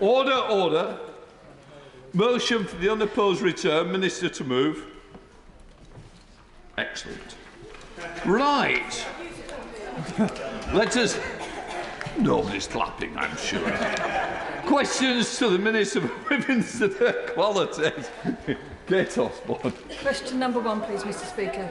Order, order. Motion for the unopposed return. Minister to move. Excellent. Right. Let us... Nobody's clapping, I'm sure. Questions to the Minister for Women's Equalities. Kate Osborne. Question number 1, please, Mr. Speaker.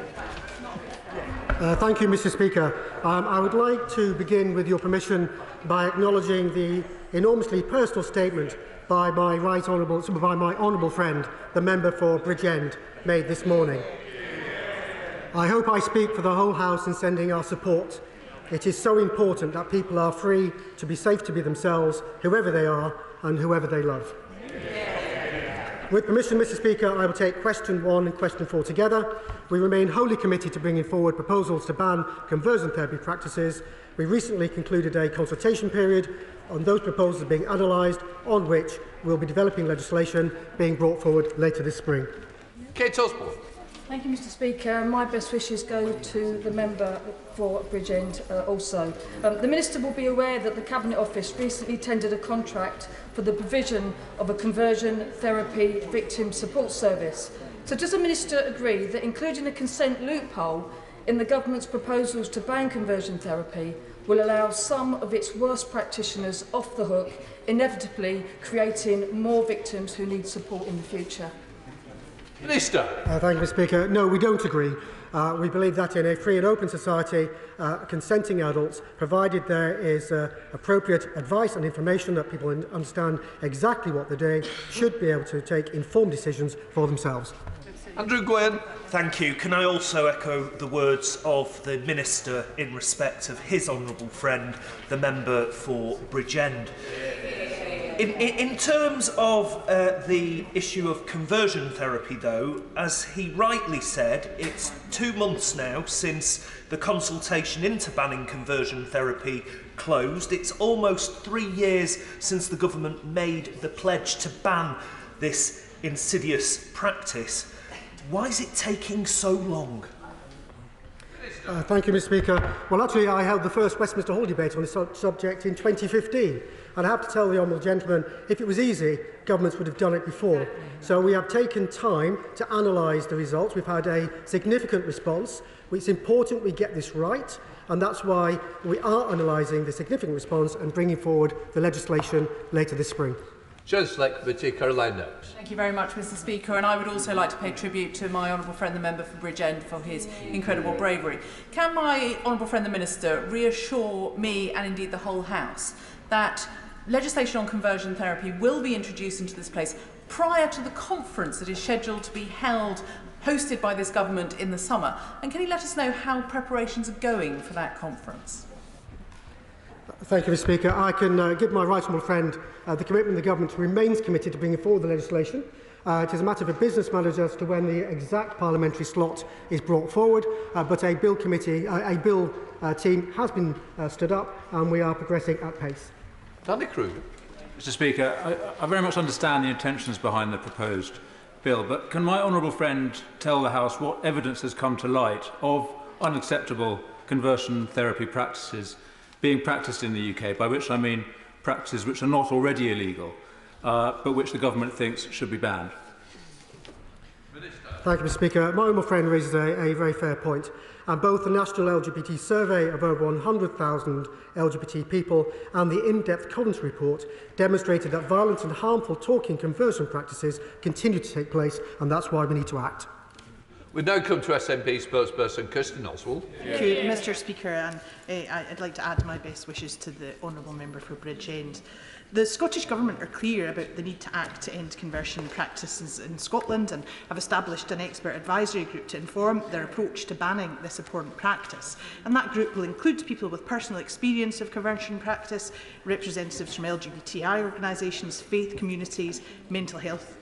Thank you, Mr. Speaker. I would like to begin, with your permission, by acknowledging the enormously personal statement by my honourable friend, the member for Bridgend, made this morning. I hope I speak for the whole House in sending our support. It is so important that people are free to be safe to be themselves, whoever they are and whoever they love. With permission, Mr. Speaker, I will take question 1 and question 4 together. We remain wholly committed to bringing forward proposals to ban conversion therapy practices. We recently concluded a consultation period on those proposals being analysed, on which we will be developing legislation being brought forward later this spring. Kate Osborne. Thank you, Mr. Speaker. My best wishes go to the member for Bridgend also. The Minister will be aware that the Cabinet Office recently tendered a contract for the provision of a conversion therapy victim support service. So does the Minister agree that including a consent loophole in the Government's proposals to ban conversion therapy will allow some of its worst practitioners off the hook, inevitably creating more victims who need support in the future? Minister. Thank you, Mr. Speaker. No, we don't agree. We believe that in a free and open society, consenting adults, provided there is appropriate advice and information that people understand exactly what they're doing, should be able to take informed decisions for themselves. Andrew Gwynne. Thank you. Can I also echo the words of the Minister in respect of his honourable friend, the member for Bridgend? In terms of the issue of conversion therapy, though, as he rightly said, it's 2 months now since the consultation into banning conversion therapy closed. It's almost 3 years since the government made the pledge to ban this insidious practice. Why is it taking so long? Thank you, Mr. Speaker. Well, actually, I held the first Westminster Hall debate on this subject in 2015. And I have to tell the honourable gentleman, if it was easy, governments would have done it before. So we have taken time to analyse the results. We've had a significant response. It's important we get this right, and that's why we are analysing the significant response and bringing forward the legislation later this spring. Select Committee, Caroline Knox. Thank you very much, Mr. Speaker, and I would also like to pay tribute to my honourable friend, the member for Bridgend, for his incredible bravery. Can my honourable friend, the Minister, reassure me and indeed the whole House that legislation on conversion therapy will be introduced into this place prior to the conference that is scheduled to be held, hosted by this government in the summer? And can he let us know how preparations are going for that conference? Thank you, Mr. Speaker. I can give my right honourable friend the commitment the government remains committed to bringing forward the legislation. It is a matter for business managers as to when the exact parliamentary slot is brought forward, but a bill committee, team has been stood up, and we are progressing at pace. Danny Kruger. Mr. Speaker, I very much understand the intentions behind the proposed bill, but can my honourable friend tell the House what evidence has come to light of unacceptable conversion therapy practices being practised in the UK, by which I mean practices which are not already illegal, but which the government thinks should be banned? Thank you, Mr. Speaker. My honourable friend raises a very fair point. And both the National LGBT Survey of over 100,000 LGBT people and the in-depth Collins report demonstrated that violent and harmful talking conversion practices continue to take place, and that's why we need to act. We now come to SNP spokesperson Kirsten Oswald. Thank you, Mr. Speaker, and I'd like to add my best wishes to the honourable member for Bridgend. The Scottish Government are clear about the need to act to end conversion practices in Scotland and have established an expert advisory group to inform their approach to banning this abhorrent practice. And that group will include people with personal experience of conversion practice, representatives from LGBTI organisations, faith communities, mental health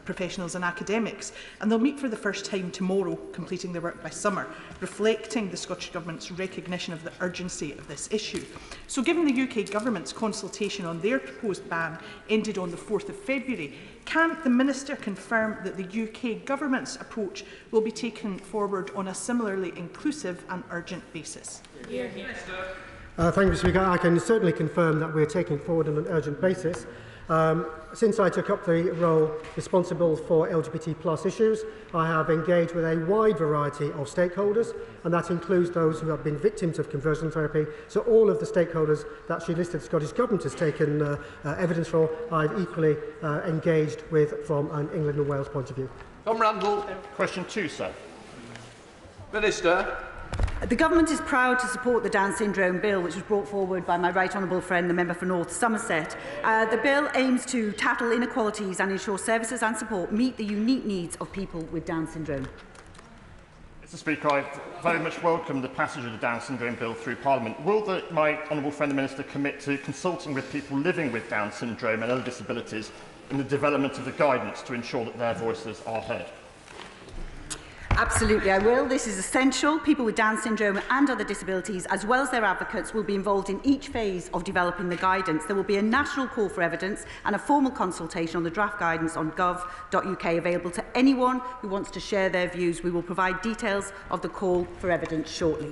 professionals and academics. And they'll meet for the first time tomorrow, completing their work by summer, reflecting the Scottish Government's recognition of the urgency of this issue. So given the UK Government's consultation on their proposed ban ended on the 4th of February, can the Minister confirm that the UK Government's approach will be taken forward on a similarly inclusive and urgent basis? Thank you, Mr. Speaker. I can certainly confirm that we are taking it forward on an urgent basis. Since I took up the role responsible for LGBT+ issues, I have engaged with a wide variety of stakeholders, and that includes those who have been victims of conversion therapy. So all of the stakeholders that she listed the Scottish Government has taken evidence for, I've equally engaged with from an England and Wales point of view. Tom Randall. Question 2, sir. Minister. The Government is proud to support the Down Syndrome Bill, which was brought forward by my right honourable friend, the member for North Somerset. The bill aims to tackle inequalities and ensure services and support meet the unique needs of people with Down syndrome. Mr. Speaker, I very much welcome the passage of the Down Syndrome Bill through Parliament. Will my honourable friend the Minister commit to consulting with people living with Down syndrome and other disabilities in the development of the guidance to ensure that their voices are heard? Absolutely, I will. This is essential. People with Down syndrome and other disabilities, as well as their advocates, will be involved in each phase of developing the guidance. There will be a national call for evidence and a formal consultation on the draft guidance on gov.uk available to anyone who wants to share their views. We will provide details of the call for evidence shortly.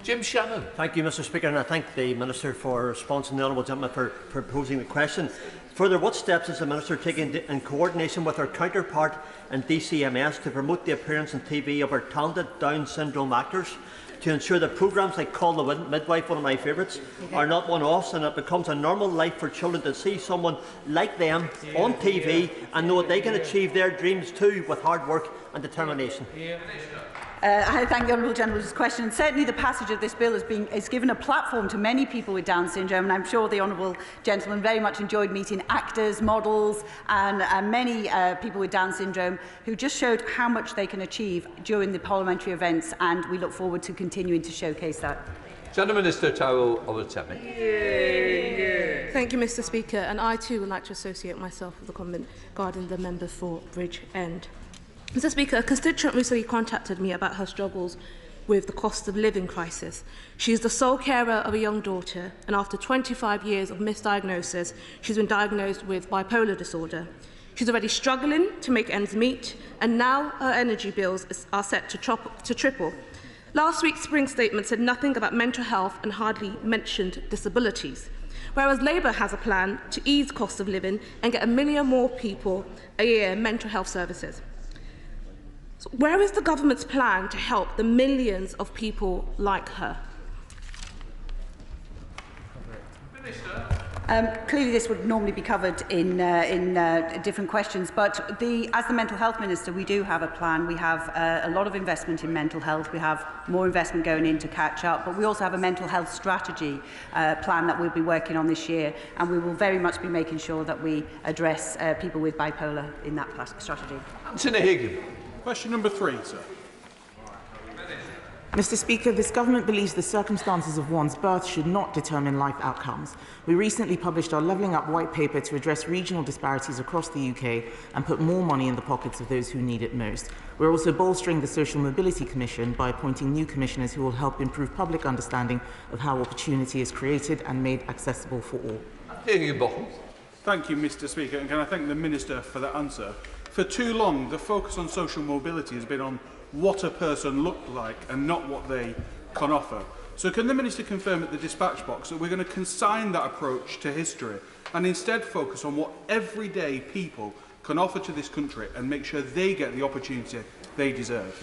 Jim Shannon. Thank you, Mr. Speaker, and I thank the Minister for responding, the honourable gentleman for posing the question. Further, what steps is the Minister taking in coordination with her counterpart in DCMS to promote the appearance on TV of our talented Down syndrome actors, to ensure that programmes like Call the Midwife, one of my favourites, are not one-offs and it becomes a normal life for children to see someone like them on TV and know that they can achieve their dreams too with hard work and determination? I thank the honourable gentleman for his question. Certainly the passage of this bill has given a platform to many people with Down syndrome, and I'm sure the honourable gentleman very much enjoyed meeting actors, models and many people with Down syndrome who just showed how much they can achieve during the parliamentary events, and we look forward to continuing to showcase that. General Minister Tyrrell Olatemi. Thank you, Mr. Speaker, and I too would like to associate myself with the comment regarding the member for Bridgend. Mr. Speaker, a constituent recently contacted me about her struggles with the cost of living crisis. She is the sole carer of a young daughter, and after 25 years of misdiagnosis, she's been diagnosed with bipolar disorder. She's already struggling to make ends meet, and now her energy bills are set to triple. Last week's Spring statement said nothing about mental health and hardly mentioned disabilities, whereas Labour has a plan to ease cost of living and get 1 million more people a year mental health services. So where is the government's plan to help the millions of people like her? Clearly this would normally be covered in different questions, but as the Mental Health Minister we do have a plan. We have a lot of investment in mental health. We have more investment going in to catch up, but we also have a mental health strategy plan that we'll be working on this year, and we will very much be making sure that we address people with bipolar in that strategy. Anthony Higgin. Question number 3, sir. Mr. Speaker, this government believes the circumstances of one's birth should not determine life outcomes. We recently published our Levelling Up white paper to address regional disparities across the UK and put more money in the pockets of those who need it most. We're also bolstering the Social Mobility Commission by appointing new commissioners who will help improve public understanding of how opportunity is created and made accessible for all. Thank you, Mr. Speaker, and can I thank the Minister for that answer. For too long, the focus on social mobility has been on what a person looked like and not what they can offer. So can the Minister confirm at the dispatch box that we're going to consign that approach to history and instead focus on what everyday people can offer to this country and make sure they get the opportunity they deserve?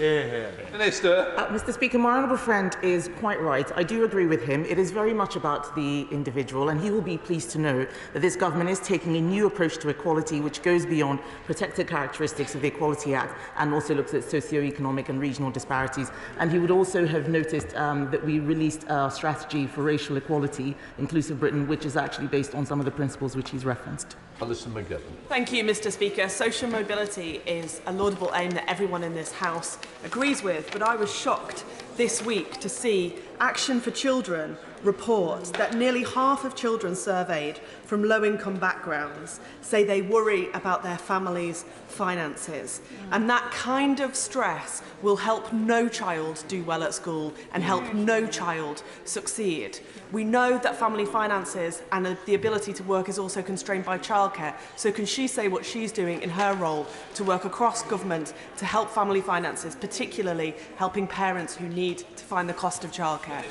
Minister. Mr. Speaker, my honourable friend is quite right. I do agree with him. It is very much about the individual, and he will be pleased to know that this government is taking a new approach to equality which goes beyond protected characteristics of the Equality Act and also looks at socio-economic and regional disparities. And he would also have noticed that we released our strategy for racial equality, Inclusive Britain, which is actually based on some of the principles which he's referenced. Alison McGovern. Thank you, Mr. Speaker. Social mobility is a laudable aim that everyone in this House agrees with, but I was shocked this week to see Action for Children report that nearly half of children surveyed from low-income backgrounds say they worry about their families' finances. And that kind of stress will help no child do well at school and help no child succeed. We know that family finances and the ability to work is also constrained by childcare. So can she say what she's doing in her role to work across government to help family finances, particularly helping parents who need to find the cost of childcare?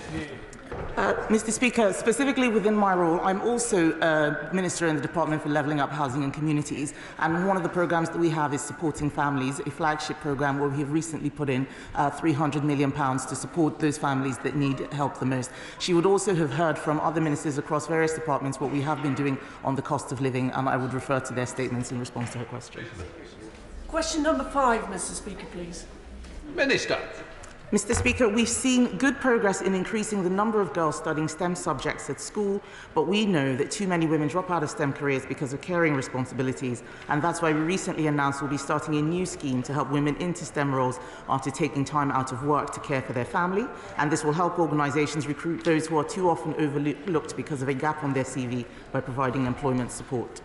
Mr. Speaker, specifically within my role, I'm also a Minister in the Department for Levelling Up Housing and Communities, and one of the programmes that we have is Supporting Families, a flagship programme where we have recently put in £300 million to support those families that need help the most. She would also have heard from other ministers across various departments what we have been doing on the cost of living, and I would refer to their statements in response to her question. Question number 5, Mr. Speaker, please. Minister. Mr. Speaker, we've seen good progress in increasing the number of girls studying STEM subjects at school, but we know that too many women drop out of STEM careers because of caring responsibilities, and that's why we recently announced we'll be starting a new scheme to help women into STEM roles after taking time out of work to care for their family, and this will help organisations recruit those who are too often overlooked because of a gap on their CV by providing employment support.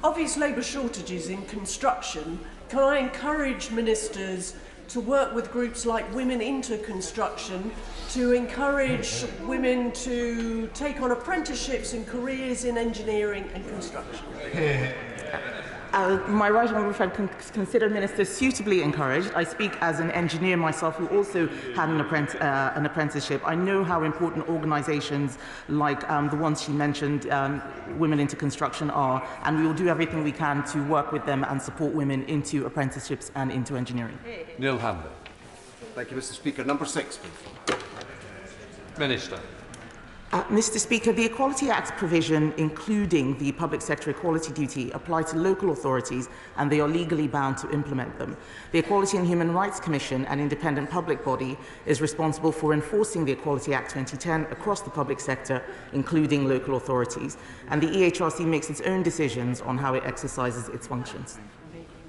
Obvious labour shortages in construction. Can I encourage ministers to work with groups like Women into Construction to encourage women to take on apprenticeships and careers in engineering and construction? My right honourable friend consider ministers suitably encouraged. I speak as an engineer myself who also had an apprenticeship. I know how important organisations like the ones she mentioned, Women into Construction, are, and we will do everything we can to work with them and support women into apprenticeships and into engineering. Neil Hamlin. Thank you, Mr. Speaker. Number 6, please. Minister. Mr. Speaker, the Equality Act provision, including the public sector equality duty, apply to local authorities and they are legally bound to implement them. The Equality and Human Rights Commission, an independent public body, is responsible for enforcing the Equality Act 2010 across the public sector, including local authorities. And the EHRC makes its own decisions on how it exercises its functions.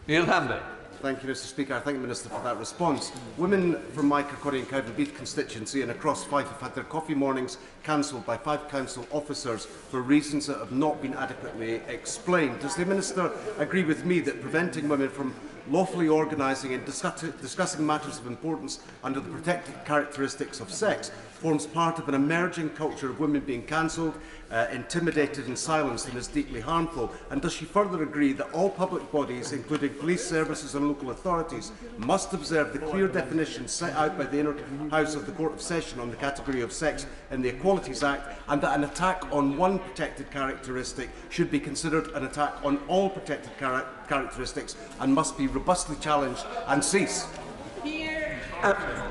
Neil Hamlin. Thank you, Mr. Speaker. I thank the Minister for that response. Women from my Kirkcaldy and Cowdenbeath constituency and across Fife have had their coffee mornings cancelled by 5 council officers for reasons that have not been adequately explained. Does the Minister agree with me that preventing women from lawfully organising and discussing matters of importance under the protected characteristics of sex forms part of an emerging culture of women being cancelled, intimidated and silenced, and is deeply harmful? And does she further agree that all public bodies, including police services and local authorities, must observe the clear definitions set out by the Inner House of the Court of Session on the category of sex in the Equalities Act, and that an attack on one protected characteristic should be considered an attack on all protected characteristics and must be robustly challenged and cease?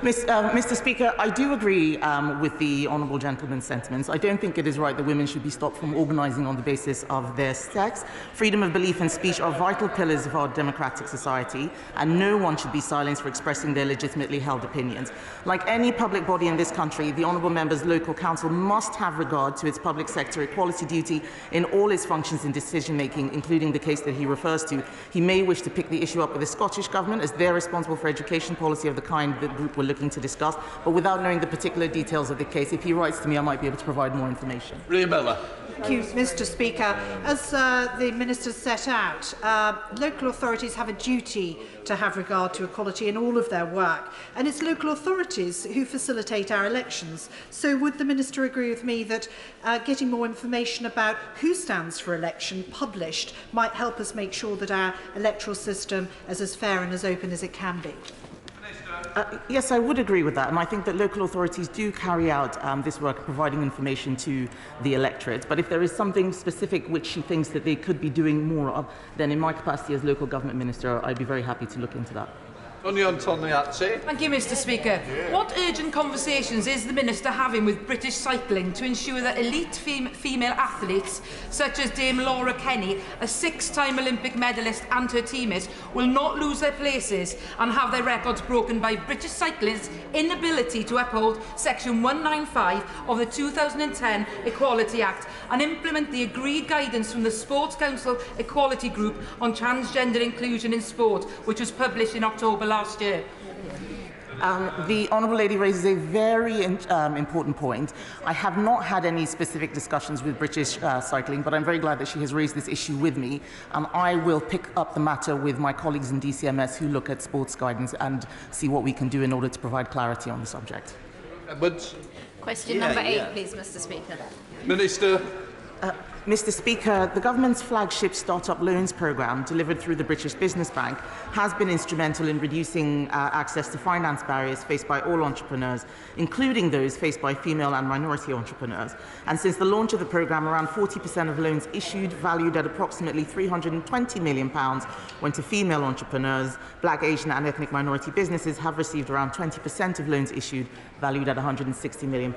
Mr. Speaker, I do agree with the honourable gentleman's sentiments. I don't think it is right that women should be stopped from organising on the basis of their sex. Freedom of belief and speech are vital pillars of our democratic society, and no one should be silenced for expressing their legitimately held opinions. Like any public body in this country, the honourable member's local council must have regard to its public sector equality duty in all its functions in decision-making, including the case that he refers to. He may wish to pick the issue up with the Scottish Government, as they're responsible for education policy of the kind the group were looking to discuss, but without knowing the particular details of the case, if he writes to me, I might be able to provide more information. Regeneration. Thank you, Mr. Speaker. As the Minister set out, local authorities have a duty to have regard to equality in all of their work, and it's local authorities who facilitate our elections. So would the Minister agree with me that getting more information about who stands for election published might help us make sure that our electoral system is as fair and as open as it can be? Yes, I would agree with that, and I think that local authorities do carry out this work, providing information to the electorate. But if there is something specific which she thinks that they could be doing more of, then in my capacity as local government minister, I'd be very happy to look into that. Thank you, Mr. Speaker. What urgent conversations is the Minister having with British Cycling to ensure that elite female athletes, such as Dame Laura Kenny, a 6-time Olympic medalist, and her teammates, will not lose their places and have their records broken by British cyclists' inability to uphold Section 195 of the 2010 Equality Act and implement the agreed guidance from the Sports Council Equality Group on transgender inclusion in sport, which was published in October last year? The Honourable Lady raises a very important point. I have not had any specific discussions with British Cycling, but I'm very glad that she has raised this issue with me. I will pick up the matter with my colleagues in DCMS who look at sports guidance and see what we can do in order to provide clarity on the subject. But question number 8, please, Mr. Speaker. Minister. Mr. Speaker, the government's flagship Startup Loans programme, delivered through the British Business Bank, has been instrumental in reducing access to finance barriers faced by all entrepreneurs, including those faced by female and minority entrepreneurs. And since the launch of the programme, around 40% of loans issued, valued at approximately £320 million, went to female entrepreneurs. Black, Asian and ethnic minority businesses have received around 20% of loans issued, valued at £160 million.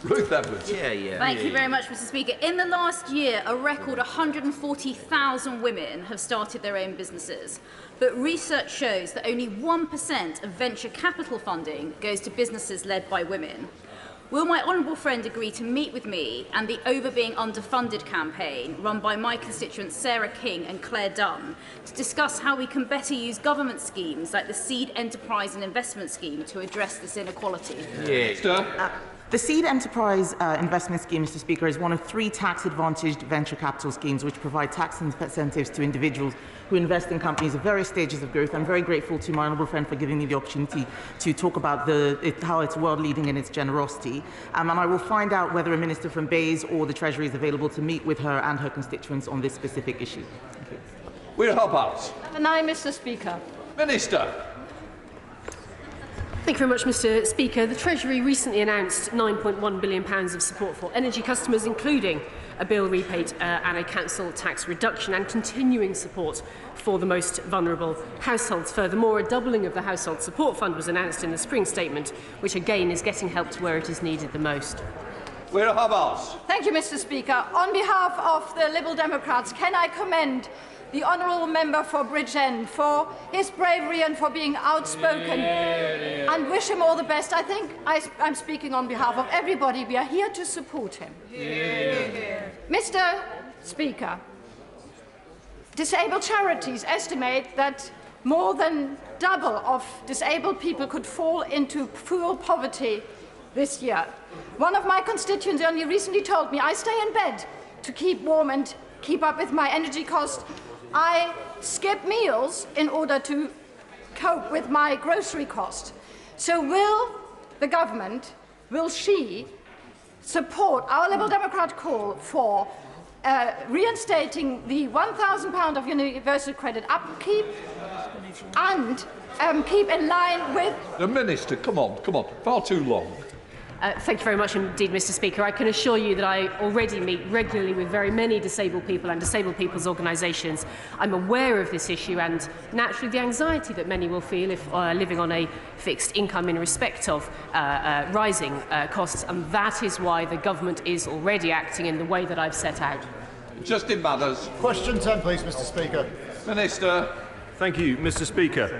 Ruth Edwards. Thank you very much, Mr. Speaker. In the last year, a record 140,000 women have started their own businesses. But research shows that only 1% of venture capital funding goes to businesses led by women. Will my honourable friend agree to meet with me and the Over Being Underfunded campaign, run by my constituents Sarah King and Claire Dunn, to discuss how we can better use government schemes like the Seed Enterprise and Investment Scheme to address this inequality? The Seed Enterprise Investment Scheme, Mr. Speaker, is one of 3 tax-advantaged venture capital schemes which provide tax incentives to individuals who invest in companies at various stages of growth. I'm very grateful to my honourable friend for giving me the opportunity to talk about how it's world-leading in its generosity. And I will find out whether a minister from Bays or the Treasury is available to meet with her and her constituents on this specific issue. Thank you. Will Hobbs. And I, Mr. Speaker. Minister. Thank you very much, Mr. Speaker. The Treasury recently announced £9.1 billion of support for energy customers, including a bill rebate and a council tax reduction, and continuing support for the most vulnerable households. Furthermore, a doubling of the Household Support Fund was announced in the spring statement, which again is getting help to where it is needed the most. Thank you, Mr. Speaker. On behalf of the Liberal Democrats, can I commend the honourable member for Bridgend for his bravery and for being outspoken, and wish him all the best. I think I'm speaking on behalf of everybody. We are here to support him. Mr. Speaker, disabled charities estimate that more than double of disabled people could fall into fuel poverty this year. One of my constituents only recently told me, I stay in bed to keep warm and keep up with my energy costs. I skip meals in order to cope with my grocery cost. So will the government, will she support our Liberal Democrat call for reinstating the £1,000 of universal credit upkeep and keep in line with... The Minister, come on, far too long. Thank you very much indeed, Mr. Speaker. I can assure you that I already meet regularly with very many disabled people and disabled people's organisations. I'm aware of this issue and naturally the anxiety that many will feel if living on a fixed income in respect of rising costs, and that is why the government is already acting in the way that I've set out. Justin Mathers. Question 10, please, Mr. Speaker. Minister. Thank you, Mr. Speaker.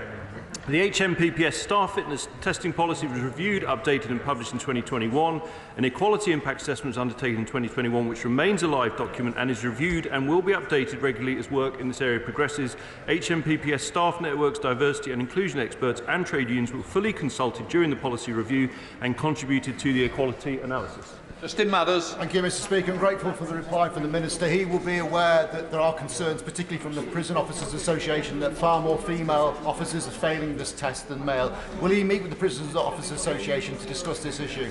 The HMPPS staff fitness testing policy was reviewed, updated and published in 2021. An equality impact assessment was undertaken in 2021, which remains a live document and is reviewed and will be updated regularly as work in this area progresses. HMPPS staff networks, diversity and inclusion experts and trade unions were fully consulted during the policy review and contributed to the equality analysis. Justin Mathers. Thank you, Mr. Speaker. I'm grateful for the reply from the Minister. He will be aware that there are concerns, particularly from the Prison Officers Association, that far more female officers are failing this test than male. Will he meet with the Prison Officers Association to discuss this issue?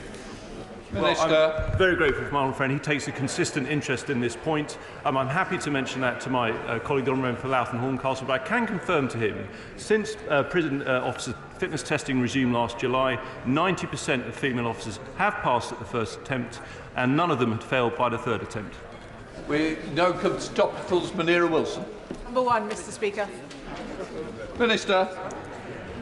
Well, I'm very grateful for my old friend. He takes a consistent interest in this point. I'm happy to mention that to my colleague, the Honourable Member for Louth and Horncastle, but I can confirm to him, since prison officer fitness testing resumed last July, 90% of female officers have passed at the first attempt, and none of them had failed by the third attempt. We now come to topicals. Munira Wilson. Number 1, Mr. Speaker. Minister.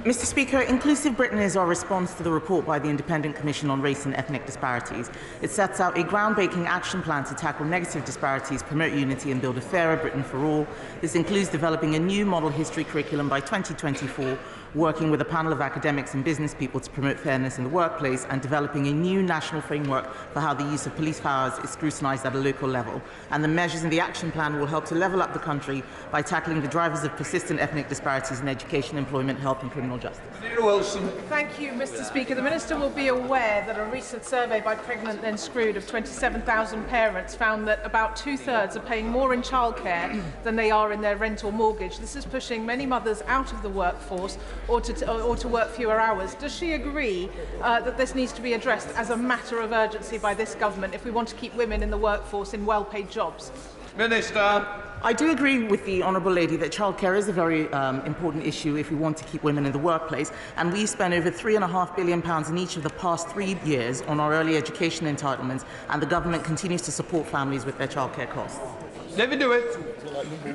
Mr. Speaker, Inclusive Britain is our response to the report by the Independent Commission on Race and Ethnic Disparities. It sets out a groundbreaking action plan to tackle negative disparities, promote unity and build a fairer Britain for all. This includes developing a new model history curriculum by 2024, working with a panel of academics and business people to promote fairness in the workplace, and developing a new national framework for how the use of police powers is scrutinised at a local level. And the measures in the action plan will help to level up the country by tackling the drivers of persistent ethnic disparities in education, employment, health and criminal justice. Wilson. Thank you, Mr. Speaker. The Minister will be aware that a recent survey by Pregnant Then Screwed of 27,000 parents found that about 2/3 are paying more in childcare than they are in their rent or mortgage. This is pushing many mothers out of the workforce, or to work fewer hours. Does she agree that this needs to be addressed as a matter of urgency by this government if we want to keep women in the workforce in well-paid jobs? Minister. I do agree with the Honourable Lady that childcare is a very important issue if we want to keep women in the workplace, and we spent over £3.5 billion in each of the past 3 years on our early education entitlements, and the government continues to support families with their childcare costs. Let me do it.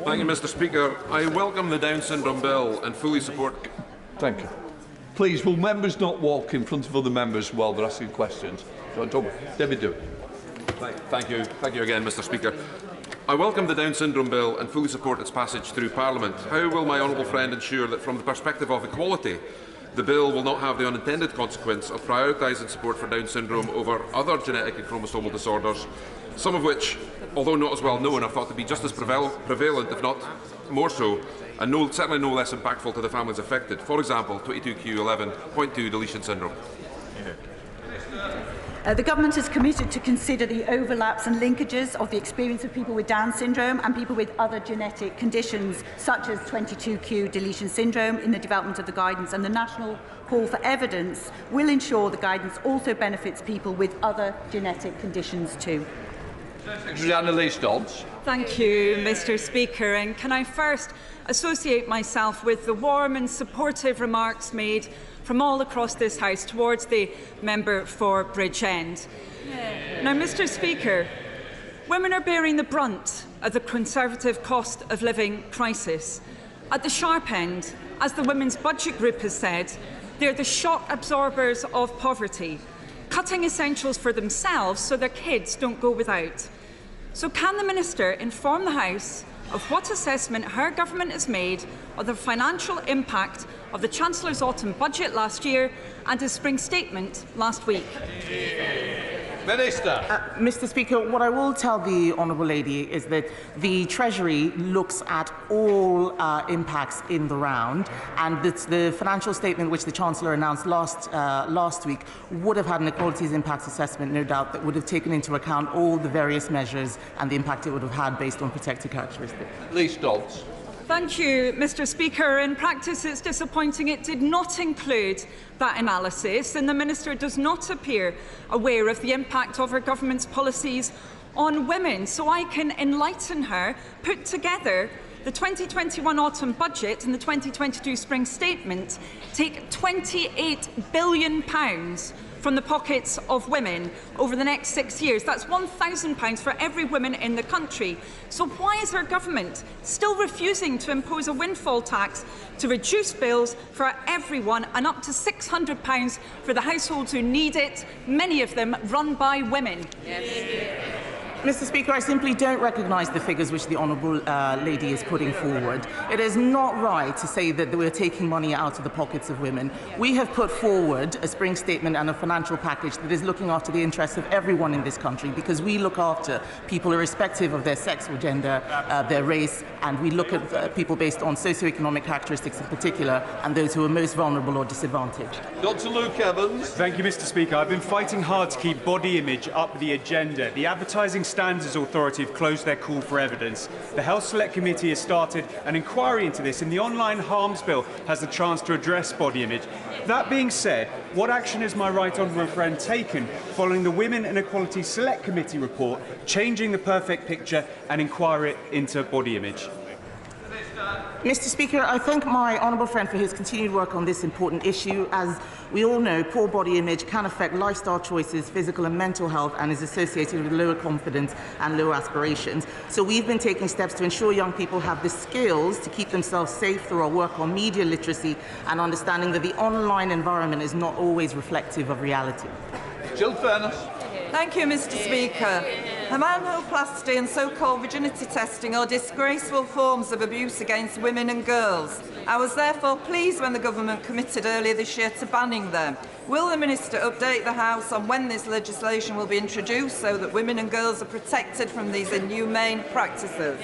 Thank you, Mr. Speaker. I welcome the Down Syndrome Bill and fully support... Thank you. Please, will members not walk in front of other members while they're asking questions? Let me do it. Thank you again, Mr. Speaker. I welcome the Down Syndrome Bill and fully support its passage through Parliament. How will my honourable friend ensure that, from the perspective of equality, the bill will not have the unintended consequence of prioritising support for Down syndrome over other genetic and chromosomal disorders, some of which, although not as well known, are thought to be just as prevalent, if not more so, and certainly no less impactful to the families affected? For example, 22q11.2 deletion syndrome. The Government is committed to consider the overlaps and linkages of the experience of people with Down syndrome and people with other genetic conditions, such as 22q deletion syndrome, in the development of the guidance, and the National Call for Evidence will ensure the guidance also benefits people with other genetic conditions too. Thank you, Mr. Speaker. And can I first associate myself with the warm and supportive remarks made from all across this House towards the member for Bridgend. Now, Mr. Speaker, women are bearing the brunt of the Conservative cost of living crisis. At the sharp end, as the Women's Budget Group has said, they're the shock absorbers of poverty, cutting essentials for themselves so their kids don't go without. So can the Minister inform the House of what assessment her government has made of the financial impact of the Chancellor's autumn budget last year and his spring statement last week? Minister. Mr. Speaker, what I will tell the Honourable Lady is that the Treasury looks at all impacts in the round, and that the financial statement which the Chancellor announced last week would have had an equalities impact assessment, no doubt, that would have taken into account all the various measures and the impact it would have had based on protected characteristics. Least Dodds. Thank you, Mr. Speaker. In practice, it's disappointing it did not include that analysis, and the Minister does not appear aware of the impact of her government's policies on women. So I can enlighten her, put together the 2021 autumn budget and the 2022 spring statement take £28 billion from the pockets of women over the next 6 years. That's £1,000 for every woman in the country. So why is her government still refusing to impose a windfall tax to reduce bills for everyone and up to £600 for the households who need it, many of them run by women? Yes. Mr. Speaker, I simply don't recognise the figures which the Honourable Lady is putting forward. It is not right to say that we're taking money out of the pockets of women. We have put forward a spring statement and a financial package that is looking after the interests of everyone in this country, because we look after people irrespective of their sex or gender, their race, and we look at people based on socioeconomic characteristics in particular, and those who are most vulnerable or disadvantaged. Dr. Luke Evans. Thank you, Mr. Speaker. I've been fighting hard to keep body image up the agenda. The Advertising Standards Authority have closed their call for evidence. The Health Select Committee has started an inquiry into this, and the Online Harms Bill has the chance to address body image. That being said, what action has my right honourable friend taken following the Women and Equality Select Committee report, changing the perfect picture and inquiry into body image? Mr. Speaker, I thank my honourable friend for his continued work on this important issue. As we all know, poor body image can affect lifestyle choices, physical and mental health, and is associated with lower confidence and lower aspirations. So we've been taking steps to ensure young people have the skills to keep themselves safe through our work on media literacy and understanding that the online environment is not always reflective of reality. Jill Fairness. Thank you, Mr. Speaker. Hormonoplasty and so-called virginity testing are disgraceful forms of abuse against women and girls. I was therefore pleased when the government committed earlier this year to banning them. Will the Minister update the House on when this legislation will be introduced so that women and girls are protected from these inhumane practices?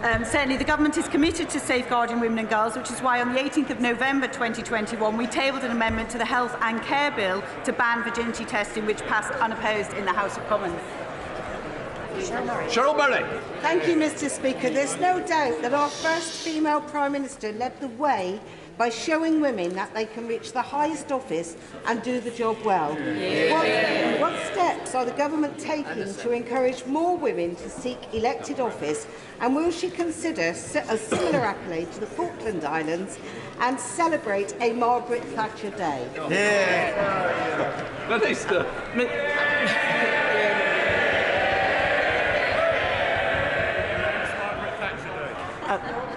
Certainly, the Government is committed to safeguarding women and girls, which is why on the 18th of November 2021 we tabled an amendment to the Health and Care Bill to ban virginity testing, which passed unopposed in the House of Commons. Cheryl Murray. Thank you, Mr. Speaker. There's no doubt that our first female Prime Minister led the way by showing women that they can reach the highest office and do the job well. What steps are the government taking to encourage more women to seek elected office, and will she consider a similar accolade to the Falkland Islands and celebrate a Margaret Thatcher Day? Minister.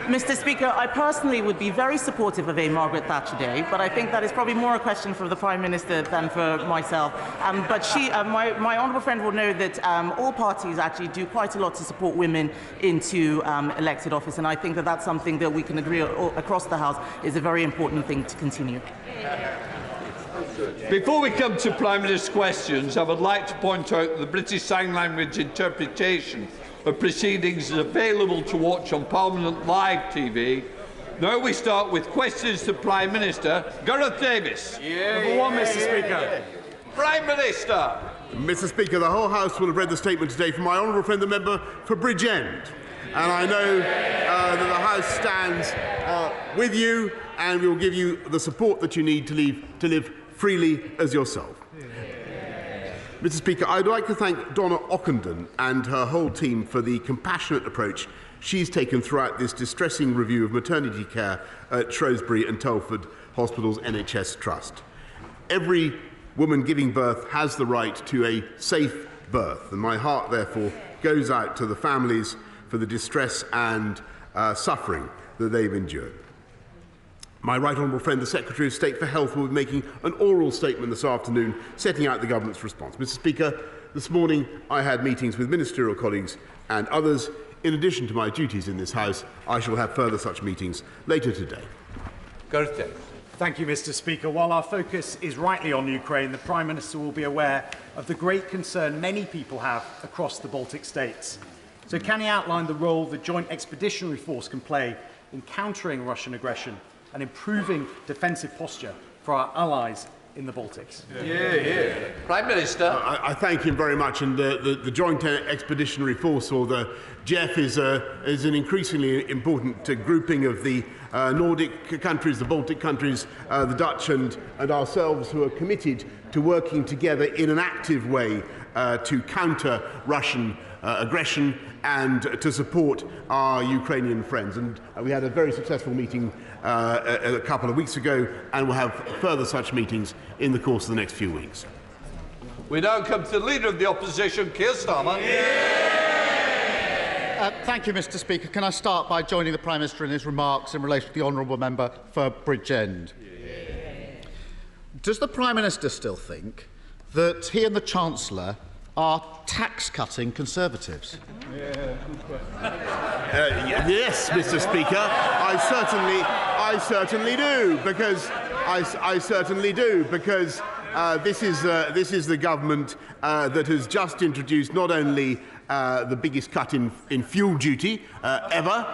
Mr. Speaker, I personally would be very supportive of a Margaret Thatcher Day, but I think that is probably more a question for the Prime Minister than for myself. But my honourable friend will know that all parties actually do quite a lot to support women into elected office, and I think that that's something that we can agree across the House is a very important thing to continue. Before we come to Prime Minister's questions, I would like to point out that the British Sign Language interpretation of proceedings is available to watch on Parliament Live TV. Now we start with questions to Prime Minister. Gareth Davis. Number one, Mr. Speaker. Prime Minister. Mr. Speaker, the whole House will have read the statement today from my honourable friend, the member for Bridgend. And I know that the House stands with you and will give you the support that you need to live freely as yourself. Mr. Speaker, I'd like to thank Donna Ockendon and her whole team for the compassionate approach she's taken throughout this distressing review of maternity care at Shrewsbury and Telford Hospitals NHS Trust. Every woman giving birth has the right to a safe birth, and my heart, therefore, goes out to the families for the distress and suffering that they've endured. My right honourable friend, the Secretary of State for Health, will be making an oral statement this afternoon setting out the government's response. Mr. Speaker, this morning I had meetings with ministerial colleagues and others. In addition to my duties in this House, I shall have further such meetings later today. Gareth Davis. Thank you, Mr. Speaker. While our focus is rightly on Ukraine, the Prime Minister will be aware of the great concern many people have across the Baltic states. So can he outline the role the Joint Expeditionary Force can play in countering Russian aggression and improving defensive posture for our allies in the Baltics? Prime Minister. I thank him very much, and the Joint Expeditionary Force, or the JEF, is an increasingly important grouping of the Nordic countries, the Baltic countries, the Dutch and ourselves, who are committed to working together in an active way to counter Russian aggression and to support our Ukrainian friends. And we had a very successful meeting a couple of weeks ago, and we'll have further such meetings in the course of the next few weeks. We now come to the Leader of the Opposition, Keir Starmer. Thank you, Mr. Speaker. Can I start by joining the Prime Minister in his remarks in relation to the honourable member for Bridgend? Does the Prime Minister still think that he and the Chancellor are tax-cutting Conservatives? Yes, Mr. Speaker, I certainly do, because I certainly do, because this is the government that has just introduced not only the biggest cut in fuel duty ever,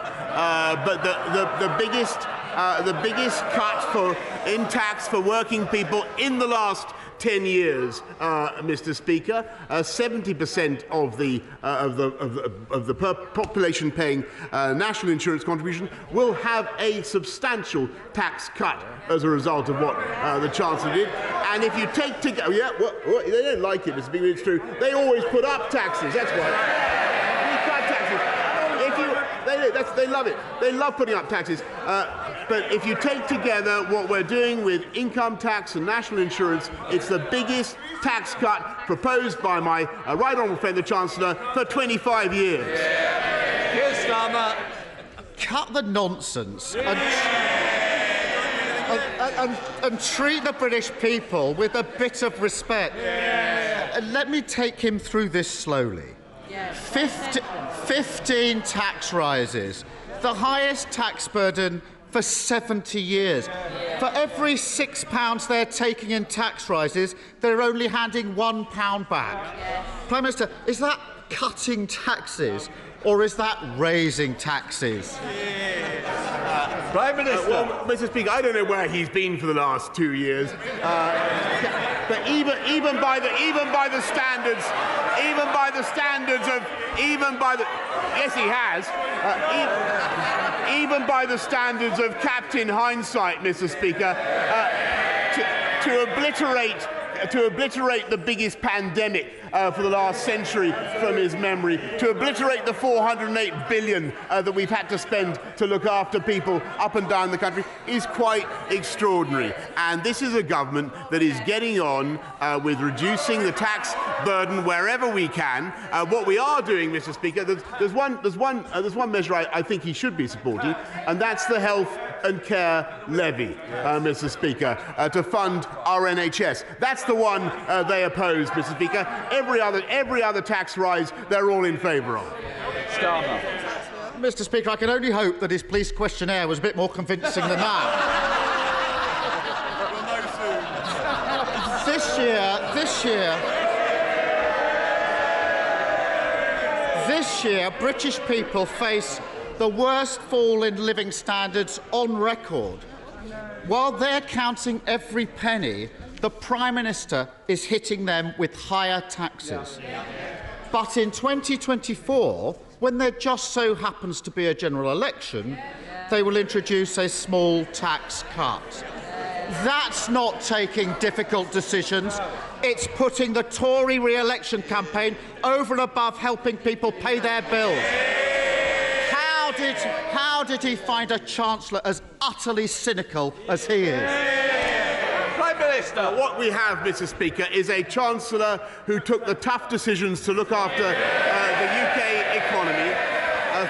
but the biggest cut in tax for working people in the last 10 years, Mr. Speaker. 70% of the population paying national insurance contribution will have a substantial tax cut as a result of what the Chancellor did. And if you take together, they don't like it, Mr. Speaker, it's true. They always put up taxes. That's why. We cut taxes. They love it. They love putting up taxes. But if you take together what we're doing with income tax and national insurance, it's the biggest tax cut proposed by my right honourable friend, the Chancellor, for 25 years. Keir Starmer. Cut the nonsense and treat the British people with a bit of respect. Let me take him through this slowly. 15 tax rises, the highest tax burden for 70 years. For every £6 they're taking in tax rises, they're only handing £1 back. Prime Minister, is that cutting taxes or is that raising taxes? Prime Minister. Well, Mr. Speaker, I don't know where he's been for the last 2 years, but even by the standards the standards of, yes, he has, even by the standards of Captain Hindsight, Mr. Speaker, to obliterate the biggest pandemic for the last century from his memory, to obliterate the $408 billion that we've had to spend to look after people up and down the country is quite extraordinary. And this is a government that is getting on with reducing the tax burden wherever we can. What we are doing, Mr. Speaker, there's one measure I think he should be supporting, and that's the health and care levy, Mr. Speaker, to fund our NHS. That's the one they oppose, Mr. Speaker. Every other tax rise, they're all in favour of. Starmer. Mr. Speaker, I can only hope that his police questionnaire was a bit more convincing than that. This year, British people face the worst fall in living standards on record. While they're counting every penny, the Prime Minister is hitting them with higher taxes. But in 2024, when there just so happens to be a general election, they will introduce a small tax cut. That's not taking difficult decisions. It's putting the Tory re-election campaign over and above helping people pay their bills. How did he find a Chancellor as utterly cynical as he is? Prime Minister. What we have, Mr. Speaker, is a Chancellor who took the tough decisions to look after the UK economy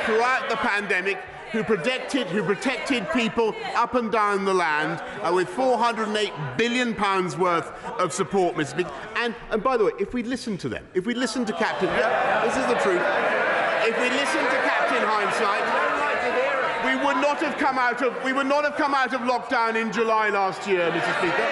throughout the pandemic, who protected people up and down the land with £408 billion worth of support, Mr. Speaker. And by the way, if we listen to them, if we listen to Captain, this is the truth. If we listen to Captain Hindsight, we would not have come out of lockdown in July last year, Mr. Speaker.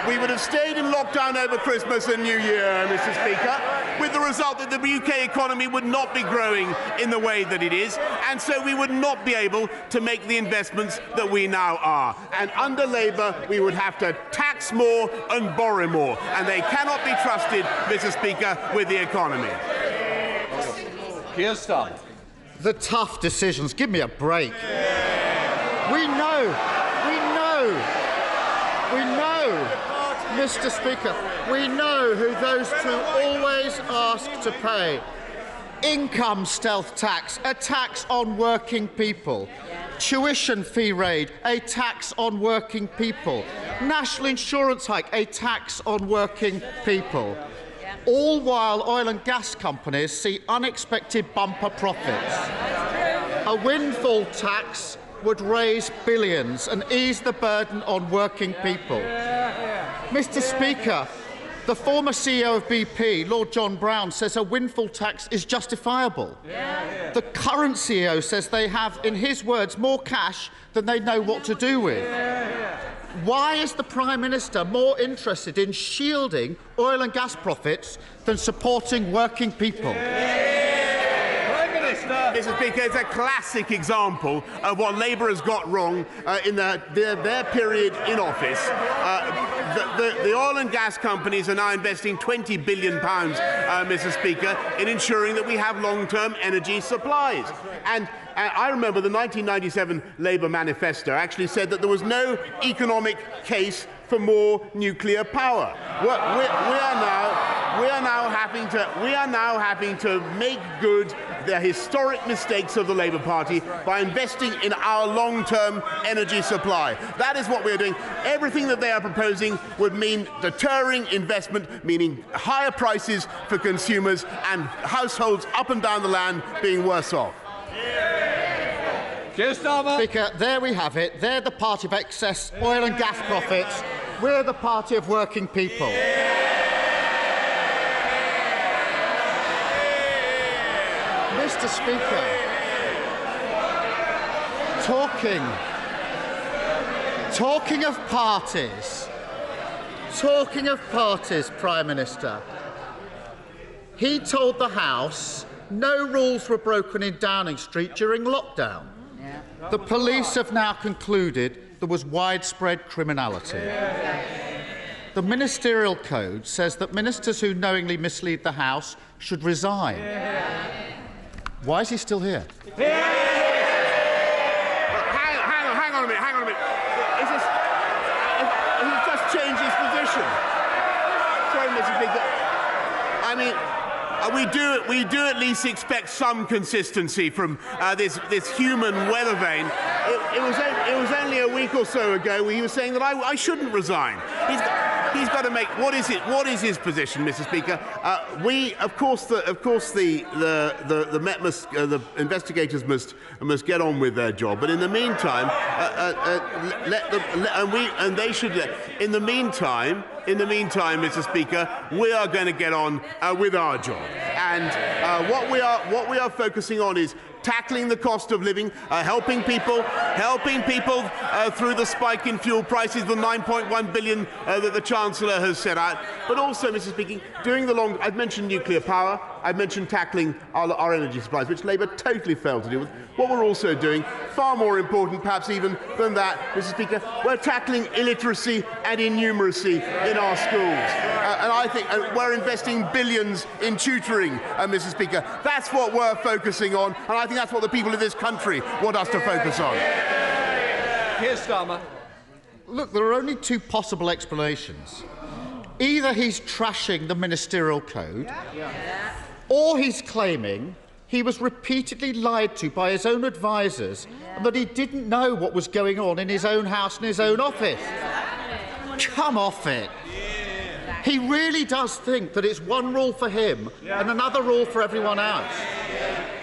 We would have stayed in lockdown over Christmas and New Year, Mr. Speaker, with the result that the UK economy would not be growing in the way that it is, and so we would not be able to make the investments that we now are. And under Labour, we would have to tax more and borrow more, and they cannot be trusted, Mr. Speaker, with the economy. Keir Starmer. The tough decisions. Give me a break. We know, Mr. Speaker, we know who those two always ask to pay. Income stealth tax, a tax on working people. Tuition fee raid, a tax on working people. National insurance hike, a tax on working people. All while oil and gas companies see unexpected bumper profits. A windfall tax would raise billions and ease the burden on working people. Mr. Speaker, the former CEO of BP, Lord John Brown, says a windfall tax is justifiable. The current CEO says they have, in his words, more cash than they know what to do with. Why is the Prime Minister more interested in shielding oil and gas profits than supporting working people? Mr. Speaker, it's a classic example of what Labour has got wrong in their period in office. The oil and gas companies are now investing £20 billion, Mr. Speaker, in ensuring that we have long-term energy supplies. And I remember the 1997 Labour manifesto actually said that there was no economic case for more nuclear power. We are now having to make good the historic mistakes of the Labour Party by investing in our long-term energy supply. That is what we are doing. Everything that they are proposing would mean deterring investment, meaning higher prices for consumers and households up and down the land being worse off. Speaker, there we have it. They're the party of excess oil and gas profits. We're the party of working people. Mr. Speaker, talking of parties, Prime Minister, he told the House no rules were broken in Downing Street during lockdown. The police have now concluded there was widespread criminality. The Ministerial Code says that ministers who knowingly mislead the House should resign. Why is he still here? Hang on a minute. He's just changed his position. Sorry, Mr. Speaker. I mean, we do at least expect some consistency from this human weather vane. It was only a week or so ago where he was saying that I shouldn't resign. He's got to make what is his position, Mr. Speaker? The investigators must get on with their job. But in the meantime, In the meantime, Mr. Speaker, we are going to get on with our job. And what we are focusing on is tackling the cost of living, helping people through the spike in fuel prices, the 9.1 billion that the Chancellor has set out, but also, Mr. Speaker, I've mentioned nuclear power, I've mentioned tackling our energy supplies, which Labour totally failed to deal with. What we're also doing, far more important perhaps even than that, Mr. Speaker, we're tackling illiteracy and innumeracy in our schools. And I think we're investing billions in tutoring, Mr. Speaker. That's what we're focusing on, and I think that's what the people of this country want us to focus on. Keir Starmer. Look, there are only two possible explanations. Either he's trashing the Ministerial Code, or he's claiming he was repeatedly lied to by his own advisers and that he didn't know what was going on in his own house and his own office. Come off it. He really does think that it's one rule for him and another rule for everyone else.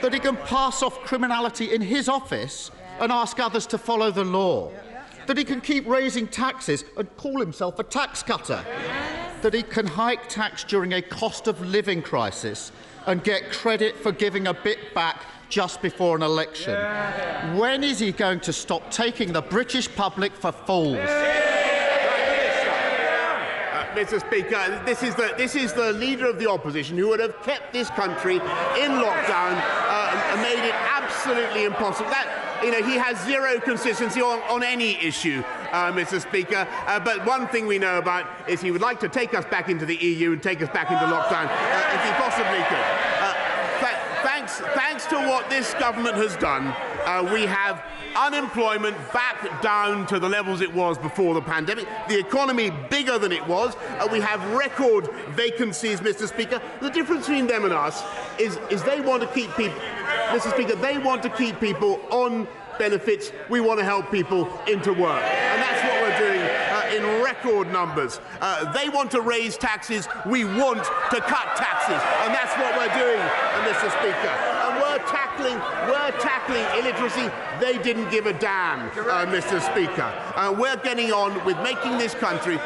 That he can pass off criminality in his office and ask others to follow the law. That he can keep raising taxes and call himself a tax cutter. That he can hike tax during a cost of living crisis and get credit for giving a bit back just before an election. When is he going to stop taking the British public for fools? Mr. Speaker, this is the leader of the opposition who would have kept this country in lockdown and made it absolutely impossible. He has zero consistency on any issue, Mr. Speaker. But one thing we know about is he would like to take us back into the EU and take us back into lockdown if he possibly could. Thanks to what this government has done, we have unemployment back down to the levels it was before the pandemic. The economy bigger than it was. We have record vacancies, Mr. Speaker. The difference between them and us is they want to keep people, Mr. Speaker, they want to keep people on benefits. We want to help people into work. And that's what we're doing in record numbers. They want to raise taxes. We want to cut taxes. And that's what we're doing, Mr. Speaker. And we're tackling illiteracy. They didn't give a damn, Mr. Speaker. We're getting on with making this country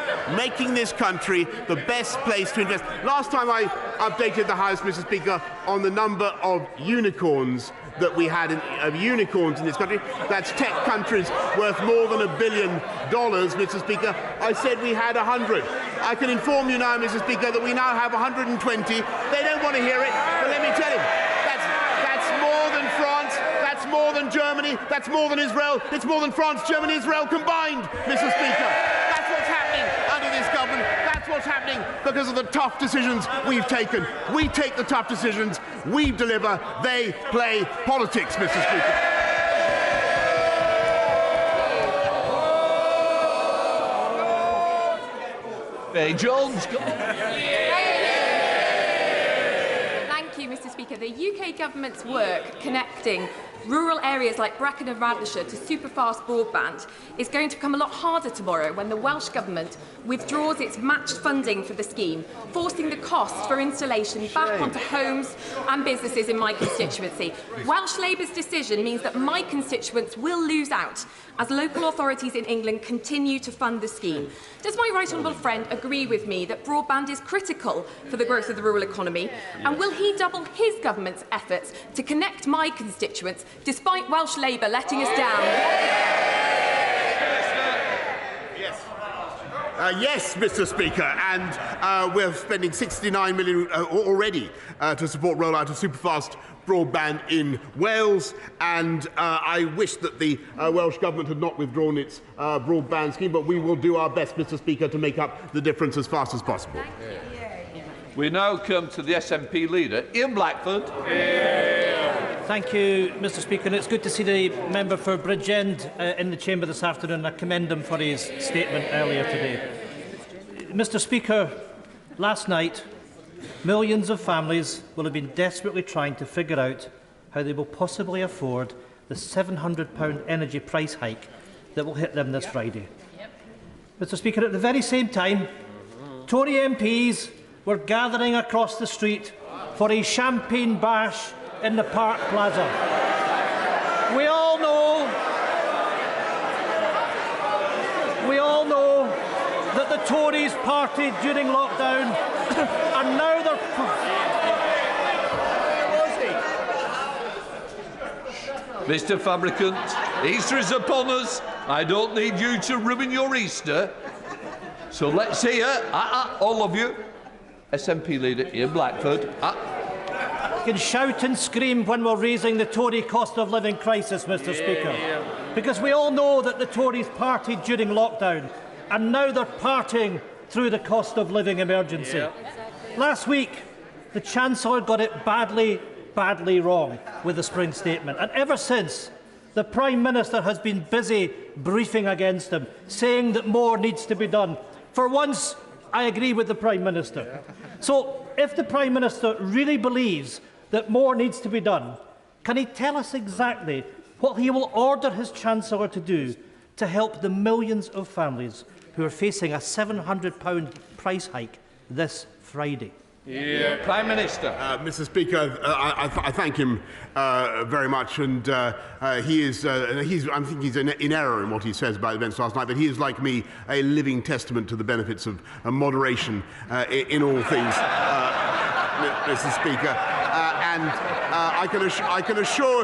the best place to invest. Last time I updated the House, Mr. Speaker, on the number of unicorns that we had of unicorns in this country. That's tech countries worth more than $1 billion, Mr. Speaker. I said we had 100. I can inform you now, Mr. Speaker, that we now have 120. They don't want to hear it, but let me tell you, that's more than France, that's more than Germany, that's more than Israel, it's more than France, Germany, Israel combined, Mr. Speaker. That's what's happening under this government. That's what's happening because of the tough decisions we've taken. We take the tough decisions, we deliver, they play politics, Mr. Speaker. Jones. Thank you, Mr. Speaker. The UK government's work connecting rural areas like Brecon and Radnorshire to super-fast broadband is going to become a lot harder tomorrow when the Welsh Government withdraws its matched funding for the scheme, forcing the cost for installation back onto homes and businesses in my constituency. Welsh Labour's decision means that my constituents will lose out as local authorities in England continue to fund the scheme. Does my right honourable friend agree with me that broadband is critical for the growth of the rural economy? And will he double his government's efforts to connect my constituents despite Welsh Labour letting us down? Yes. Yes, Mr. Speaker, and we're spending £69 million already to support rollout of superfast broadband in Wales, and I wish that the Welsh Government had not withdrawn its broadband scheme, but we will do our best, Mr. Speaker, to make up the difference as fast as possible. We now come to the SNP leader, Ian Blackford. Thank you, Mr. Speaker. And it's good to see the member for Bridgend in the chamber this afternoon. I commend him for his statement earlier today. Mr. Speaker, last night, millions of families will have been desperately trying to figure out how they will possibly afford the £700 energy price hike that will hit them this Friday. Mr. Speaker, at the very same time, Tory MPs were gathering across the street for a champagne bash in the Park Plaza. We all know that the Tories partied during lockdown, and now they're... Mr. Fabricant, Easter is upon us. I don't need you to ruin your Easter. So let's hear, all of you, SNP leader Ian Blackford. You can shout and scream when we're raising the Tory cost of living crisis, Mr. Speaker. Because we all know that the Tories partied during lockdown, and now they're partying through the cost of living emergency. Last week, the Chancellor got it badly wrong with the spring statement, and ever since, the Prime Minister has been busy briefing against him, saying that more needs to be done. For once, I agree with the Prime Minister. So, if the Prime Minister really believes that more needs to be done, can he tell us exactly what he will order his Chancellor to do to help the millions of families who are facing a £700 price hike this Friday? Prime Minister. Mr. Speaker, I thank him very much, and I think he's in error in what he says about events last night, but he is, like me, a living testament to the benefits of moderation in all things, Mr. Speaker. And I can assure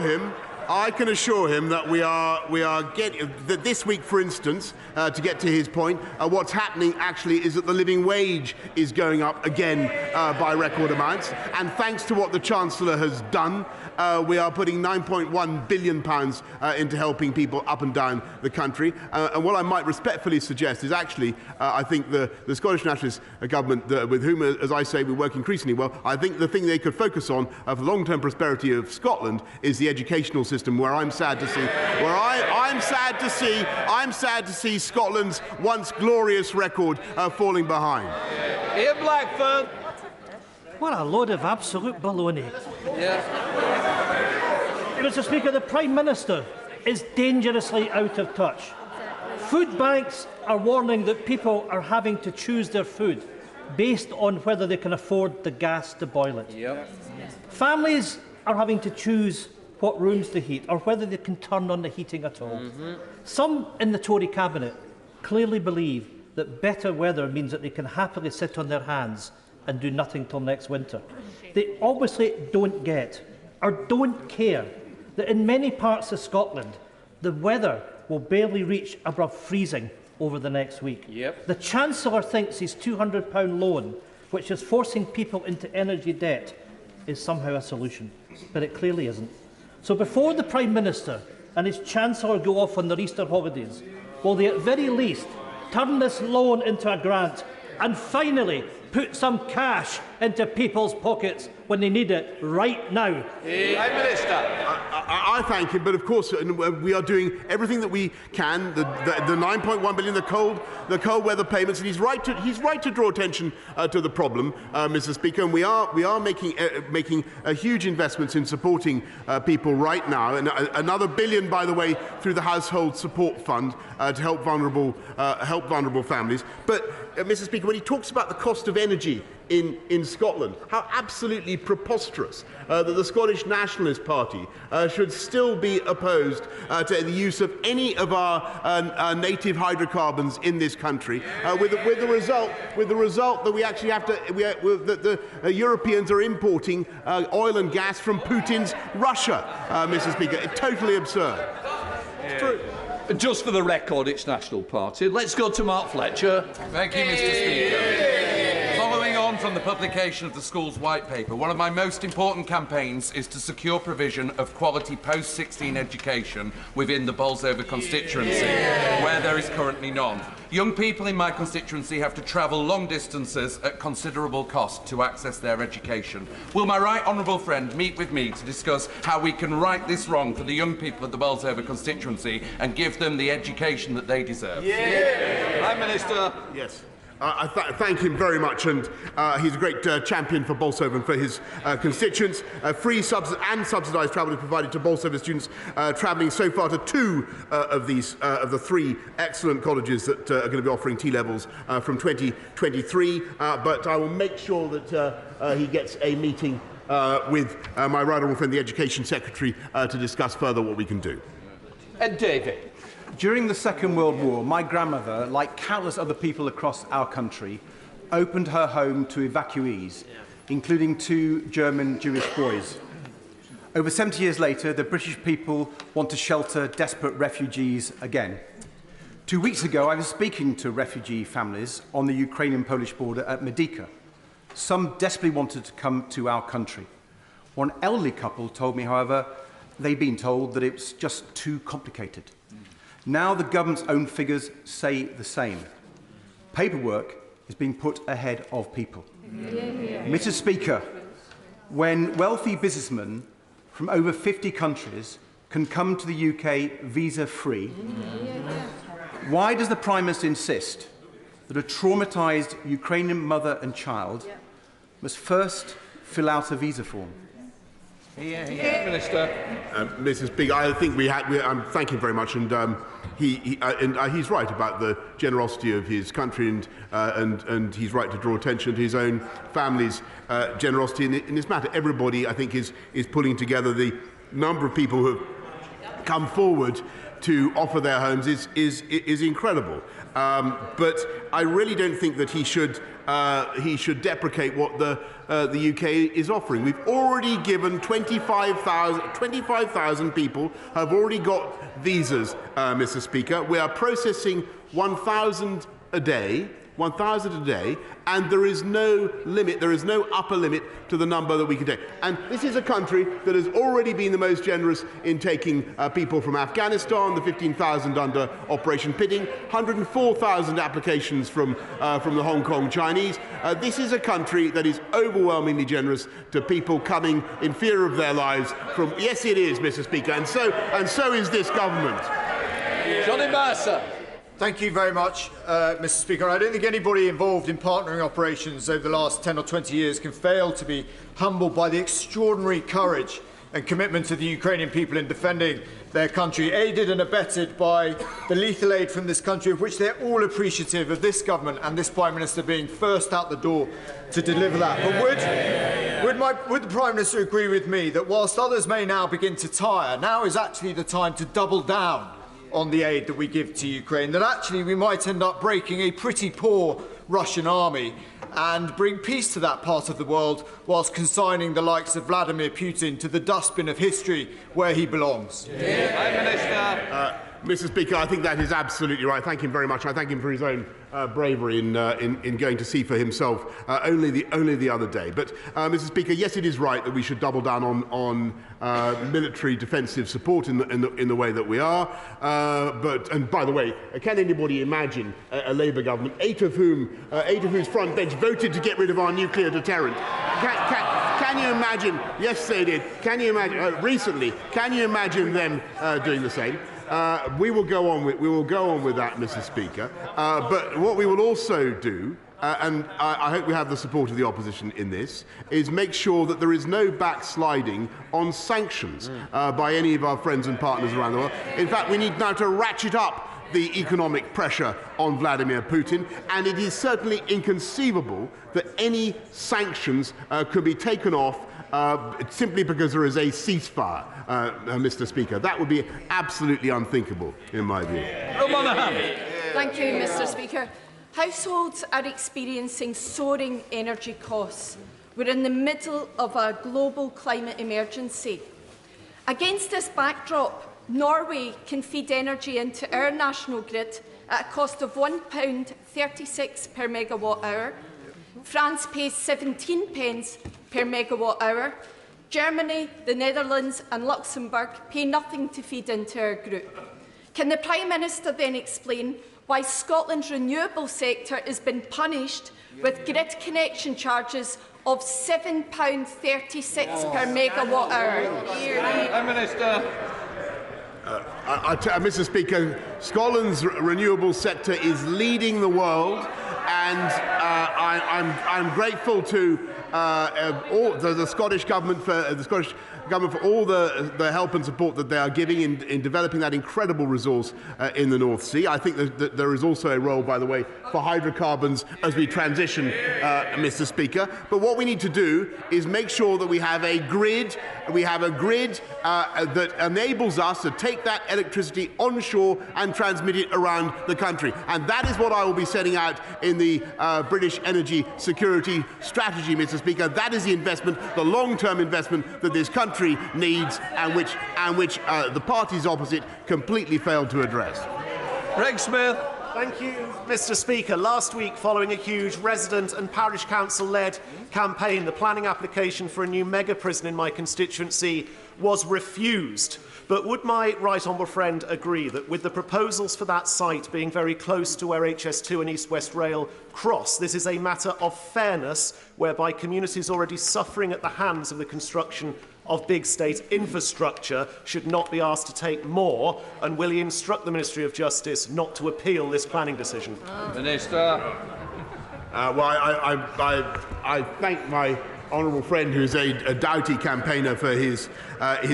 him that we are getting that this week, for instance, to get to his point, what's happening actually is that the living wage is going up again by record amounts, and thanks to what the Chancellor has done, we are putting £9.1 billion into helping people up and down the country. And what I might respectfully suggest is actually, I think the Scottish Nationalist Government, with whom, as I say, we work increasingly well, I think the thing they could focus on for the long-term prosperity of Scotland is the educational system, where I'm sad to see Scotland's once glorious record falling behind. Ian Blackford. What a load of absolute baloney. Mr. Speaker, the Prime Minister is dangerously out of touch. Food banks are warning that people are having to choose their food based on whether they can afford the gas to boil it. Families are having to choose what rooms to heat or whether they can turn on the heating at all. Some in the Tory cabinet clearly believe that better weather means that they can happily sit on their hands and do nothing till next winter. They obviously don't get or don't care that in many parts of Scotland the weather will barely reach above freezing over the next week. The Chancellor thinks his £200 loan, which is forcing people into energy debt, is somehow a solution, but it clearly isn't. So before the Prime Minister and his Chancellor go off on their Easter holidays, will they at very least turn this loan into a grant and finally put some cash into people's pockets when they need it right now? Prime Minister. I thank him, but of course we are doing everything that we can. The 9.1 billion, the cold weather payments, and he's right to draw attention to the problem, Mr. Speaker. And we are making huge investments in supporting people right now, and another £1 billion, by the way, through the Household Support Fund to help vulnerable families. But Mr. Speaker, when he talks about the cost of energy in Scotland, how absolutely preposterous that the Scottish Nationalist Party should still be opposed to the use of any of our native hydrocarbons in this country, with the result that we actually have to that the Europeans are importing oil and gas from Putin's Russia, Mr. Speaker. It's totally absurd. It's true. Just for the record, it's National Party. Let's go to Mark Fletcher. Thank you, Mr. Speaker. Following on from the publication of the school's white paper, one of my most important campaigns is to secure provision of quality post-16 education within the Bolsover constituency, where there is currently none. Young people in my constituency have to travel long distances at considerable cost to access their education. Will my right honourable friend meet with me to discuss how we can right this wrong for the young people of the Bolsover constituency and give them the education that they deserve? Prime Minister. Yes. I thank him very much, and he's a great champion for Bolsover and for his constituents. Free and subsidised travel is provided to Bolsover students travelling so far to 2 of the 3 excellent colleges that are going to be offering T-levels from 2023. But I will make sure that he gets a meeting with my right honourable friend, the Education Secretary, to discuss further what we can do. And David. During the Second World War, my grandmother, like countless other people across our country, opened her home to evacuees, including 2 German Jewish boys. Over 70 years later, the British people want to shelter desperate refugees again. 2 weeks ago, I was speaking to refugee families on the Ukrainian-Polish border at Medyka. Some desperately wanted to come to our country. One elderly couple told me, however, they'd been told that it was just too complicated. Now the government's own figures say the same. Paperwork is being put ahead of people. Mr. Speaker, when wealthy businessmen from over 50 countries can come to the UK visa-free, why does the Prime Minister insist that a traumatised Ukrainian mother and child must first fill out a visa form? Minister. Mr. Speaker, I think thank him very much, and he's right about the generosity of his country, and he's right to draw attention to his own family's generosity in this matter. Everybody, I think, is pulling together. The number of people who have come forward to offer their homes is incredible. But I really don't think that he should deprecate what the UK is offering. We've already given 25,000 people have already got visas, Mr. Speaker. We are processing 1,000 a day, and there is no limit, there is no upper limit to the number that we can take. And this is a country that has already been the most generous in taking people from Afghanistan, the 15,000 under Operation Pitting, 104,000 applications from the Hong Kong Chinese. This is a country that is overwhelmingly generous to people coming in fear of their lives from... Yes, it is, Mr. Speaker, and so is this government. Johnny Mercer. Thank you very much, Mr. Speaker. I don't think anybody involved in partnering operations over the last 10 or 20 years can fail to be humbled by the extraordinary courage and commitment of the Ukrainian people in defending their country, aided and abetted by the lethal aid from this country, of which they're all appreciative of this government and this Prime Minister being first out the door to deliver that. But would the Prime Minister agree with me that whilst others may now begin to tire, now is actually the time to double down on the aid that we give to Ukraine, that actually we might end up breaking a pretty poor Russian army and bring peace to that part of the world whilst consigning the likes of Vladimir Putin to the dustbin of history where he belongs? Prime Minister. Mr. Speaker, I think that is absolutely right. Thank him very much. I thank him for his own bravery in going to see for himself only the other day. But, Mr. Speaker, yes, it is right that we should double down on military defensive support in the way that we are. And by the way, can anybody imagine a Labour government, eight of whose front bench voted to get rid of our nuclear deterrent? Can you imagine? Yes, they did. Can you imagine recently? Can you imagine them doing the same? We will go on with that, Mr. Speaker. But what we will also do, and I hope we have the support of the opposition in this, is make sure that there is no backsliding on sanctions by any of our friends and partners around the world. In fact, we need now to ratchet up the economic pressure on Vladimir Putin, and it is certainly inconceivable that any sanctions could be taken off simply because there is a ceasefire, Mr. Speaker. That would be absolutely unthinkable, in my view. Thank you, Mr. Speaker. Households are experiencing soaring energy costs. We're in the middle of a global climate emergency. Against this backdrop, Norway can feed energy into our national grid at a cost of £1.36 per megawatt hour. France pays 17 pence per megawatt hour. Germany, the Netherlands and Luxembourg pay nothing to feed into our group. Can the Prime Minister then explain why Scotland's renewable sector has been punished with grid connection charges of £7.36 per megawatt hour? Prime Minister. Mr. Speaker, Scotland's renewable sector is leading the world, and I'm grateful to all the Scottish Government for all the help and support that they are giving in developing that incredible resource in the North Sea. I think that there is also a role, by the way, for hydrocarbons as we transition, Mr. Speaker. But what we need to do is make sure that we have a grid. That enables us to take that electricity onshore and transmit it around the country. And that is what I will be setting out in the British energy security strategy, Mr. Speaker. That is the investment, the long-term investment that this country needs, and which the parties opposite completely failed to address. Greg Smith. Thank you, Mr. Speaker. Last week, following a huge resident and parish council-led campaign, the planning application for a new mega prison in my constituency was refused. But would my right honourable friend agree that with the proposals for that site being very close to where HS2 and East West Rail cross, this is a matter of fairness whereby communities already suffering at the hands of the construction of big state infrastructure should not be asked to take more? And will he instruct the Ministry of Justice not to appeal this planning decision? Minister. Well, I thank my honourable friend, who is a doughty campaigner for his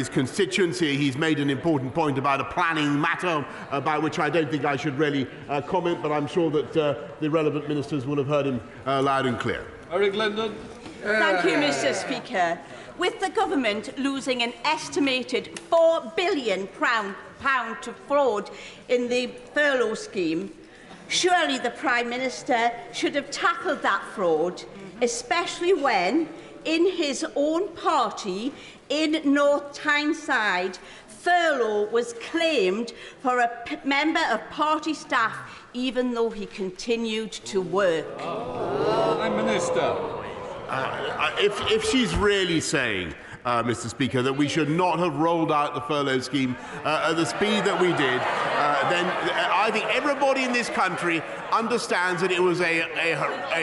constituency. He's made an important point about a planning matter about which I don't think I should really comment, but I'm sure that the relevant ministers will have heard him loud and clear. Eric Linden. Thank you, Mr. Speaker. With the government losing an estimated £4 billion to fraud in the furlough scheme, surely the Prime Minister should have tackled that fraud, especially when, in his own party, in North Tyneside, furlough was claimed for a member of party staff, even though he continued to work. Prime Minister. If she's really saying, Mr. Speaker, that we should not have rolled out the furlough scheme at the speed that we did, then I think everybody in this country understands that it was a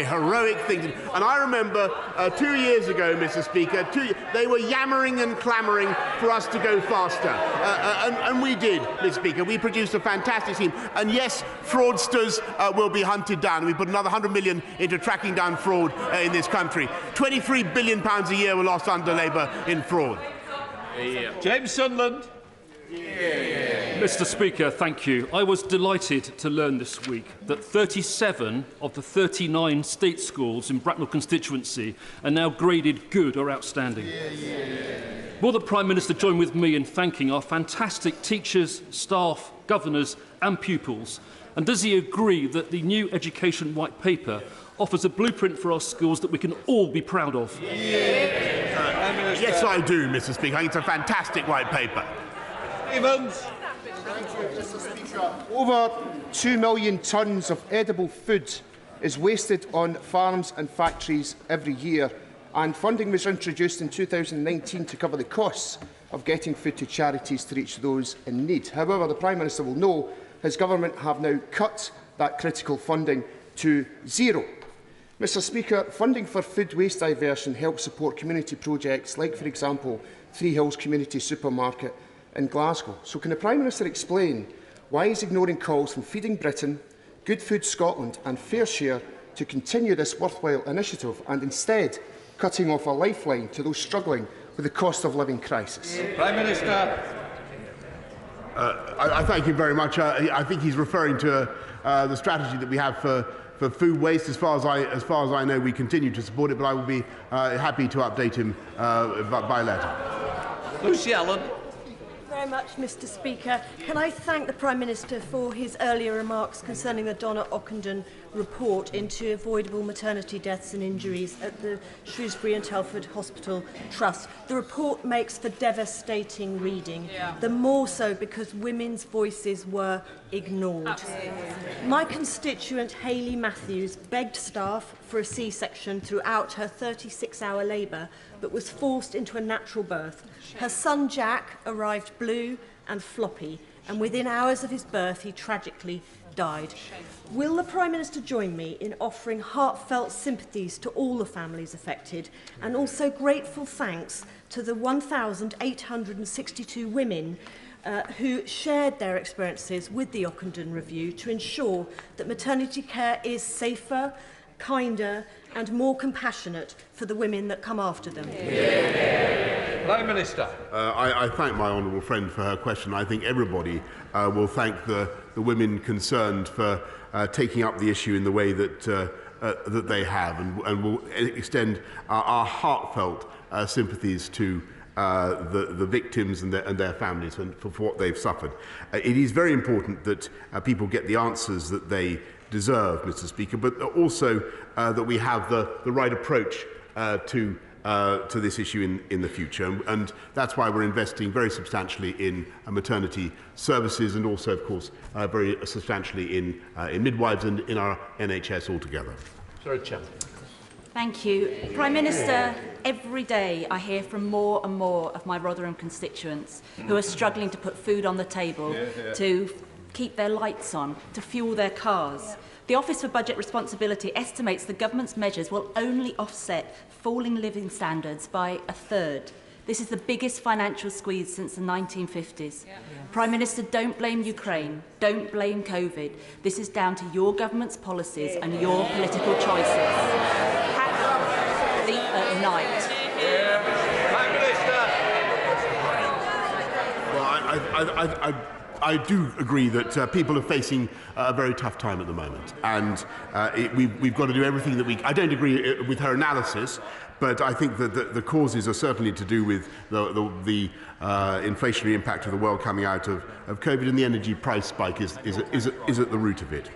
heroic thing. And I remember 2 years ago, Mr. Speaker, they were yammering and clamouring for us to go faster. And we did, Mr. Speaker. We produced a fantastic scheme. And yes, fraudsters will be hunted down. We put another £100 million into tracking down fraud in this country. £23 billion a year were lost under Labour in fraud. James Sunderland. Mr. Speaker, thank you. I was delighted to learn this week that 37 of the 39 state schools in Bracknell constituency are now graded good or outstanding. Will the Prime Minister join with me in thanking our fantastic teachers, staff, governors and pupils? And does he agree that the new Education White Paper offers a blueprint for our schools that we can all be proud of? Yes, I do, Mr. Speaker. I think it's a fantastic white paper. Evans. Over 2 million tonnes of edible food is wasted on farms and factories every year, and funding was introduced in 2019 to cover the costs of getting food to charities to reach those in need. However, the Prime Minister will know his government have now cut that critical funding to zero. Mr. Speaker, funding for food waste diversion helps support community projects like, for example, Three Hills Community Supermarket in Glasgow. So can the Prime Minister explain why he's ignoring calls from Feeding Britain, Good Food Scotland and Fair Share to continue this worthwhile initiative and instead cutting off a lifeline to those struggling with the cost of living crisis? Prime Minister. I thank him very much. I think he's referring to the strategy that we have for food waste. As far as I know, we continue to support it, but I will be happy to update him by letter. Lucy Allen. Very much, Mr. Speaker. Can I thank the Prime Minister for his earlier remarks concerning the Don at Ockendon report into avoidable maternity deaths and injuries at the Shrewsbury and Telford Hospital Trust. The report makes for devastating reading, the more so because women's voices were ignored. Absolutely. My constituent Hayley Matthews begged staff for a C-section throughout her 36-hour labour, but was forced into a natural birth. Her son Jack arrived blue and floppy, and within hours of his birth he tragically died. Will the Prime Minister join me in offering heartfelt sympathies to all the families affected, and also grateful thanks to the 1,862 women who shared their experiences with the Ockendon Review to ensure that maternity care is safer, kinder and more compassionate for the women that come after them? Prime Minister. I thank my honourable friend for her question. I think everybody will thank the women concerned for taking up the issue in the way that that they have, and will extend our heartfelt sympathies to the victims and their families for what they've suffered. It is very important that people get the answers that they deserve, Mr. Speaker, but also that we have the right approach to this issue in the future, and that's why we're investing very substantially in maternity services, and also, of course, very substantially in midwives and in our NHS altogether. Sir Keir. Thank you. Prime Minister, every day I hear from more and more of my Rotherham constituents who are struggling to put food on the table, to keep their lights on, to fuel their cars. The Office for Budget Responsibility estimates the government's measures will only offset falling living standards by a third. This is the biggest financial squeeze since the 1950s. Prime Minister, don't blame Ukraine, don't blame COVID. This is down to your government's policies and your political choices. Sleep at night. Prime Minister. Well, I do agree that people are facing a very tough time at the moment, and we've got to do everything that we... I don't agree with her analysis, but I think that the causes are certainly to do with the inflationary impact of the world coming out of COVID, and the energy price spike is at the root of it.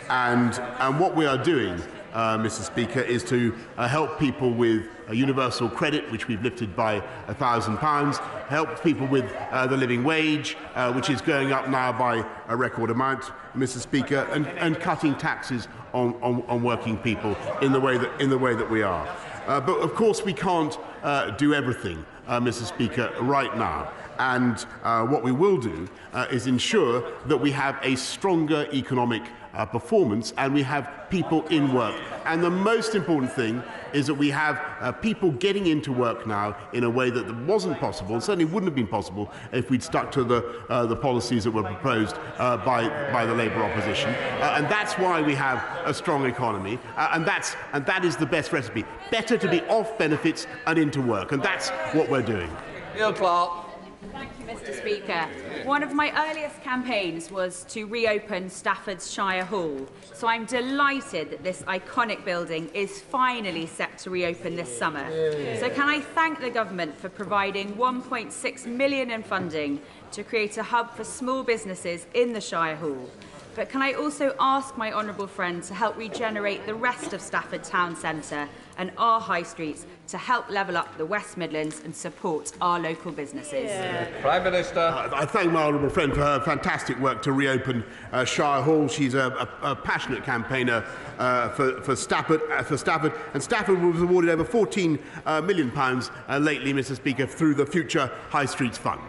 And what we are doing, Mr. Speaker, is to help people with a universal credit, which we've lifted by £1,000, help people with the living wage, which is going up now by a record amount, Mr. Speaker, and cutting taxes on working people in the way that we are. But of course we can't do everything, Mr. Speaker, right now. And what we will do is ensure that we have a stronger economic performance, and we have people in work. And the most important thing is that we have people getting into work now in a way that wasn't possible, and certainly wouldn't have been possible if we'd stuck to the policies that were proposed by the Labour opposition. And that's why we have a strong economy, and that is the best recipe. Better to be off benefits and into work, and that's what we're doing. Neil Clark. Thank you, Mr. Speaker. One of my earliest campaigns was to reopen Stafford's Shire Hall, so I'm delighted that this iconic building is finally set to reopen this summer. So can I thank the government for providing £1.6 million in funding to create a hub for small businesses in the Shire Hall. But can I also ask my honourable friend to help regenerate the rest of Stafford Town Centre and our high streets to help level up the West Midlands and support our local businesses? Prime Minister. I thank my honourable friend for her fantastic work to reopen Shire Hall. She's a passionate campaigner for Stafford, and Stafford was awarded over £14 million lately, Mr. Speaker, through the Future High Streets Fund.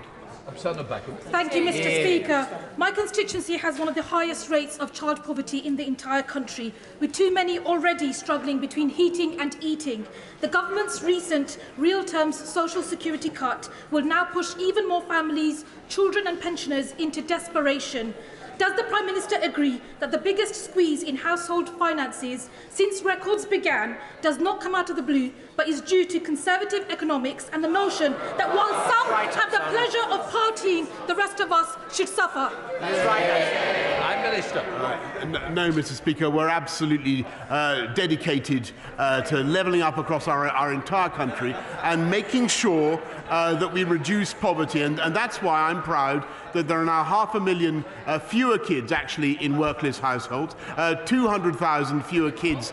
Thank you, Mr. Speaker. My constituency has one of the highest rates of child poverty in the entire country, with too many already struggling between heating and eating. The government's recent real terms social security cut will now push even more families, children and pensioners into desperation. Does the Prime Minister agree that the biggest squeeze in household finances since records began does not come out of the blue, but is due to conservative economics and the notion that while some have the pleasure of partying, the rest of us should suffer? Prime Minister. No, Mr. Speaker, we're absolutely dedicated to levelling up across our entire country and making sure that we reduce poverty. And that's why I'm proud that there are now 500,000 fewer kids actually in workless households, 200,000 fewer kids,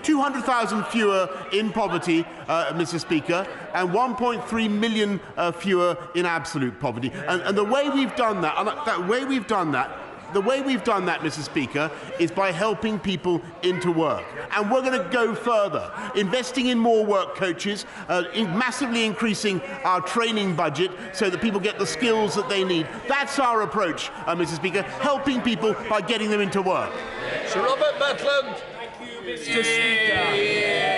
200,000 fewer in poverty, Mr. Speaker, and 1.3 million fewer in absolute poverty. And the way we've done that, the way we've done that, Mr. Speaker, is by helping people into work. And we're going to go further, investing in more work coaches, massively increasing our training budget so that people get the skills that they need. That's our approach, Mr. Speaker, helping people by getting them into work. Sir Robert Butland. Thank you, Mr. Speaker.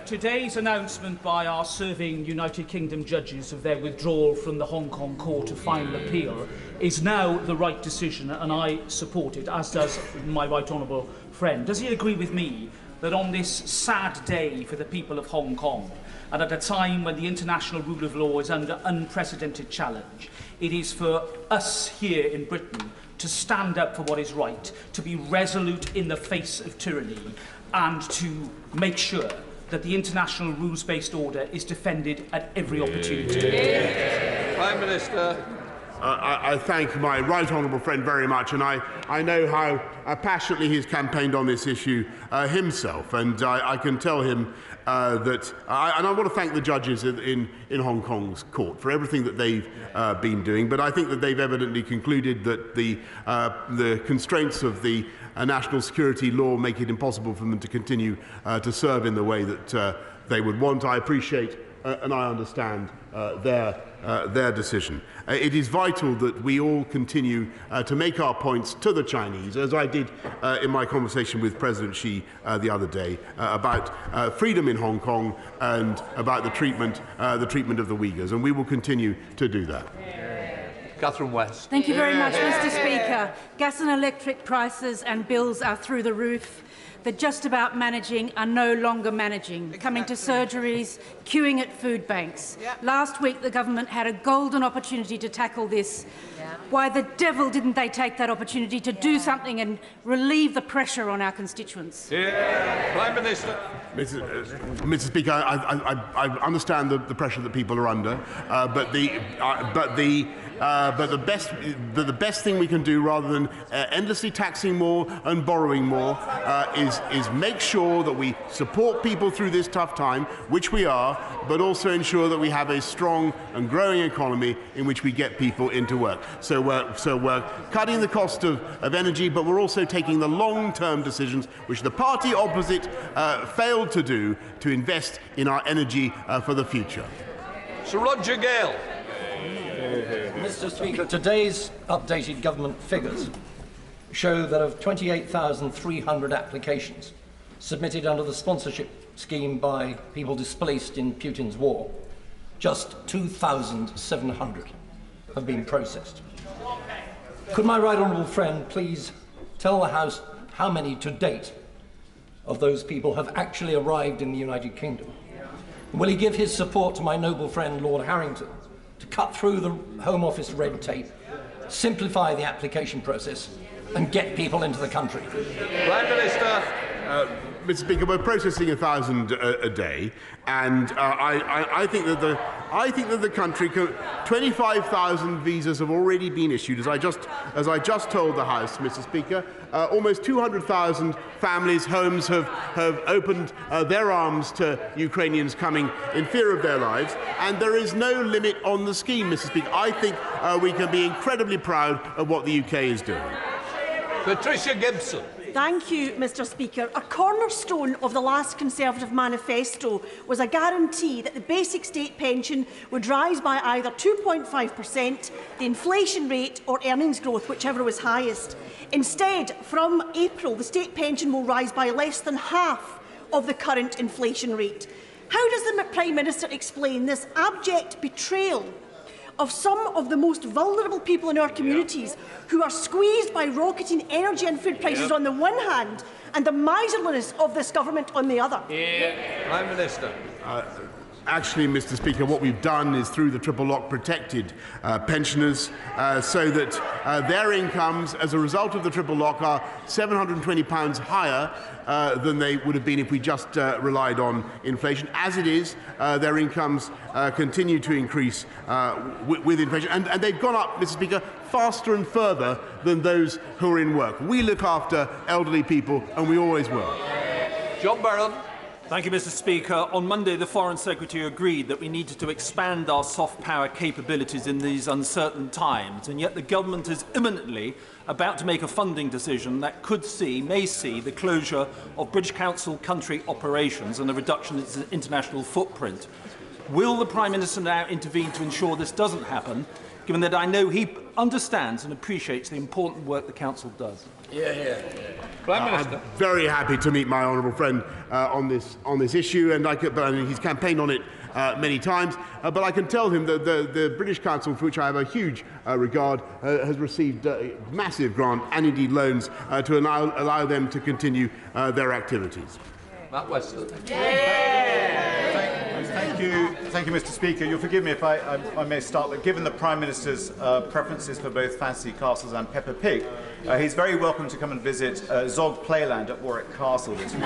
Today's announcement by our serving United Kingdom judges of their withdrawal from the Hong Kong Court of Final Appeal is now the right decision, and I support it, as does my right honourable friend. Does he agree with me that on this sad day for the people of Hong Kong, and at a time when the international rule of law is under unprecedented challenge, it is for us here in Britain to stand up for what is right, to be resolute in the face of tyranny, and to make sure that the international rules-based order is defended at every opportunity? Prime Minister. I thank my right honourable friend very much, and I know how passionately he's campaigned on this issue himself, and I can tell him that, and I want to thank the judges in Hong Kong's court for everything that they've been doing, but I think that they've evidently concluded that the constraints of the national security law make it impossible for them to continue to serve in the way that they would want. I appreciate and I understand their decision. It is vital that we all continue to make our points to the Chinese, as I did in my conversation with President Xi the other day, about freedom in Hong Kong and about the treatment of the Uyghurs, and we will continue to do that. Catherine West. Thank you very much, Mr. Speaker. Gas and electric prices and bills are through the roof. The just about managing are no longer managing, coming to surgeries, queuing at food banks. Last week, the government had a golden opportunity to tackle this. Why the devil didn't they take that opportunity to do something and relieve the pressure on our constituents? Prime Minister. Mr. Speaker, I understand the pressure that people are under, but the best thing we can do, rather than endlessly taxing more and borrowing more, is make sure that we support people through this tough time, which we are, but also ensure that we have a strong and growing economy in which we get people into work. So we're cutting the cost of energy, but we're also taking the long-term decisions, which the party opposite failed to do, to invest in our energy for the future. Sir Roger Gale. Mr. Speaker, today's updated government figures show that of 28,300 applications submitted under the sponsorship scheme by people displaced in Putin's war, just 2,700 have been processed. Could my right honourable friend please tell the House how many to date of those people have actually arrived in the United Kingdom? Will he give his support to my noble friend Lord Harrington to cut through the Home Office red tape, simplify the application process and get people into the country? Prime Minister. Mr. Speaker, we're processing 1,000 a day, and I think that the country, 25,000 visas have already been issued. As I just told the House, Mr. Speaker, almost 200,000 families, homes have opened their arms to Ukrainians coming in fear of their lives, and there is no limit on the scheme, Mr. Speaker. I think we can be incredibly proud of what the UK is doing. Patricia Gibson. Thank you, Mr. Speaker. A cornerstone of the last Conservative manifesto was a guarantee that the basic state pension would rise by either 2.5%, the inflation rate, or earnings growth, whichever was highest. Instead, from April, the state pension will rise by less than half of the current inflation rate. How does the Prime Minister explain this abject betrayal of some of the most vulnerable people in our communities, who are squeezed by rocketing energy and food prices on the one hand, and the miserliness of this government on the other? Prime Minister. Actually, Mr. Speaker, what we've done is, through the triple lock, protected pensioners so that their incomes as a result of the triple lock are £720 higher than they would have been if we just relied on inflation. As it is, their incomes continue to increase with inflation, and they've gone up, Mr. Speaker, faster and further than those who are in work. We look after elderly people, and we always will. John Barron. Thank you, Mr. Speaker. On Monday, the Foreign Secretary agreed that we needed to expand our soft power capabilities in these uncertain times, and yet the government is imminently about to make a funding decision that may see the closure of British Council country operations and a reduction in its international footprint. Will the Prime Minister now intervene to ensure this doesn't happen, given that I know he understands and appreciates the important work the Council does? Prime Minister. I'm very happy to meet my honourable friend on this issue, and he's campaigned on it many times. But I can tell him that the British Council, for which I have a huge regard, has received massive grant and indeed loans to allow them to continue their activities. Matt Weston. Thank you, Mr. Speaker. You'll forgive me if I may start, but given the Prime Minister's preferences for both fancy castles and Peppa Pig, he's very welcome to come and visit Zog Playland at Warwick Castle this week.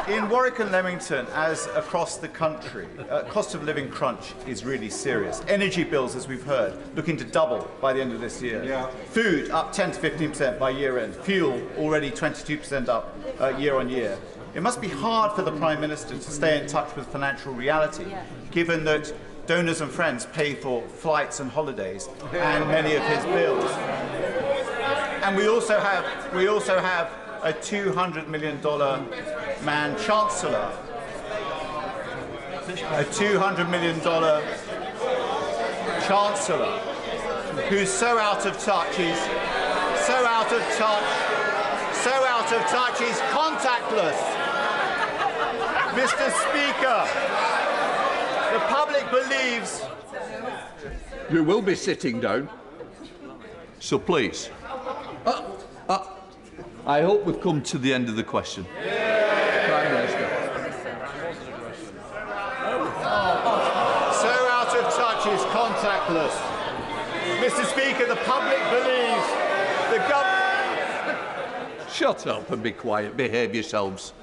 In Warwick and Leamington, as across the country, cost of living crunch is really serious. Energy bills, as we've heard, looking to double by the end of this year. Yeah. Food up 10 to 15% by year end. Fuel already 22% up year on year. It must be hard for the Prime Minister to stay in touch with financial reality, given that donors and friends pay for flights and holidays and many of his bills. And we also have a $200 million man chancellor, a $200 million chancellor who's so out of touch, he's contactless. Mr. Speaker, the public believes... You will be sitting down, so please. I hope we've come to the end of the question. Prime Minister. So out of touch is contactless. Mr. Speaker, the public believes the government... Shut up and be quiet. Behave yourselves.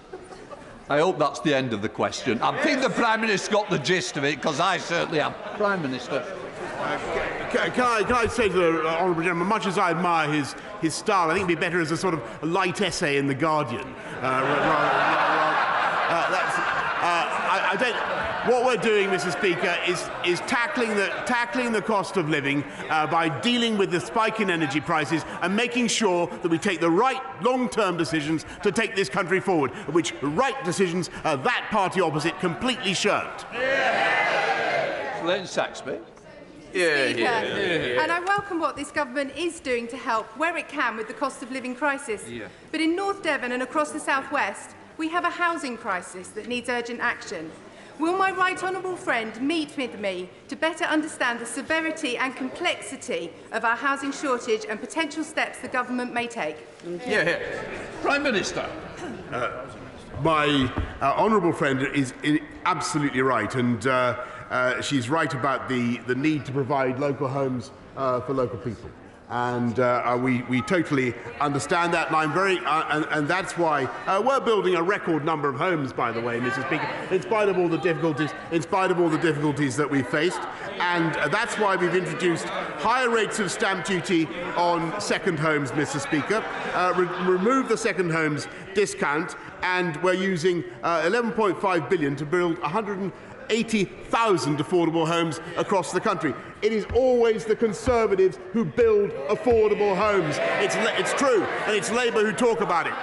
I hope that's the end of the question. I think the Prime Minister got the gist of it, because I certainly have. Prime Minister. Can I say to the honourable gentleman, much as I admire his style, I think it'd be better as a sort of light essay in The Guardian. What we're doing, Mr. Speaker, is tackling the cost of living by dealing with the spike in energy prices and making sure that we take the right long-term decisions to take this country forward, which right decisions that party opposite completely shirked. Len Saxby. And I welcome what this government is doing to help where it can with the cost of living crisis. But in North Devon and across the South West, we have a housing crisis that needs urgent action. Will my right honourable friend meet with me to better understand the severity and complexity of our housing shortage and potential steps the government may take? Prime Minister. My honourable friend is absolutely right, and she's right about the need to provide local homes for local people. And we totally understand that, and I'm very, and that's why we're building a record number of homes, by the way, Mr. Speaker, in spite of all the difficulties that we've faced, and that's why we've introduced higher rates of stamp duty on second homes, Mr. Speaker, remove the second homes discount, and we're using 11.5 billion to build 180,000 affordable homes across the country. It is always the Conservatives who build affordable homes. It's true, and it's Labour who talk about it.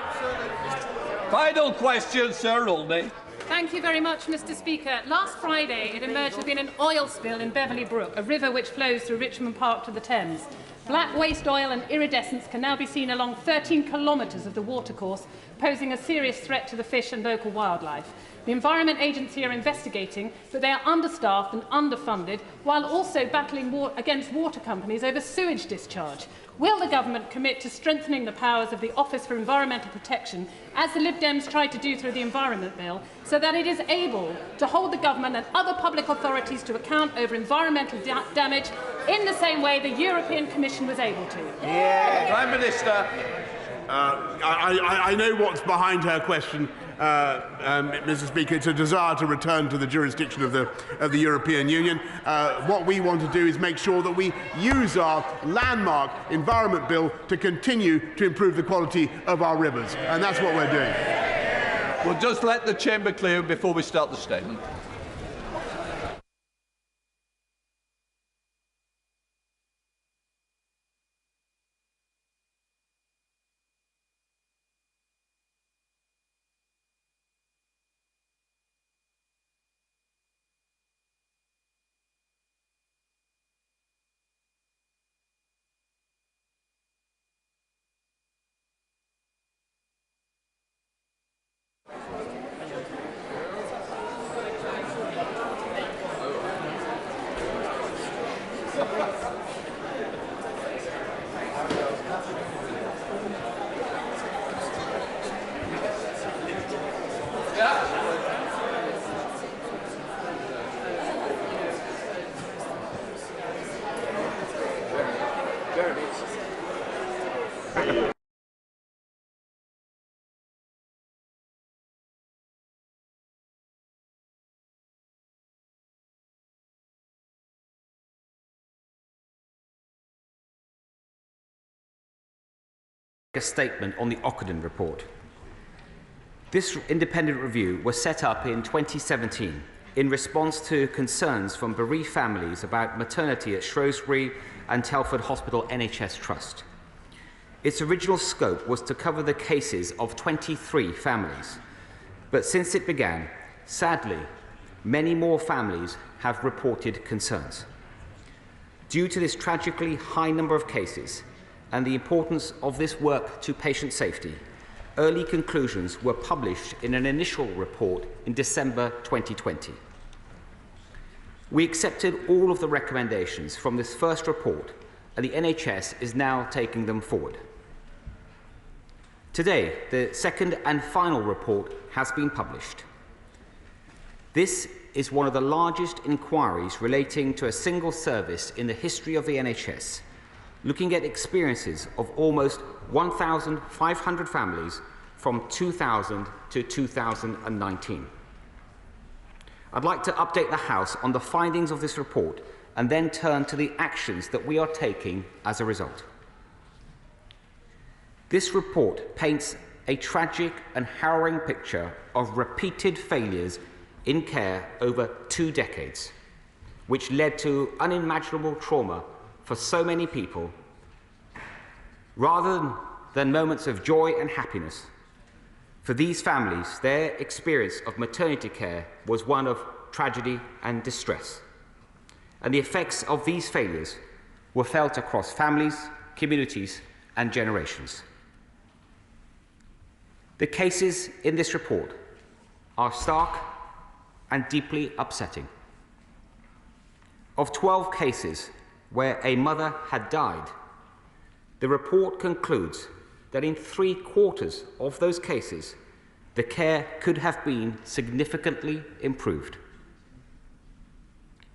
Final question, Sir Olney. Thank you very much, Mr. Speaker. Last Friday, it emerged there'd been an oil spill in Beverley Brook, a river which flows through Richmond Park to the Thames. Black waste oil and iridescence can now be seen along 13 kilometres of the watercourse, posing a serious threat to the fish and local wildlife. The Environment Agency are investigating, but they are understaffed and underfunded, while also battling against water companies over sewage discharge. Will the government commit to strengthening the powers of the Office for Environmental Protection, as the Lib Dems tried to do through the Environment Bill, so that it is able to hold the government and other public authorities to account over environmental damage in the same way the European Commission was able to? Yeah. Prime Minister. I know what's behind her question, Mr. Speaker. It's a desire to return to the jurisdiction of the European Union. What we want to do is make sure that we use our landmark Environment Bill to continue to improve the quality of our rivers, and that's what we're doing. We'll just let the chamber clear before we start the statement. A statement on the Ockendon report. This independent review was set up in 2017 in response to concerns from bereaved families about maternity at Shrewsbury and Telford Hospital NHS Trust. Its original scope was to cover the cases of 23 families, but since it began, sadly, many more families have reported concerns. Due to this tragically high number of cases, and the importance of this work to patient safety, early conclusions were published in an initial report in December 2020. We accepted all of the recommendations from this first report, and the NHS is now taking them forward. Today, the second and final report has been published. This is one of the largest inquiries relating to a single service in the history of the NHS, looking at experiences of almost 1,500 families from 2000 to 2019. I'd like to update the House on the findings of this report and then turn to the actions that we are taking as a result. This report paints a tragic and harrowing picture of repeated failures in care over 2 decades, which led to unimaginable trauma for so many people. Rather than moments of joy and happiness, for these families, their experience of maternity care was one of tragedy and distress. And the effects of these failures were felt across families, communities, and generations. The cases in this report are stark and deeply upsetting. Of 12 cases where a mother had died, the report concludes that in 3/4 of those cases, the care could have been significantly improved.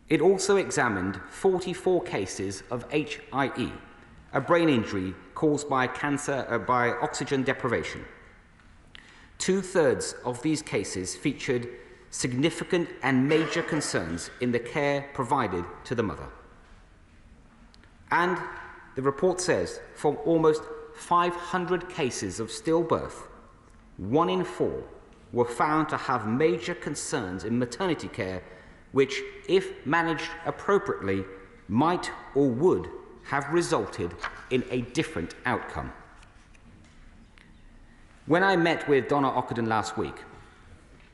It also examined 44 cases of HIE, a brain injury caused by by oxygen deprivation. 2/3 of these cases featured significant and major concerns in the care provided to the mother. And the report says from almost 500 cases of stillbirth, 1 in 4 were found to have major concerns in maternity care, which, if managed appropriately, might or would have resulted in a different outcome. When I met with Donna Ockendon last week,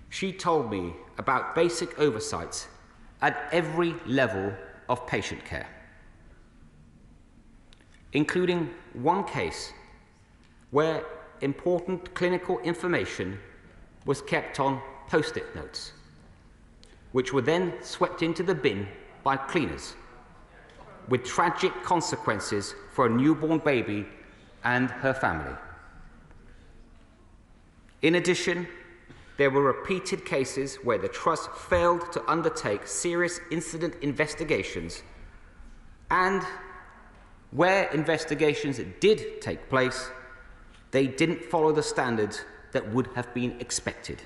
she told me about basic oversights at every level of patient care, including one case where important clinical information was kept on post-it notes, which were then swept into the bin by cleaners, with tragic consequences for a newborn baby and her family. In addition, there were repeated cases where the Trust failed to undertake serious incident investigations, and where investigations did take place, they didn't follow the standards that would have been expected.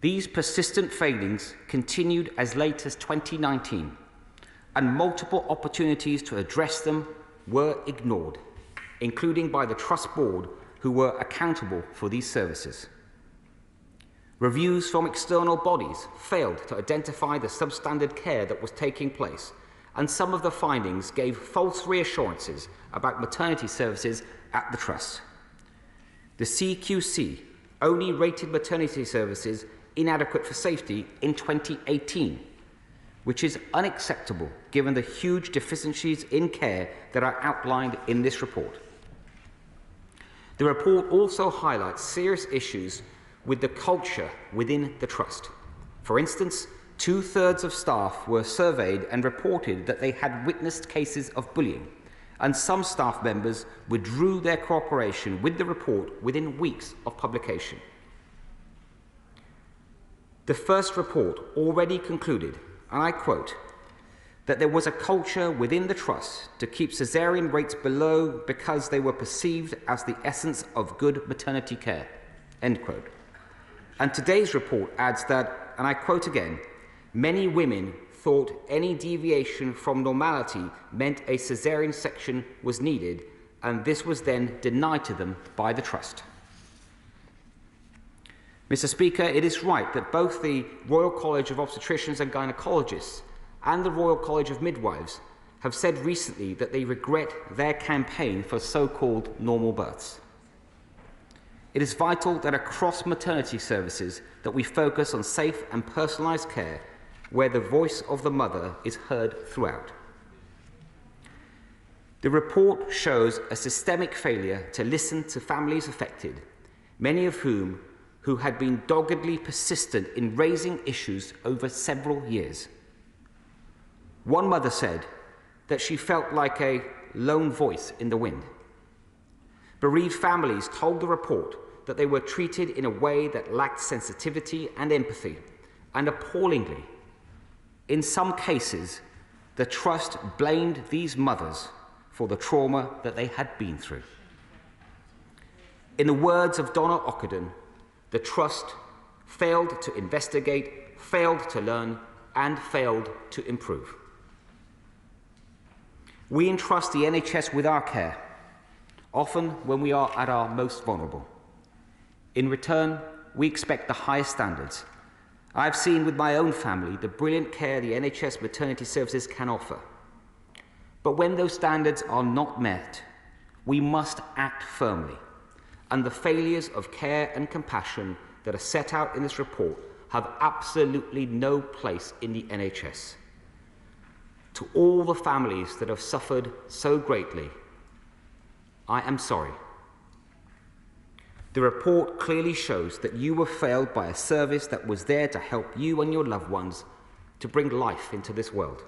These persistent failings continued as late as 2019, and multiple opportunities to address them were ignored, including by the Trust Board, who were accountable for these services. Reviews from external bodies failed to identify the substandard care that was taking place, and some of the findings gave false reassurances about maternity services at the Trust. The CQC only rated maternity services inadequate for safety in 2018, which is unacceptable given the huge deficiencies in care that are outlined in this report. The report also highlights serious issues with the culture within the Trust. For instance, 2/3 of staff were surveyed and reported that they had witnessed cases of bullying, and some staff members withdrew their cooperation with the report within weeks of publication. The first report already concluded, and I quote, that there was a culture within the Trust to keep caesarean rates below because they were perceived as the essence of good maternity care, end quote. And today's report adds that, and I quote again, many women thought any deviation from normality meant a caesarean section was needed, and this was then denied to them by the Trust. Mr. Speaker, it is right that both the Royal College of Obstetricians and Gynecologists and the Royal College of Midwives have said recently that they regret their campaign for so-called normal births. It is vital that across maternity services that we focus on safe and personalised care where the voice of the mother is heard throughout. The report shows a systemic failure to listen to families affected, many of whom had been doggedly persistent in raising issues over several years. One mother said that she felt like a lone voice in the wind. Bereaved families told the report that they were treated in a way that lacked sensitivity and empathy, and appallingly, in some cases, the Trust blamed these mothers for the trauma that they had been through. In the words of Donna Ockendon, the Trust failed to investigate, failed to learn, and failed to improve. We entrust the NHS with our care, often when we are at our most vulnerable. In return, we expect the highest standards. I've seen with my own family the brilliant care the NHS maternity services can offer. But when those standards are not met, we must act firmly, and the failures of care and compassion that are set out in this report have absolutely no place in the NHS. To all the families that have suffered so greatly, I am sorry. The report clearly shows that you were failed by a service that was there to help you and your loved ones to bring life into this world.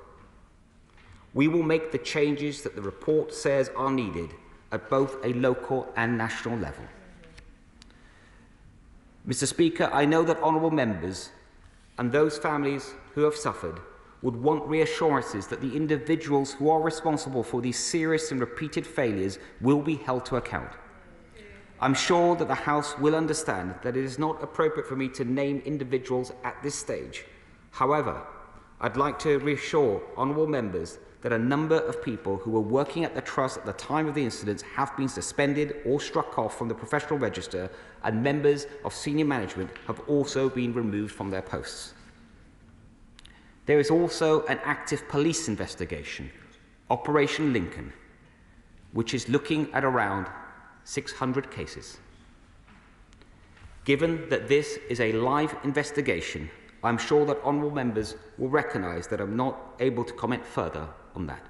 We will make the changes that the report says are needed at both a local and national level. Mr. Speaker, I know that honourable members and those families who have suffered would want reassurances that the individuals who are responsible for these serious and repeated failures will be held to account. I'm sure that the House will understand that it is not appropriate for me to name individuals at this stage. However, I'd like to reassure honourable members that a number of people who were working at the Trust at the time of the incidents have been suspended or struck off from the professional register, and members of senior management have also been removed from their posts. There is also an active police investigation, Operation Lincoln, which is looking at around 600 cases. Given that this is a live investigation, I'm sure that honourable members will recognise that I'm not able to comment further on that.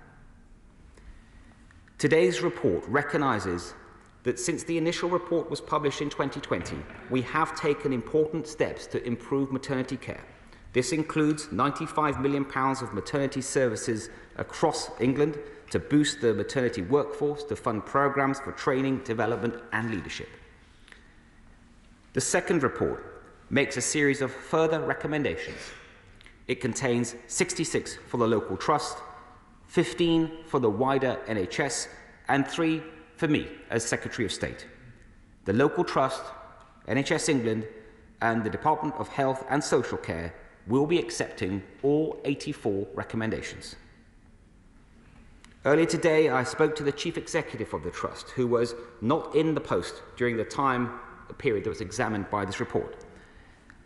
Today's report recognises that since the initial report was published in 2020, we have taken important steps to improve maternity care. This includes £95 million of maternity services across England to boost the maternity workforce, to fund programmes for training, development and leadership. The second report makes a series of further recommendations. It contains 66 for the local trust, 15 for the wider NHS, and 3 for me as Secretary of State. The local trust, NHS England, and the Department of Health and Social Care will be accepting all 84 recommendations. Earlier today, I spoke to the Chief Executive of the Trust, who was not in the post during the time period that was examined by this report.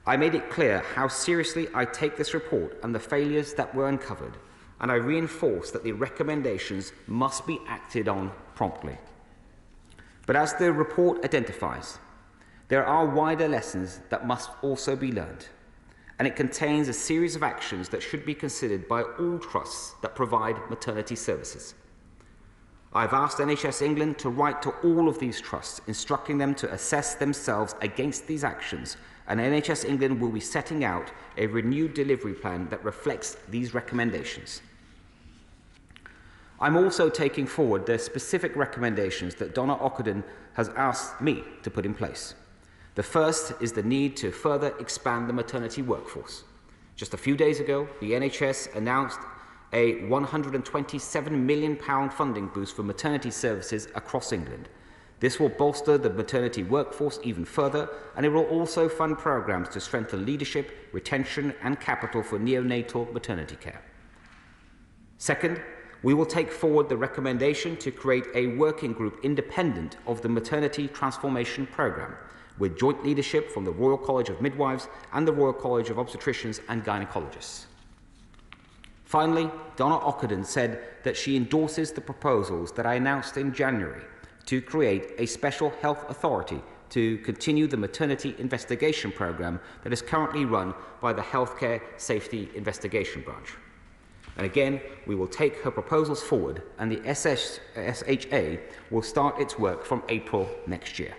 I made it clear how seriously I take this report and the failures that were uncovered, and I reinforced that the recommendations must be acted on promptly. But as the report identifies, there are wider lessons that must also be learned, and it contains a series of actions that should be considered by all trusts that provide maternity services. I've asked NHS England to write to all of these trusts, instructing them to assess themselves against these actions, and NHS England will be setting out a renewed delivery plan that reflects these recommendations. I'm also taking forward the specific recommendations that Donna Ockendon has asked me to put in place. The first is the need to further expand the maternity workforce. Just a few days ago, the NHS announced a £127 million funding boost for maternity services across England. This will bolster the maternity workforce even further, and it will also fund programmes to strengthen leadership, retention and capital for neonatal maternity care. Second, we will take forward the recommendation to create a working group independent of the Maternity Transformation Programme, with joint leadership from the Royal College of Midwives and the Royal College of Obstetricians and Gynaecologists. Finally, Donna Ockendon said that she endorses the proposals that I announced in January to create a special health authority to continue the maternity investigation programme that is currently run by the Healthcare Safety Investigation Branch. And again, we will take her proposals forward, and the SHA will start its work from April next year.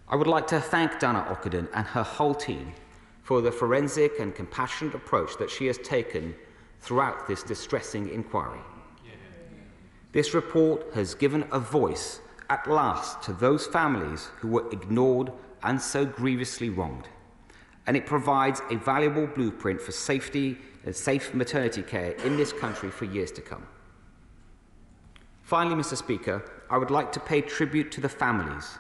I would like to thank Donna Ockendon and her whole team for the forensic and compassionate approach that she has taken throughout this distressing inquiry. This report has given a voice at last to those families who were ignored and so grievously wronged, and it provides a valuable blueprint for safety and safe maternity care in this country for years to come. Finally, Mr. Speaker, I would like to pay tribute to the families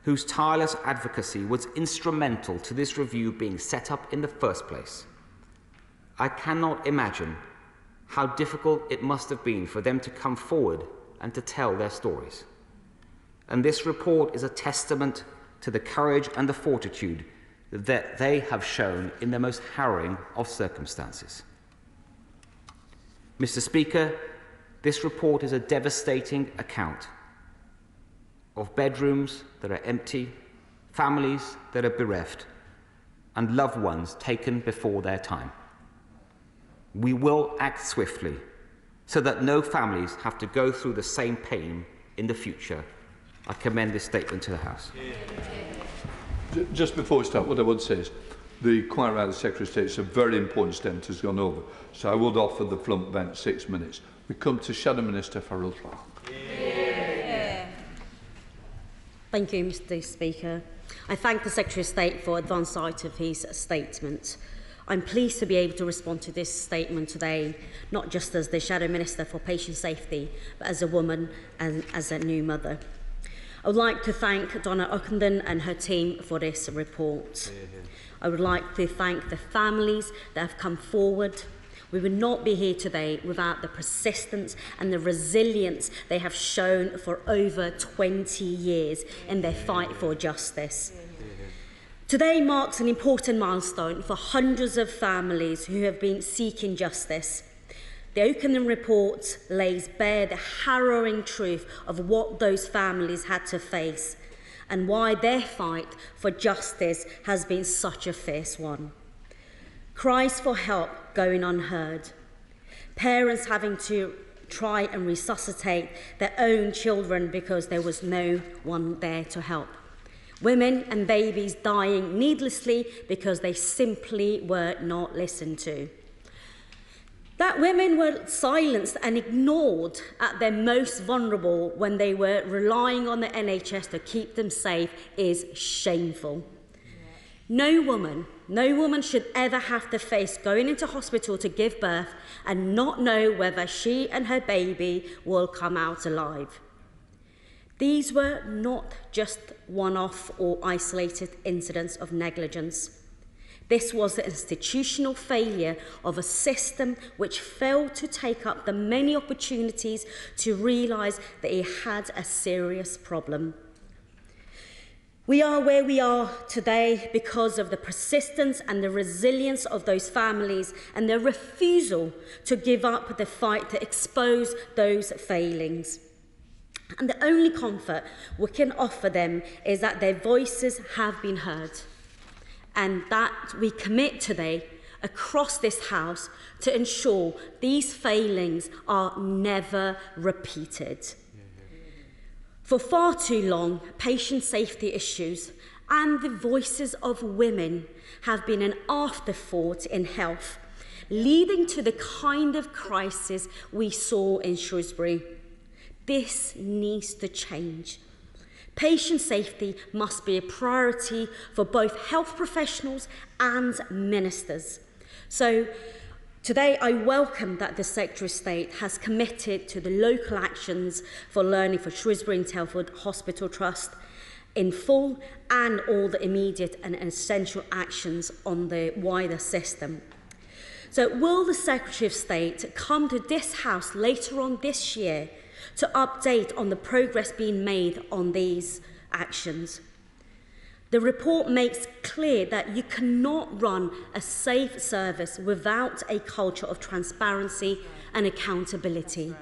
whose tireless advocacy was instrumental to this review being set up in the first place. I cannot imagine how difficult it must have been for them to come forward and to tell their stories. And this report is a testament to the courage and the fortitude that they have shown in the most harrowing of circumstances. Mr. Speaker, this report is a devastating account of bedrooms that are empty, families that are bereft, and loved ones taken before their time. We will act swiftly so that no families have to go through the same pain in the future. I commend this statement to the House. Just before we start, what I would say is the quite right, the Secretary of State, is a very important statement has gone over. So I would offer the plump bench 6 minutes. We come to Shadow Minister Furlough. Thank you, Mr. Speaker. I thank the Secretary of State for advance sight of his statement. I'm pleased to be able to respond to this statement today, not just as the Shadow Minister for Patient Safety, but as a woman and as a new mother. I would like to thank Donna Ockendon and her team for this report. I would like to thank the families that have come forward. We would not be here today without the persistence and the resilience they have shown for over 20 years in their fight for justice. Today marks an important milestone for hundreds of families who have been seeking justice. The Ockendon report lays bare the harrowing truth of what those families had to face and why their fight for justice has been such a fierce one. Cries for help going unheard, parents having to try and resuscitate their own children because there was no one there to help. Women and babies dying needlessly because they simply were not listened to. That women were silenced and ignored at their most vulnerable when they were relying on the NHS to keep them safe is shameful. No woman should ever have to face going into hospital to give birth and not know whether she and her baby will come out alive. These were not just one-off or isolated incidents of negligence. This was the institutional failure of a system which failed to take up the many opportunities to realise that it had a serious problem. We are where we are today because of the persistence and the resilience of those families and their refusal to give up the fight to expose those failings. And the only comfort we can offer them is that their voices have been heard, and that we commit today across this House to ensure these failings are never repeated. For far too long, patient safety issues and the voices of women have been an afterthought in health, leading to the kind of crisis we saw in Shrewsbury. This needs to change. Patient safety must be a priority for both health professionals and ministers. So today I welcome that the Secretary of State has committed to the local actions for learning for Shrewsbury and Telford Hospital Trust in full and all the immediate and essential actions on the wider system. So will the Secretary of State come to this House later on this year to update on the progress being made on these actions? The report makes clear that you cannot run a safe service without a culture of transparency and accountability.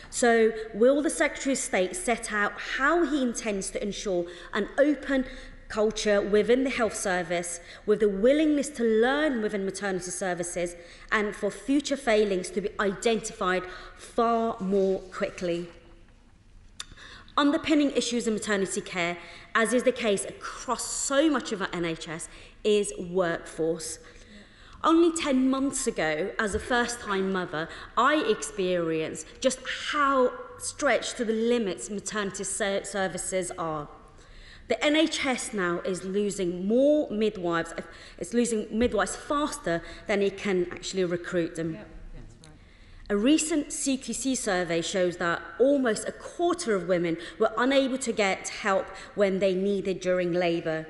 So, will the Secretary of State set out how he intends to ensure an open culture within the health service, with the willingness to learn within maternity services, and for future failings to be identified far more quickly? Underpinning issues in maternity care, as is the case across so much of our NHS, is workforce. Only 10 months ago, as a first-time mother, I experienced just how stretched to the limits maternity services are. The NHS now is losing more midwives. It's losing midwives faster than it can actually recruit them. Yep, that's right. A recent CQC survey shows that almost a quarter of women were unable to get help when they needed during labour.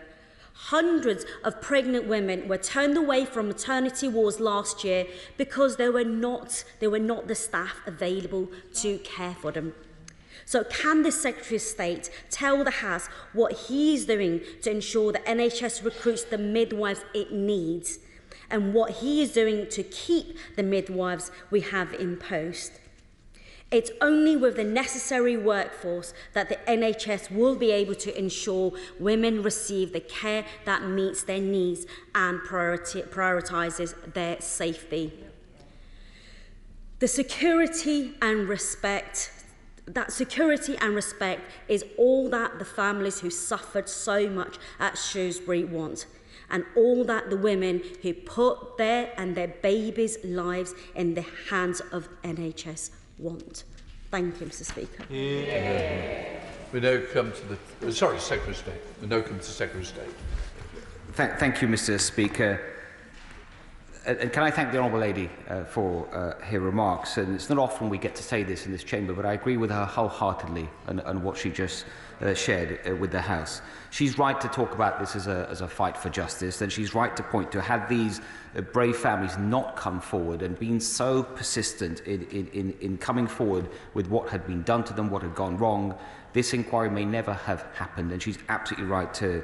Hundreds of pregnant women were turned away from maternity wards last year because there were not the staff available to care for them. So can the Secretary of State tell the House what he's doing to ensure the NHS recruits the midwives it needs, and what he is doing to keep the midwives we have in post? It's only with the necessary workforce that the NHS will be able to ensure women receive the care that meets their needs and prioritises their safety. That security and respect is all that the families who suffered so much at Shrewsbury want, and all that the women who put their and their babies' lives in the hands of NHS want. Thank you, Mr. Speaker. Yeah. We now come to the Secretary of State. We now come to the Secretary of State. Thank you, Mr. Speaker. And can I thank the Honourable Lady for her remarks? And it's not often we get to say this in this chamber, but I agree with her wholeheartedly on what she just shared with the House. She's right to talk about this as a fight for justice, and she's right to point to had these brave families not come forward and been so persistent in coming forward with what had been done to them, what had gone wrong, this inquiry may never have happened, and she's absolutely right to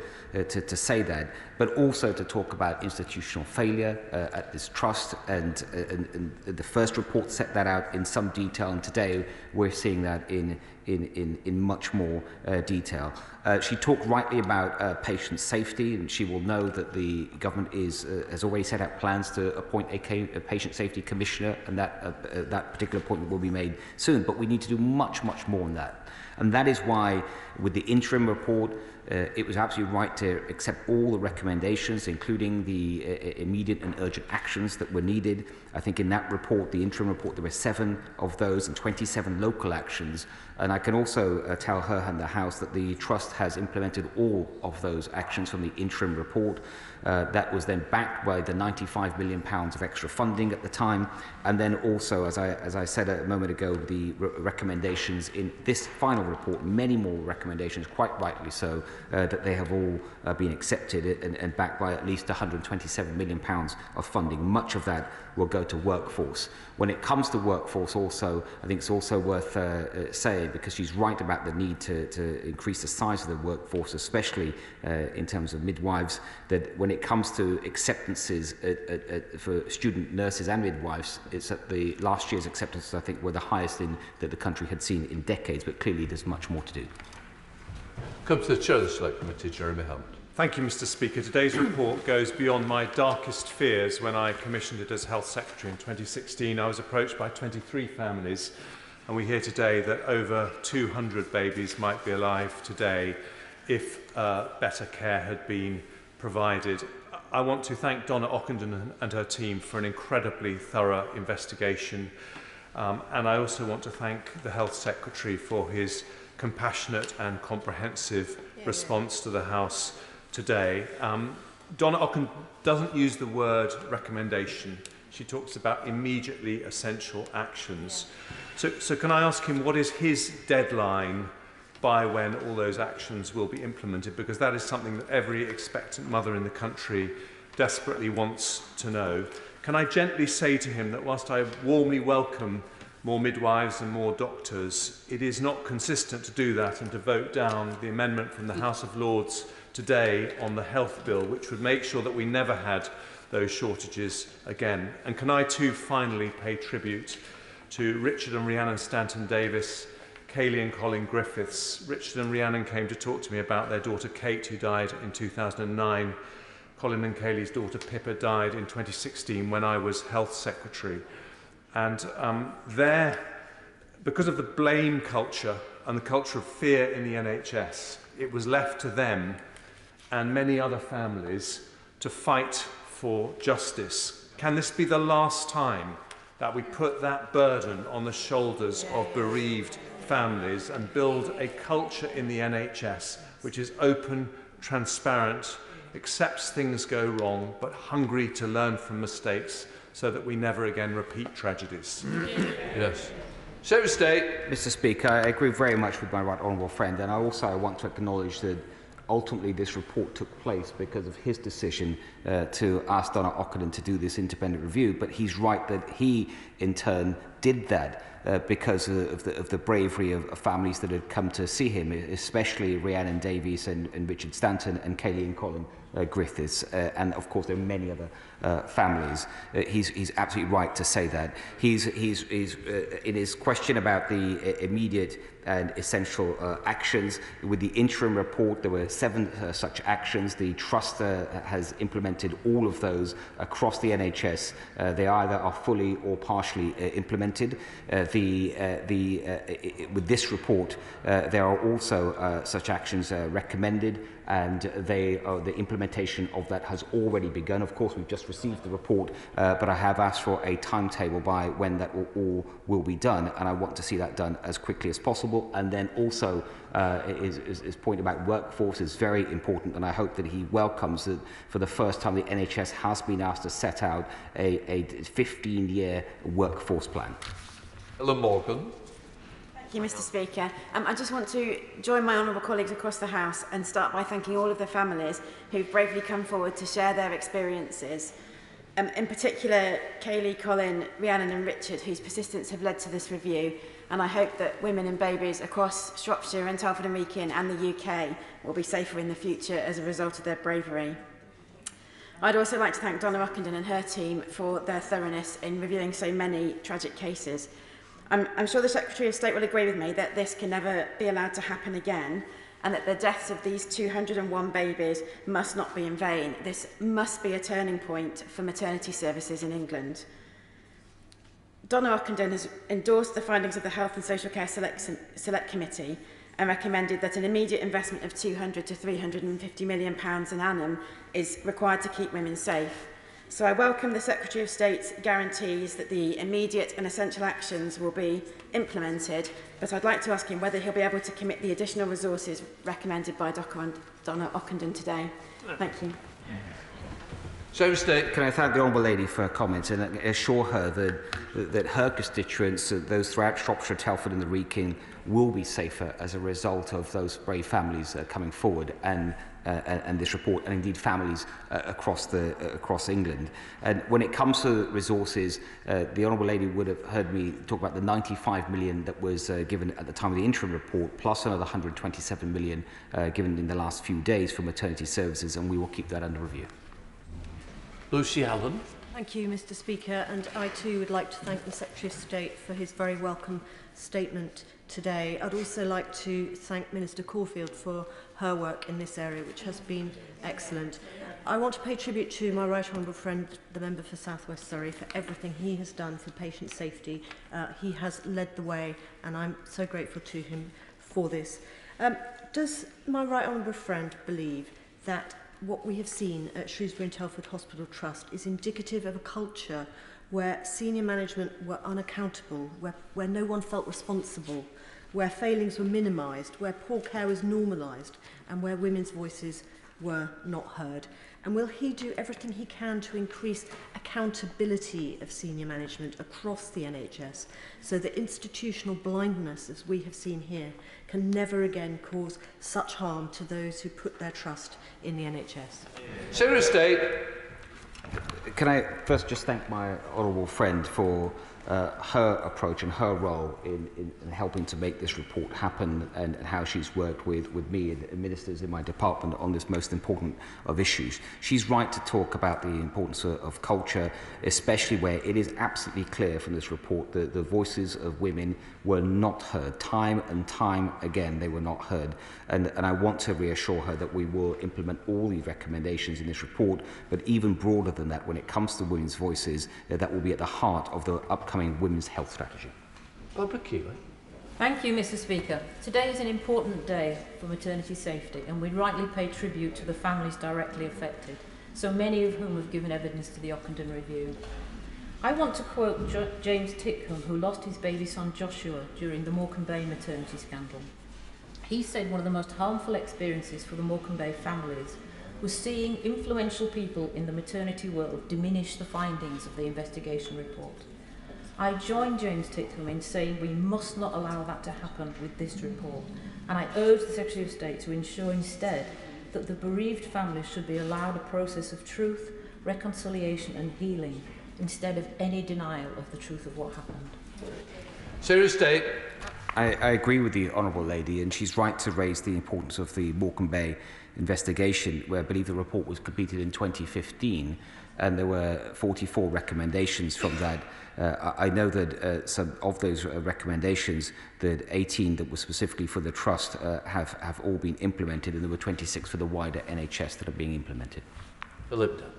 say that, but also to talk about institutional failure at this trust, and the first report set that out in some detail, and today we're seeing that in in much more detail. She talked rightly about patient safety, and she will know that the government has already set out plans to appoint a patient safety commissioner, and that particular appointment will be made soon. But we need to do much more than that. And that is why, with the interim report, it was absolutely right to accept all the recommendations, including the immediate and urgent actions that were needed. I think in that report, the interim report, there were 7 of those and 27 local actions. And I can also tell her and the House that the Trust has implemented all of those actions from the interim report. That was then backed by the £95 million of extra funding at the time. And then also, as I said a moment ago, the recommendations in this final report, many more recommendations, quite rightly so, that they have all been accepted and backed by at least £127 million of funding. Much of that will go to workforce. When it comes to workforce also, I think it's also worth saying, because she's right about the need to increase the size of the workforce, especially in terms of midwives, that when it comes to acceptances for student nurses and midwives, it's at the last year's acceptances, I think, were the highest that the country had seen in decades, but clearly there's much more to do. Comes to the Chair of the Select Committee, Jeremy Hunt. Thank you, Mr. Speaker. Today's report goes beyond my darkest fears. When I commissioned it as Health Secretary in 2016, I was approached by 23 families, and we hear today that over 200 babies might be alive today if better care had been provided. I want to thank Donna Ockendon and her team for an incredibly thorough investigation, and I also want to thank the Health Secretary for his compassionate and comprehensive response to the House today. Donna Ockendon doesn't use the word recommendation. She talks about immediately essential actions. So can I ask him what is his deadline by when all those actions will be implemented? Because that is something that every expectant mother in the country desperately wants to know. Can I gently say to him that whilst I warmly welcome more midwives and more doctors, it is not consistent to do that and to vote down the amendment from the House of Lords today on the health bill, which would make sure that we never had those shortages again. And can I too finally pay tribute to Richard and Rhiannon Stanton-Davis, Kaylee and Colin Griffiths. Richard and Rhiannon came to talk to me about their daughter Kate, who died in 2009. Colin and Kaylee's daughter Pippa died in 2016 when I was Health Secretary. And because of the blame culture and the culture of fear in the NHS, it was left to them and many other families to fight for justice. Can this be the last time that we put that burden on the shoulders of bereaved families and build a culture in the NHS which is open, transparent, accepts things go wrong, but hungry to learn from mistakes so that we never again repeat tragedies? Yes. Secretary of State. Mr. Speaker, I agree very much with my right honourable friend, and I also want to acknowledge that ultimately this report took place because of his decision to ask Donna Ockendon to do this independent review. But he's right that he, in turn, did that because of the bravery of families that had come to see him, especially Rhiannon Davies and Richard Stanton and Kaylee and Colin Griffiths. And, of course, there are many other families. He's absolutely right to say that. He's in his question about the immediate and essential actions. With the interim report, there were 7 such actions. The Trust has implemented all of those across the NHS. They either are fully or partially implemented. With this report, there are also such actions recommended, and the implementation of that has already begun. Of course, we've just received the report, but I have asked for a timetable by when that will be done, and I want to see that done as quickly as possible. And then also, his point about workforce is very important, and I hope that he welcomes that for the first time the NHS has been asked to set out a 15-year workforce plan. Ellen Morgan. Thank you, Mr. Speaker. I just want to join my honourable colleagues across the House and start by thanking all of the families who've bravely come forward to share their experiences. In particular, Kaylee, Colin, Rhiannon and Richard, whose persistence have led to this review. And I hope that women and babies across Shropshire and Telford and Wrekin and the UK will be safer in the future as a result of their bravery. I'd also like to thank Donna Ockendon and her team for their thoroughness in reviewing so many tragic cases. I'm sure the Secretary of State will agree with me that this can never be allowed to happen again, and that the deaths of these 201 babies must not be in vain. This must be a turning point for maternity services in England. Donna Ockendon has endorsed the findings of the Health and Social Care Select Committee and recommended that an immediate investment of £200 to £350 million an annum is required to keep women safe. So I welcome the Secretary of State's guarantees that the immediate and essential actions will be implemented, but I'd like to ask him whether he'll be able to commit the additional resources recommended by Donna Ockendon today. Thank you. Can I thank the Honourable Lady for her comments and assure her that her constituents, those throughout Shropshire, Telford and the Wrekin, will be safer as a result of those brave families coming forward and this report, and indeed families across England. And when it comes to resources, the Honourable Lady would have heard me talk about the 95 million that was given at the time of the interim report, plus another 127 million given in the last few days for maternity services, and we will keep that under review. Lucy Allen. Thank you, Mr. Speaker, and I too would like to thank the Secretary of State for his very welcome statement today. I'd also like to thank Minister Caulfield for her work in this area, which has been excellent. I want to pay tribute to my right honourable friend, the member for South West Surrey, for everything he has done for patient safety. He has led the way, and I'm so grateful to him for this. Does my right honourable friend believe that what we have seen at Shrewsbury and Telford Hospital Trust is indicative of a culture where senior management were unaccountable, where no one felt responsible, where failings were minimised, where poor care was normalised, and where women's voices were not heard? And will he do everything he can to increase accountability of senior management across the NHS so that institutional blindness, as we have seen here, can never again cause such harm to those who put their trust in the NHS? Secretary of State. Can I first just thank my honourable friend for her approach and her role in helping to make this report happen, and how she's worked with me and ministers in my department on this most important of issues. She's right to talk about the importance of culture, especially where it is absolutely clear from this report that the voices of women were not heard. Time and time again, they were not heard. And I want to reassure her that we will implement all the recommendations in this report, but even broader than that, when it comes to women's voices, that will be at the heart of the upcoming women's health strategy. Barbara Keeley. Thank you, Mr. Speaker. Today is an important day for maternity safety, and we rightly pay tribute to the families directly affected, so many of whom have given evidence to the Ockendon Review. I want to quote James Titcombe, who lost his baby son Joshua during the Morecambe Bay maternity scandal. He said one of the most harmful experiences for the Morecambe Bay families was seeing influential people in the maternity world diminish the findings of the investigation report. I join James Titcombe in saying we must not allow that to happen with this report, and I urge the Secretary of State to ensure instead that the bereaved families should be allowed a process of truth, reconciliation and healing, instead of any denial of the truth of what happened. Secretary of State. I agree with the Honourable Lady, and she's right to raise the importance of the Morecambe Bay investigation, where I believe the report was completed in 2015, and there were 44 recommendations from that. I know that some of those recommendations, that 18 that were specifically for the Trust, have all been implemented, and there were 26 for the wider NHS that are being implemented. Philip.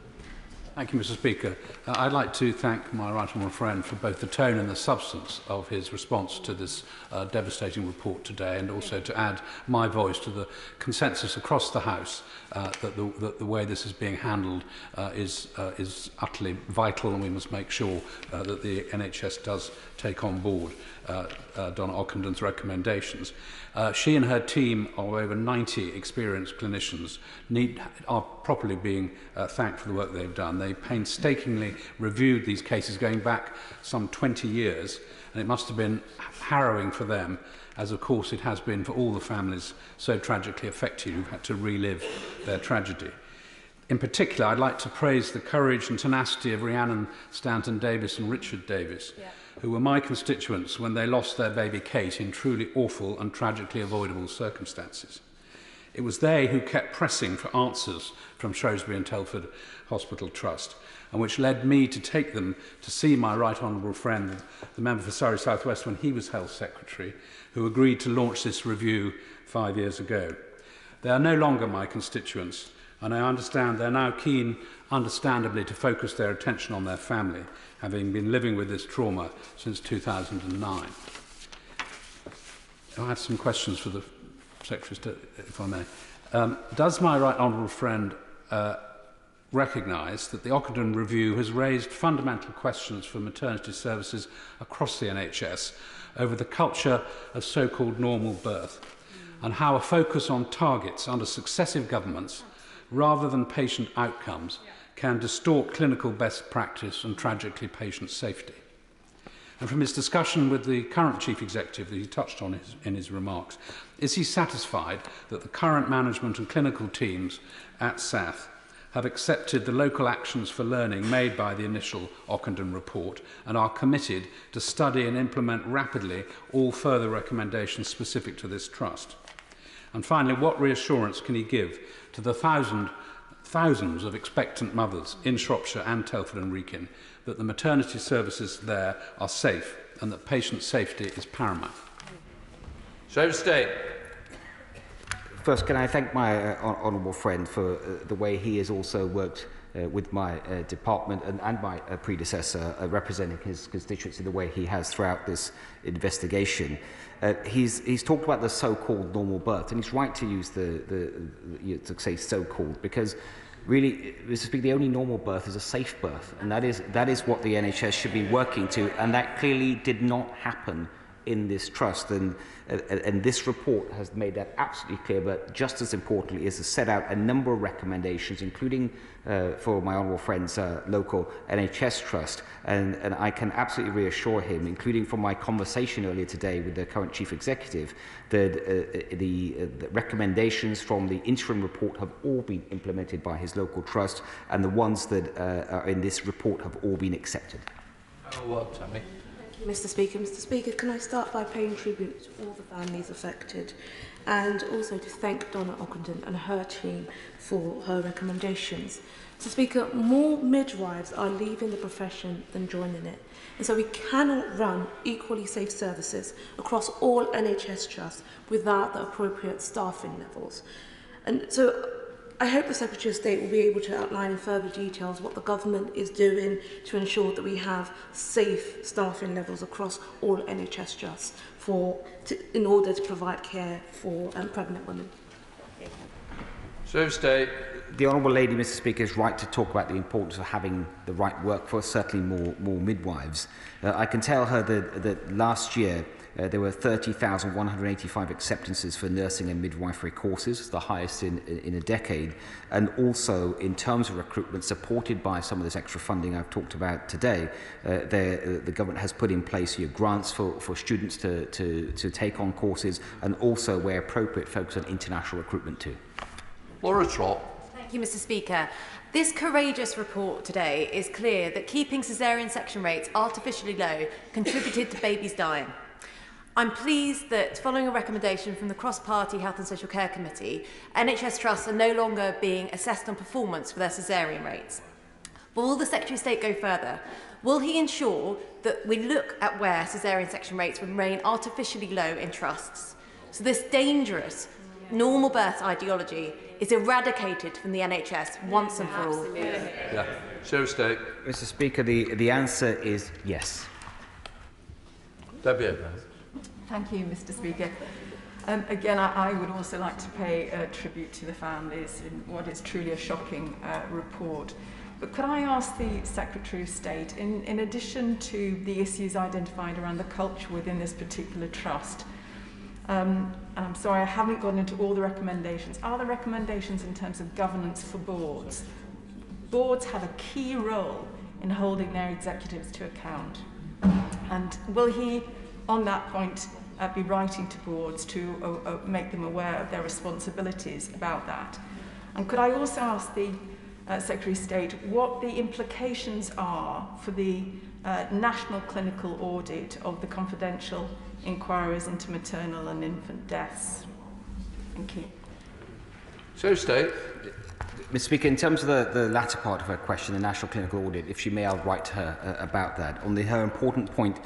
Thank you, Mr. Speaker. I'd like to thank my right honourable friend for both the tone and the substance of his response to this devastating report today, and also to add my voice to the consensus across the House that the way this is being handled is utterly vital, and we must make sure that the NHS does take on board Donna Ockendon's recommendations. She and her team of over 90 experienced clinicians are properly being thanked for the work they've done. They painstakingly reviewed these cases going back some 20 years, and it must have been harrowing for them, as of course it has been for all the families so tragically affected who've had to relive their tragedy. In particular, I'd like to praise the courage and tenacity of Rhiannon Stanton-Davis and Richard Davis, who were my constituents when they lost their baby Kate in truly awful and tragically avoidable circumstances. It was they who kept pressing for answers from Shrewsbury and Telford Hospital Trust, and which led me to take them to see my right honourable friend, the member for Surrey South West, when he was Health Secretary, who agreed to launch this review 5 years ago. They are no longer my constituents, and I understand they're now keen, understandably, to focus their attention on their family, having been living with this trauma since 2009. I have some questions for the Secretary, if I may. Does my right honourable friend recognise that the Ockendon review has raised fundamental questions for maternity services across the NHS over the culture of so-called normal birth, and how a focus on targets under successive governments rather than patient outcomes can distort clinical best practice and tragically patient safety? And from his discussion with the current Chief Executive that he touched on in his remarks, is he satisfied that the current management and clinical teams at SAF have accepted the local actions for learning made by the initial Ockendon report and are committed to study and implement rapidly all further recommendations specific to this trust? And finally, what reassurance can he give to the thousands of expectant mothers in Shropshire and Telford and Wrekin that the maternity services there are safe and that patient safety is paramount? Secretary of State. First, can I thank my honourable friend for the way he has also worked with my department and my predecessor representing his constituency the way he has throughout this investigation. He's talked about the so-called normal birth, and he's right to use to say so-called, because really, Mr. Speaker, the only normal birth is a safe birth, and that is what the NHS should be working to, and that clearly did not happen in this trust, and this report has made that absolutely clear. But just as importantly is to set out a number of recommendations, including for my honourable friend's local NHS trust, and I can absolutely reassure him, including from my conversation earlier today with the current Chief Executive, that the recommendations from the interim report have all been implemented by his local trust, and the ones that are in this report have all been accepted. Tammy? Mr. Speaker, can I start by paying tribute to all the families affected, and also to thank Donna Ockendon and her team for her recommendations. Mr. Speaker, more midwives are leaving the profession than joining it, and so we cannot run equally safe services across all NHS trusts without the appropriate staffing levels. And so I hope the Secretary of State will be able to outline in further details what the government is doing to ensure that we have safe staffing levels across all NHS trusts in order to provide care for pregnant women. Secretary of State. The Honourable Lady, Mr. Speaker, is right to talk about the importance of having the right workforce, certainly more midwives. I can tell her that last year there were 30,185 acceptances for nursing and midwifery courses, the highest in a decade. And also, in terms of recruitment, supported by some of this extra funding I've talked about today, the government has put in place grants for students to take on courses, and also, where appropriate, focus on international recruitment too. Laura Trott. Thank you, Mr. Speaker. This courageous report today is clear that keeping caesarean section rates artificially low contributed to babies dying. I'm pleased that, following a recommendation from the Cross-Party Health and Social Care Committee, NHS trusts are no longer being assessed on performance for their caesarean rates. But will the Secretary of State go further? Will he ensure that we look at where caesarean section rates remain artificially low in trusts, so this dangerous normal birth ideology is eradicated from the NHS once and for all? Yeah. Secretary of State. Mr. Speaker, the answer is yes. Debbie. Thank you, Mr. Speaker. Again, I would also like to pay tribute to the families in what is truly a shocking report. But could I ask the Secretary of State, in addition to the issues identified around the culture within this particular trust, and I'm sorry I haven't gone into all the recommendations, are the recommendations in terms of governance for boards? Boards have a key role in holding their executives to account. And will he, on that point, be writing to boards to make them aware of their responsibilities about that? And could I also ask the Secretary of State what the implications are for the national clinical audit of the confidential inquiries into maternal and infant deaths? Thank you. So state. Mr. Speaker, in terms of the latter part of her question, the national clinical audit, if she may, I'll write to her about that. On her important point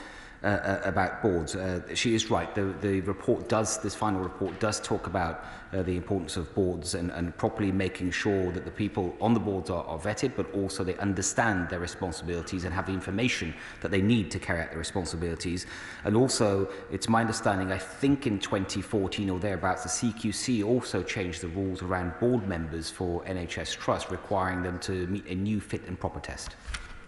about boards, she is right. The report does, this final report does talk about the importance of boards and properly making sure that the people on the boards are vetted, but also they understand their responsibilities and have the information that they need to carry out their responsibilities. And also, it's my understanding, I think in 2014 or thereabouts, the CQC also changed the rules around board members for NHS Trust, requiring them to meet a new fit and proper test.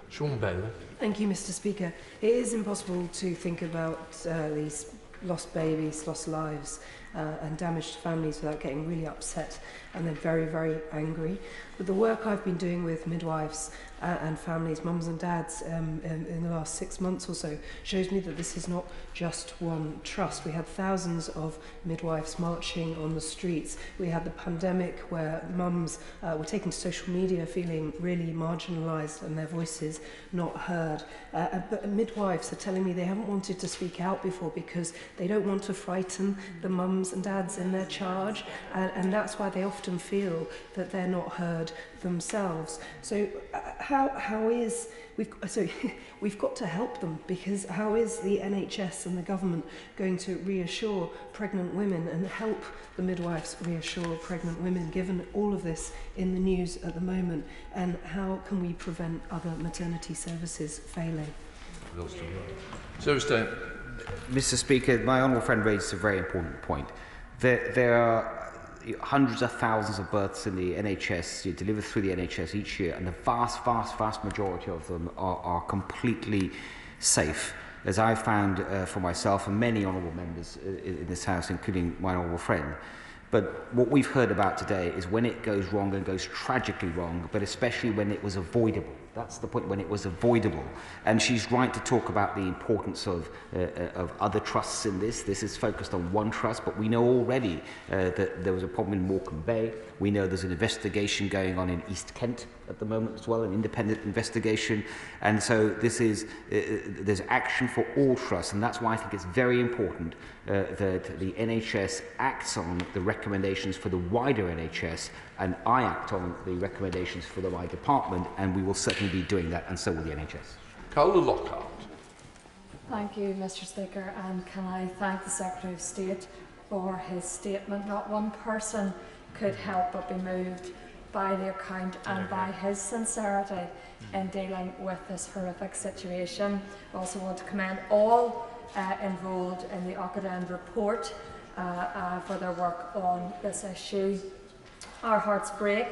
Sean Bailey. Thank you, Mr. Speaker. It is impossible to think about these lost babies, lost lives, and damaged families without getting really upset and then very, very angry. But the work I've been doing with midwives and families, mums and dads, in the last 6 months or so, shows me that this is not just one trust. We had thousands of midwives marching on the streets. We had the pandemic where mums were taken to social media feeling really marginalised and their voices not heard. But midwives are telling me they haven't wanted to speak out before because they don't want to frighten the mums and dads in their charge, and that's why they often feel that they're not heard themselves. So how is we've got to help them, because how is the NHS and the government going to reassure pregnant women and help the midwives reassure pregnant women, given all of this in the news at the moment? And how can we prevent other maternity services failing? So state. Mr. Speaker, my honourable friend raised a very important point. There are hundreds of thousands of births in the NHS delivered through the NHS each year, and the vast majority of them are completely safe, as I found for myself and many honourable members in this House, including my honourable friend. But what we've heard about today is when it goes wrong and goes tragically wrong, but especially when it was avoidable. That's the point, when it was avoidable. And she's right to talk about the importance of other trusts in this. This is focused on one trust, but we know already that there was a problem in Morecambe Bay. We know there's an investigation going on in East Kent at the moment as well, an independent investigation. And so this is, there's action for all trusts, and that's why I think it's very important that the NHS acts on the recommendations for the wider NHS, and I act on the recommendations for my department, and we will certainly be doing that, and so will the NHS. Carla Lockhart. Thank you, Mr. Speaker, and can I thank the Secretary of State for his statement. Not one person could help but be moved by the account and by his sincerity in dealing with this horrific situation. I also want to commend all involved in the Ockendon report for their work on this issue. Our hearts break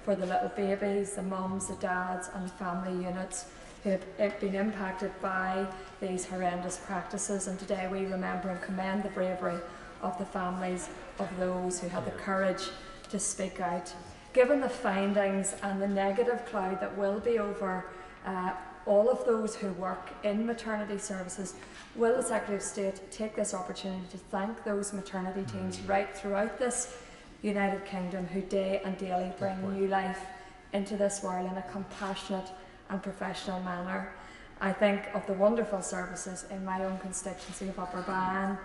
for the little babies, the mums, the dads and the family units who have been impacted by these horrendous practices, and today we remember and commend the bravery of the families of those who had the courage to speak out. Given the findings and the negative cloud that will be over all of those who work in maternity services, will the Secretary of State take this opportunity to thank those maternity teams right throughout this United Kingdom who day and daily bring new life into this world in a compassionate and professional manner? I think of the wonderful services in my own constituency of Upper Bann,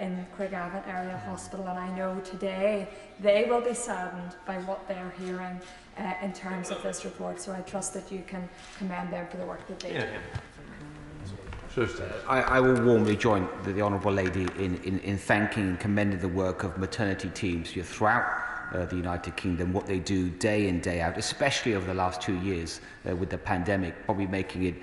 in Craigavon Area Hospital, and I know today they will be saddened by what they're hearing in terms of this report, so I trust that you can commend them for the work that they do. I will warmly join the Honourable Lady in thanking and commending the work of maternity teams throughout the United Kingdom, what they do day in, day out, especially over the last 2 years with the pandemic, probably making it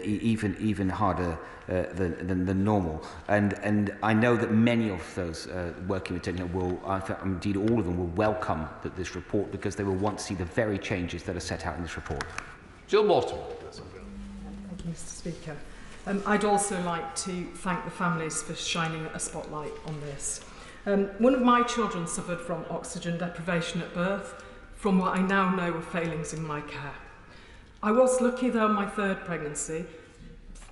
even harder than normal. And I know that many of those working maternity will, indeed all of them, will welcome this report, because they will want to see the very changes that are set out in this report. Jill Mortimer. Thank you, Mr. Speaker. I'd also like to thank the families for shining a spotlight on this. One of my children suffered from oxygen deprivation at birth, from what I now know were failings in my care. I was lucky though on my third pregnancy.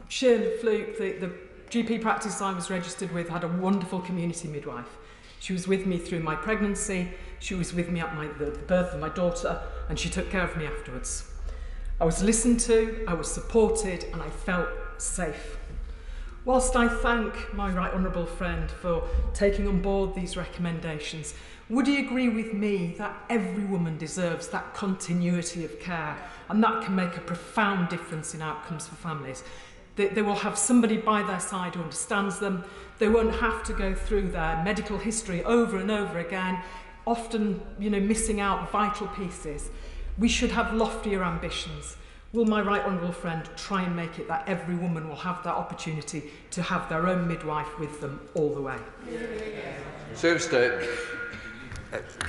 Sheer fluke, the GP practice I was registered with had a wonderful community midwife. She was with me through my pregnancy, she was with me at the birth of my daughter, and she took care of me afterwards. I was listened to, I was supported, and I felt safe. Whilst I thank my right honourable friend for taking on board these recommendations, would he agree with me that every woman deserves that continuity of care, and that can make a profound difference in outcomes for families? They will have somebody by their side who understands them. They won't have to go through their medical history over and over again, often, missing out vital pieces. We should have loftier ambitions. Will my right honourable friend try and make it that every woman will have that opportunity to have their own midwife with them all the way? Sir State.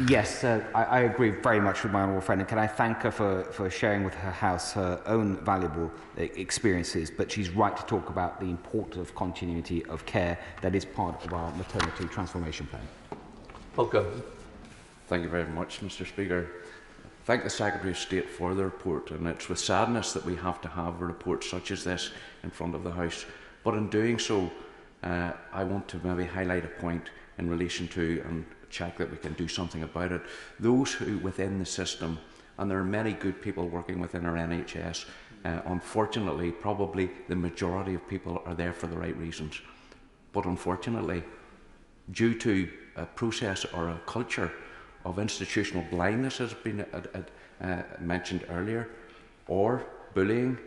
Yes, I agree very much with my honourable friend, and can I thank her for sharing with her House her own valuable experiences, but she's right to talk about the importance of continuity of care that is part of our maternity transformation plan. Welcome. Thank you very much, Mr. Speaker. Thank the Secretary of State for the report, and it's with sadness that we have to have a report such as this in front of the House. But in doing so, I want to maybe highlight a point in relation to, and check that we can do something about it, those who within the system, and there are many good people working within our NHS, unfortunately, probably the majority of people are there for the right reasons. But unfortunately, due to a process or a culture of institutional blindness, as has been mentioned earlier, or bullying,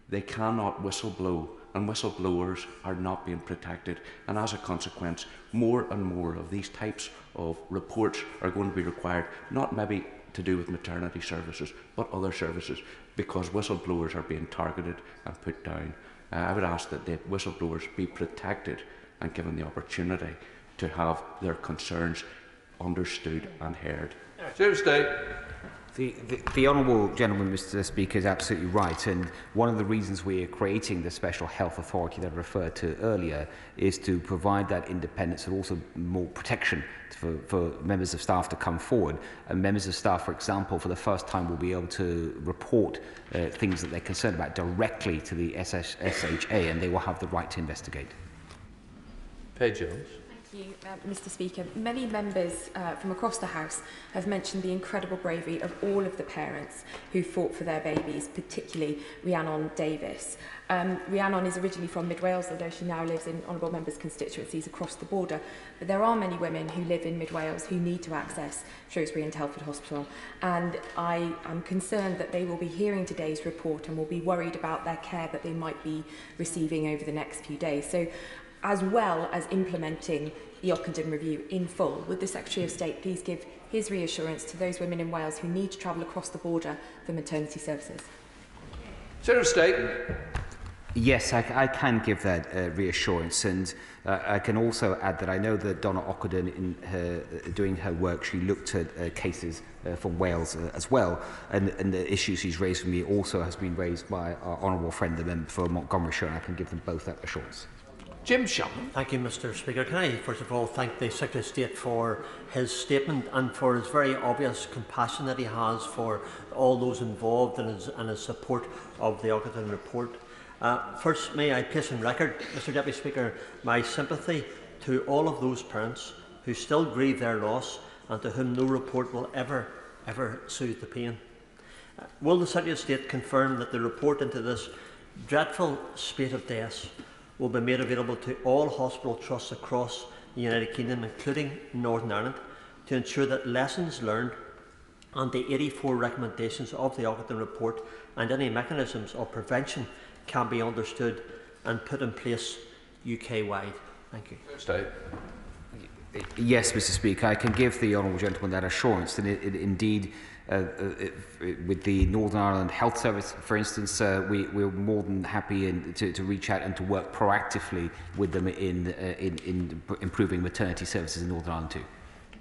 they cannot whistle-blow, and whistleblowers are not being protected. And as a consequence, more and more of these types of reports are going to be required, not maybe to do with maternity services, but other services, because whistleblowers are being targeted and put down. I would ask that the whistleblowers be protected and given the opportunity to have their concerns understood and heard. Tuesday. The honourable gentleman, Mr. Speaker, is absolutely right, and one of the reasons we are creating the special health authority that I referred to earlier is to provide that independence and also more protection for members of staff to come forward. And members of staff, for example, for the first time will be able to report things that they're concerned about directly to the SHA, and they will have the right to investigate. Paige Jones. Thank you, Mr. Speaker. Many members from across the House have mentioned the incredible bravery of all of the parents who fought for their babies, particularly Rhiannon Davis. Rhiannon is originally from Mid Wales, although she now lives in honourable members' constituencies across the border. But there are many women who live in Mid Wales who need to access Shrewsbury and Telford Hospital, and I am concerned that they will be hearing today's report and will be worried about their care that they might be receiving over the next few days. So, as well as implementing the Ockendon review in full, would the Secretary of State please give his reassurance to those women in Wales who need to travel across the border for maternity services? Secretary of State. Yes, I can give that reassurance, and I can also add that I know that Donna Ockendon, in doing her work, she looked at cases from Wales as well, and the issues she's raised for me also has been raised by our honourable friend, the member for Montgomeryshire, and I can give them both that assurance. Jim Shannon. Thank you, Mr. Speaker. Can I first of all thank the Secretary of State for his statement and for his very obvious compassion that he has for all those involved and his support of the Ockendon report. First, may I place on record, Mr. Deputy Speaker, my sympathy to all of those parents who still grieve their loss and to whom no report will ever soothe the pain. Will the Secretary of State confirm that the report into this dreadful spate of deaths will be made available to all hospital trusts across the United Kingdom, including Northern Ireland, to ensure that lessons learned and the 84 recommendations of the Ockendon report and any mechanisms of prevention can be understood and put in place UK-wide? Thank you. State. Yes, Mr. Speaker, I can give the honourable gentleman that assurance, and indeed, with the Northern Ireland Health Service, for instance, we're more than happy to reach out and to work proactively with them in improving maternity services in Northern Ireland too.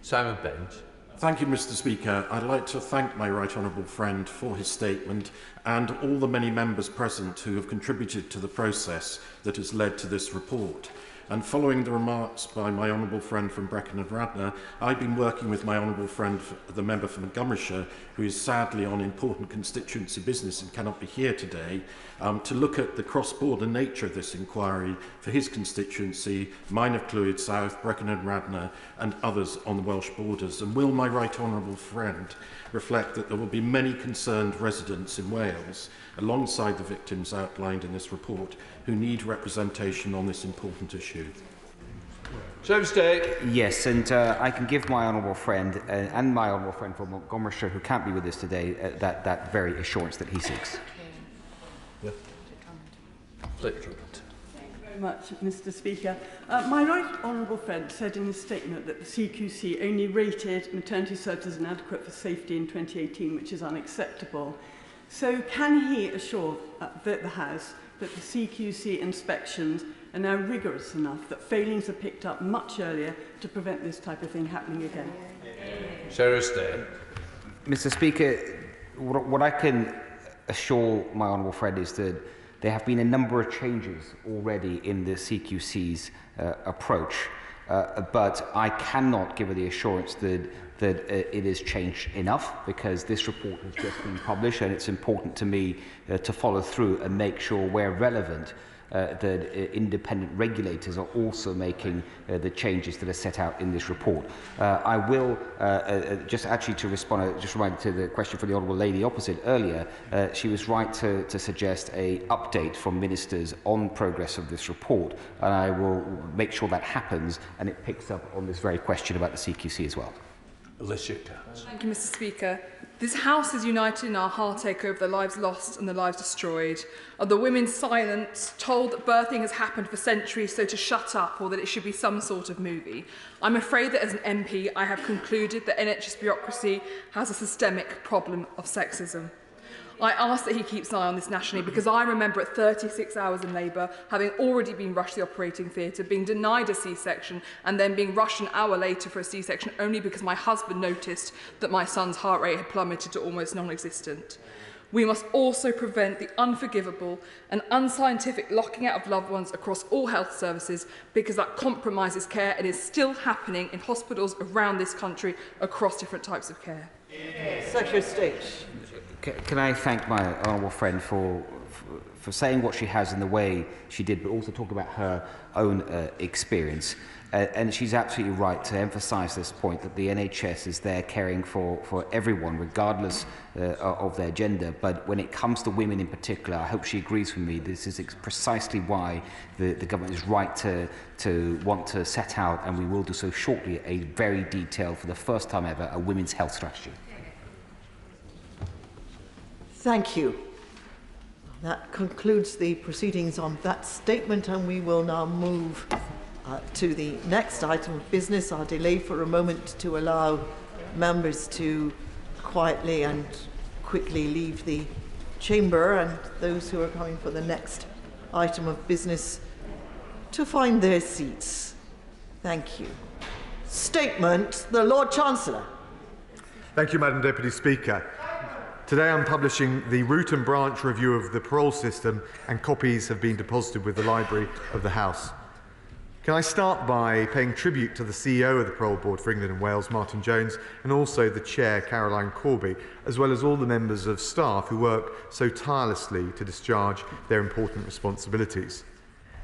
Simon Baines. Thank you, Mr. Speaker. I'd like to thank my right honourable friend for his statement and all the many members present who have contributed to the process that has led to this report. And following the remarks by my honourable friend from Brecon and Radnor, I've been working with my honourable friend, the member for Montgomeryshire, who is sadly on important constituency business and cannot be here today, to look at the cross-border nature of this inquiry for his constituency, mine of Clwyd South, Brecon and Radnor, and others on the Welsh borders. And will my right honourable friend reflect that there will be many concerned residents in Wales, alongside the victims outlined in this report, who need representation on this important issue? Yes, and I can give my honourable friend and my honourable friend from Montgomeryshire, who can't be with us today, that very assurance that he seeks. Thank you very much, Mr. Speaker. My right honourable friend said in his statement that the CQC only rated maternity services inadequate for safety in 2018, which is unacceptable. So can he assure the House that the CQC inspections are now rigorous enough that failings are picked up much earlier to prevent this type of thing happening again? Mr. Speaker, what I can assure my honourable friend is that there have been a number of changes already in the CQC's approach, but I cannot give her the assurance that it has changed enough, because this report has just been published and it's important to me to follow through and make sure where relevant that independent regulators are also making the changes that are set out in this report. I will, just actually to respond, just reminded to the question from the Honourable Lady opposite earlier, she was right to suggest an update from ministers on progress of this report, and I will make sure that happens and it picks up on this very question about the CQC as well. Thank you, Mr. Speaker. This House is united in our heartache over the lives lost and the lives destroyed, of the women's silence, told that birthing has happened for centuries, so to shut up, or that it should be some sort of movie. I'm afraid that as an MP, I have concluded that NHS bureaucracy has a systemic problem of sexism. I ask that he keeps an eye on this nationally, because I remember at 36 hours in labour, having already been rushed to the operating theatre, being denied a C-section, and then being rushed an hour later for a C-section only because my husband noticed that my son's heart rate had plummeted to almost non-existent. We must also prevent the unforgivable and unscientific locking out of loved ones across all health services, because that compromises care and is still happening in hospitals around this country across different types of care. Secretary of State. Can I thank my honourable friend for saying what she has in the way she did, but also talk about her own experience. And she's absolutely right to emphasise this point, that the NHS is there caring for everyone, regardless of their gender. But when it comes to women in particular, I hope she agrees with me. This is precisely why the government is right to want to set out, and we will do so shortly, a very detailed, for the first time ever, a women's health strategy. Thank you. That concludes the proceedings on that statement, and we will now move to the next item of business. I'll delay for a moment to allow members to quietly and quickly leave the chamber, and those who are coming for the next item of business to find their seats. Thank you. Statement, the Lord Chancellor. Thank you, Madam Deputy Speaker. Today I'm publishing the root and branch review of the parole system, and copies have been deposited with the Library of the House. Can I start by paying tribute to the CEO of the Parole Board for England and Wales, Martin Jones, and also the Chair, Caroline Corby, as well as all the members of staff who work so tirelessly to discharge their important responsibilities.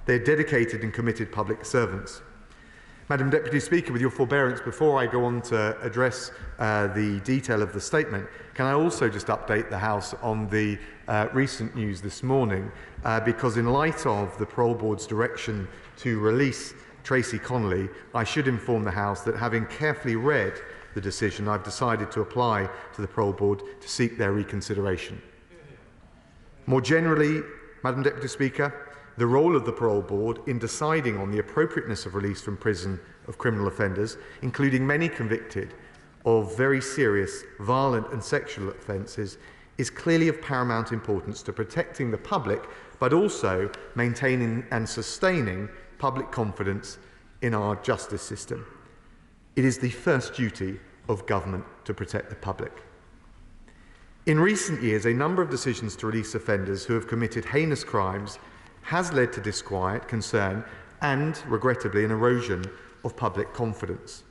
They are dedicated and committed public servants. Madam Deputy Speaker, with your forbearance, before I go on to address the detail of the statement, can I also just update the House on the recent news this morning, because in light of the Parole Board's direction to release Tracy Connolly, I should inform the House that, having carefully read the decision, I've decided to apply to the Parole Board to seek their reconsideration. More generally, Madam Deputy Speaker, the role of the Parole Board in deciding on the appropriateness of release from prison of criminal offenders, including many convicted of very serious, violent and sexual offences, is clearly of paramount importance to protecting the public, but also maintaining and sustaining public confidence in our justice system. It is the first duty of government to protect the public. In recent years, a number of decisions to release offenders who have committed heinous crimes has led to disquiet, concern and, regrettably, an erosion of public confidence.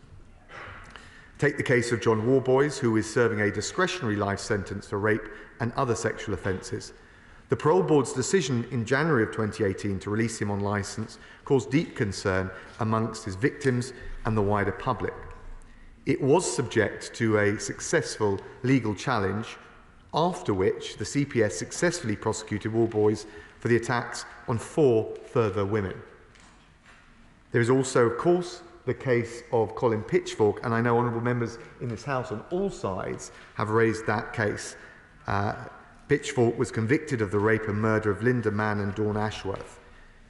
Take the case of John Warboys, who is serving a discretionary life sentence for rape and other sexual offences. The Parole Board's decision in January of 2018 to release him on licence caused deep concern amongst his victims and the wider public. It was subject to a successful legal challenge, after which the CPS successfully prosecuted Warboys for the attacks on 4 further women. There is also, of course, the case of Colin Pitchfork, and I know honourable members in this House on all sides have raised that case. Pitchfork was convicted of the rape and murder of Linda Mann and Dawn Ashworth.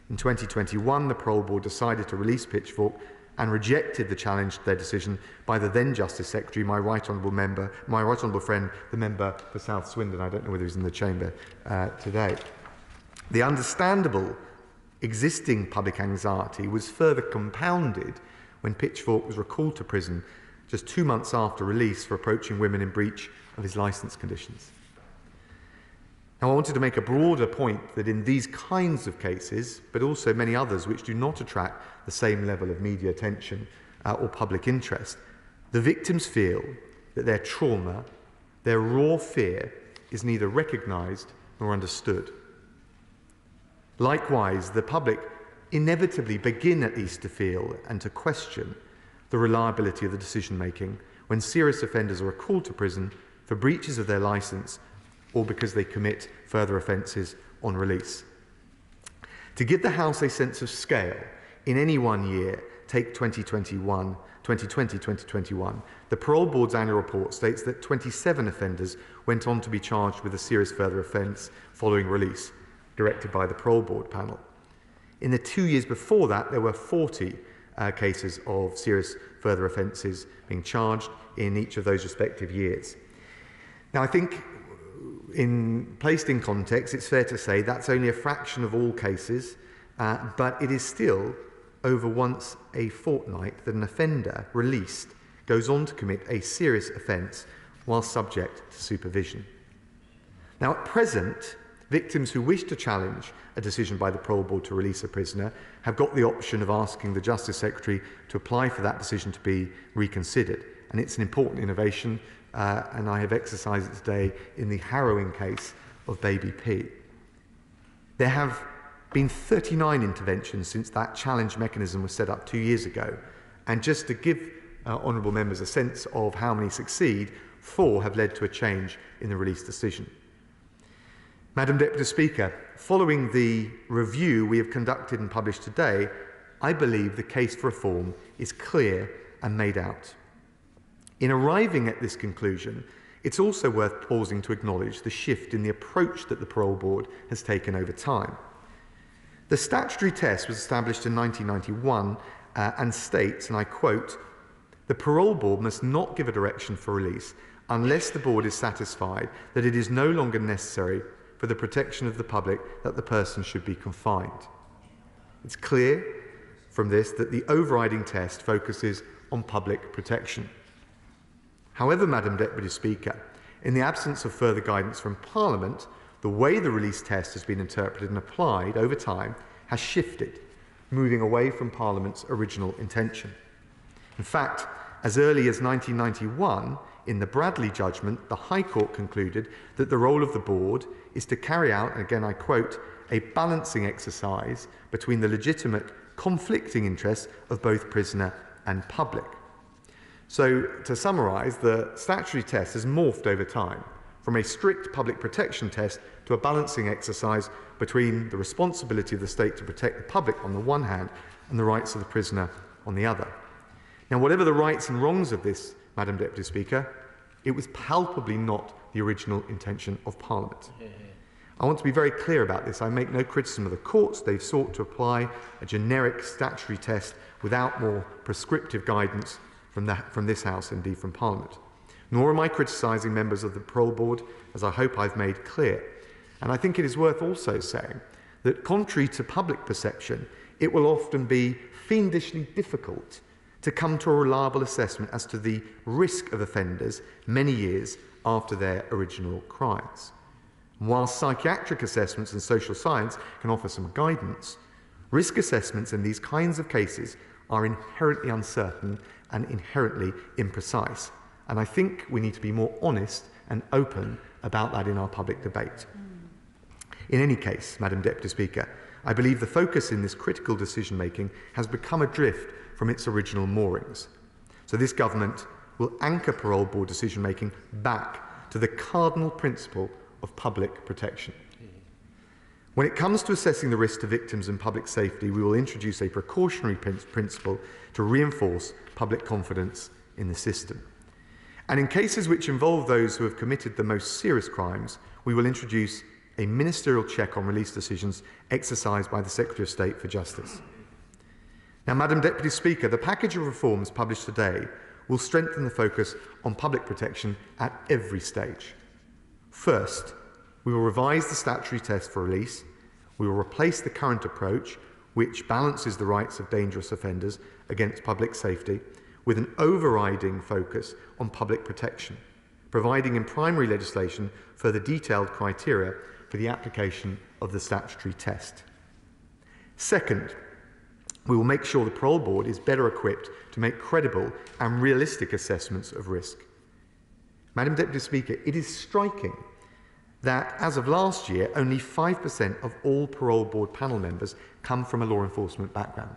In 2021, the Parole Board decided to release Pitchfork and rejected the challenge to their decision by the then Justice Secretary, my right honourable friend, the member for South Swindon. I don't know whether he's in the chamber today. The understandable existing public anxiety was further compounded when Pitchfork was recalled to prison just 2 months after release for approaching women in breach of his licence conditions. Now, I wanted to make a broader point that in these kinds of cases, but also many others which do not attract the same level of media attention or public interest, the victims feel that their trauma, their raw fear, is neither recognised nor understood. Likewise, the public inevitably begin at least to feel and to question the reliability of the decision-making when serious offenders are recalled to prison for breaches of their licence or because they commit further offences on release. To give the House a sense of scale, in any one year, take 2020-2021, the Parole Board's annual report states that 27 offenders went on to be charged with a serious further offence following release, directed by the Parole Board panel. In the 2 years before that, there were 40 cases of serious further offences being charged in each of those respective years. Now, I think placed in context, it's fair to say that's only a fraction of all cases, but it is still over once a fortnight that an offender released goes on to commit a serious offence while subject to supervision. Now, at present, victims who wish to challenge a decision by the Parole Board to release a prisoner have got the option of asking the Justice Secretary to apply for that decision to be reconsidered. And it's an important innovation, and I have exercised it today in the harrowing case of baby P. There have been 39 interventions since that challenge mechanism was set up 2 years ago. And just to give honourable members a sense of how many succeed, 4 have led to a change in the release decision. Madam Deputy Speaker, following the review we have conducted and published today, I believe the case for reform is clear and made out. In arriving at this conclusion, it's also worth pausing to acknowledge the shift in the approach that the Parole Board has taken over time. The statutory test was established in 1991 and states, and I quote, "The Parole Board must not give a direction for release unless the Board is satisfied that it is no longer necessary for the protection of the public that the person should be confined." It's clear from this that the overriding test focuses on public protection. However, Madam Deputy Speaker, in the absence of further guidance from Parliament, the way the release test has been interpreted and applied over time has shifted, moving away from Parliament's original intention. In fact, as early as 1991, in the Bradley judgment, the High Court concluded that the role of the Board is to carry out, and again I quote, "a balancing exercise between the legitimate conflicting interests of both prisoner and public." So, to summarise, the statutory test has morphed over time from a strict public protection test to a balancing exercise between the responsibility of the state to protect the public on the one hand and the rights of the prisoner on the other. Now, whatever the rights and wrongs of this, Madam Deputy Speaker, it was palpably not the original intention of Parliament. I want to be very clear about this. I make no criticism of the courts. They've sought to apply a generic statutory test without more prescriptive guidance from this House, indeed from Parliament. Nor am I criticising members of the Parole Board, as I hope I've made clear. And I think it is worth also saying that, contrary to public perception, it will often be fiendishly difficult to come to a reliable assessment as to the risk of offenders many years after their original crimes. And while psychiatric assessments and social science can offer some guidance, Risk assessments in these kinds of cases are inherently uncertain and inherently imprecise. And I think we need to be more honest and open about that in our public debate. In any case, Madam Deputy Speaker, I believe the focus in this critical decision-making has become adrift from its original moorings. So this government will anchor parole board decision-making back to the cardinal principle of public protection. When it comes to assessing the risk to victims and public safety, we will introduce a precautionary principle to reinforce public confidence in the system. And in cases which involve those who have committed the most serious crimes, we will introduce a ministerial check on release decisions exercised by the Secretary of State for Justice. Now, Madam Deputy Speaker, the package of reforms published today will strengthen the focus on public protection at every stage. First, we will revise the statutory test for release. We will replace the current approach, which balances the rights of dangerous offenders against public safety, with an overriding focus on public protection, providing in primary legislation further detailed criteria for the application of the statutory test. Second, we will make sure the Parole Board is better equipped to make credible and realistic assessments of risk. Madam Deputy Speaker, it is striking that as of last year, only 5% of all Parole Board panel members come from a law enforcement background.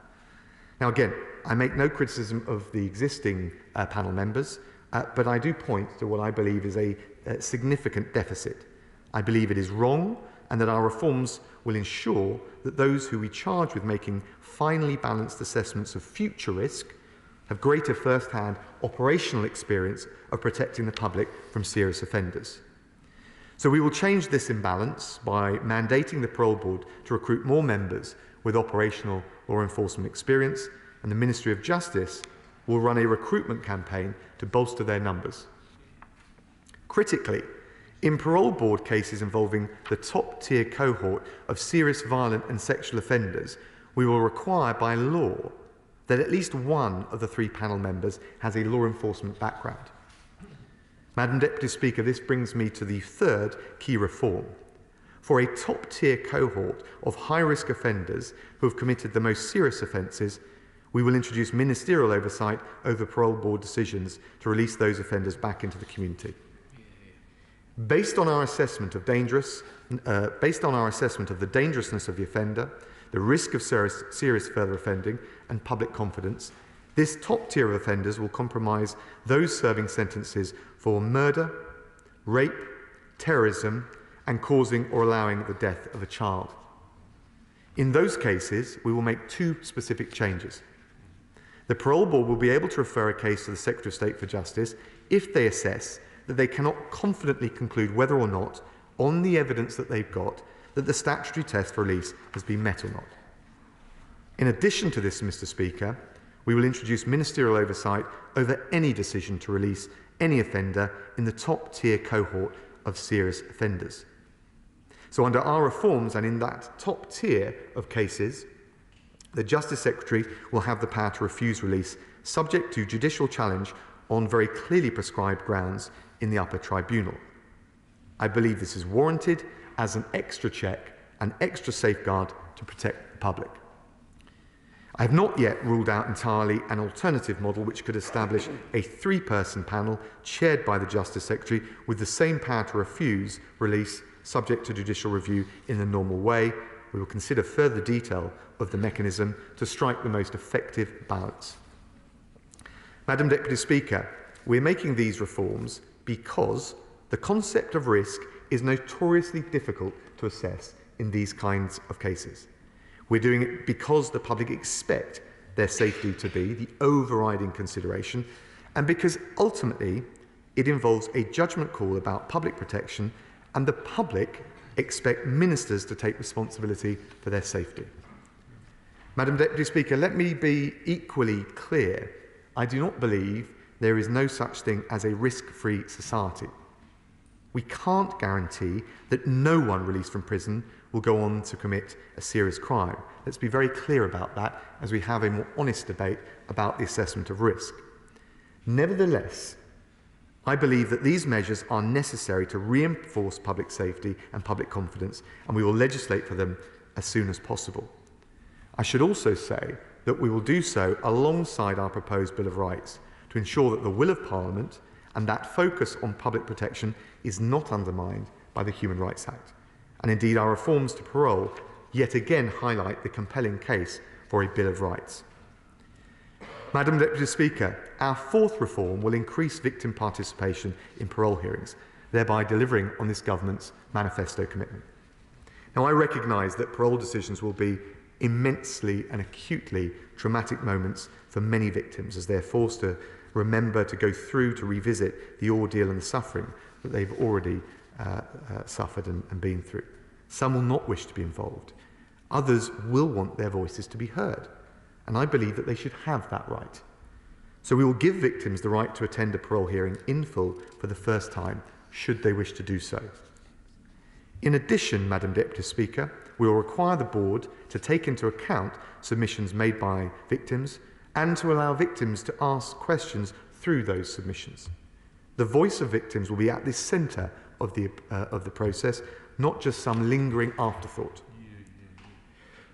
Now again, I make no criticism of the existing panel members, but I do point to what I believe is a significant deficit. I believe it is wrong, and that our reforms will ensure that those who we charge with making finely balanced assessments of future risk have greater first-hand operational experience of protecting the public from serious offenders. So we will change this imbalance by mandating the Parole Board to recruit more members with operational law enforcement experience, and the Ministry of Justice will run a recruitment campaign to bolster their numbers. Critically, in Parole Board cases involving the top-tier cohort of serious violent and sexual offenders, we will require by law that at least one of the 3 panel members has a law enforcement background. Madam Deputy Speaker, this brings me to the third key reform. For a top-tier cohort of high-risk offenders who have committed the most serious offences, we will introduce ministerial oversight over Parole Board decisions to release those offenders back into the community. Based on our assessment of the dangerousness of the offender, the risk of serious further offending, and public confidence, this top tier of offenders will comprise those serving sentences for murder, rape, terrorism, and causing or allowing the death of a child. In those cases, we will make 2 specific changes. The Parole Board will be able to refer a case to the Secretary of State for Justice if they assess that they cannot confidently conclude whether or not, on the evidence that they've got, that the statutory test for release has been met or not. In addition to this, Mr. Speaker, we will introduce ministerial oversight over any decision to release any offender in the top-tier cohort of serious offenders. So under our reforms and in that top tier of cases, the Justice Secretary will have the power to refuse release subject to judicial challenge on very clearly prescribed grounds in the upper tribunal. I believe this is warranted as an extra check, an extra safeguard to protect the public. I have not yet ruled out entirely an alternative model which could establish a 3-person panel chaired by the Justice Secretary with the same power to refuse release subject to judicial review in the normal way. We will consider further detail of the mechanism to strike the most effective balance. Madam Deputy Speaker, we are making these reforms because the concept of risk is notoriously difficult to assess in these kinds of cases. We're doing it because the public expect their safety to be the overriding consideration, and because ultimately it involves a judgment call about public protection, and the public expect ministers to take responsibility for their safety. Madam Deputy Speaker, let me be equally clear. I do not believe there is no such thing as a risk-free society. We can't guarantee that no one released from prison will go on to commit a serious crime. Let's be very clear about that as we have a more honest debate about the assessment of risk. Nevertheless, I believe that these measures are necessary to reinforce public safety and public confidence, and we will legislate for them as soon as possible. I should also say that we will do so alongside our proposed Bill of Rights to ensure that the will of Parliament and that focus on public protection is not undermined by the Human Rights Act. And indeed, our reforms to parole yet again highlight the compelling case for a Bill of Rights. Madam Deputy Speaker, our fourth reform will increase victim participation in parole hearings, thereby delivering on this government's manifesto commitment. Now, I recognise that parole decisions will be immensely and acutely traumatic moments for many victims as they're forced to remember, to go through, to revisit the ordeal and the suffering that they've already suffered and been through. Some will not wish to be involved. Others will want their voices to be heard, and I believe that they should have that right. So we will give victims the right to attend a parole hearing in full for the first time, should they wish to do so. In addition, Madam Deputy Speaker, we will require the Board to take into account submissions made by victims and to allow victims to ask questions through those submissions. The voice of victims will be at the centre of the process, not just some lingering afterthought.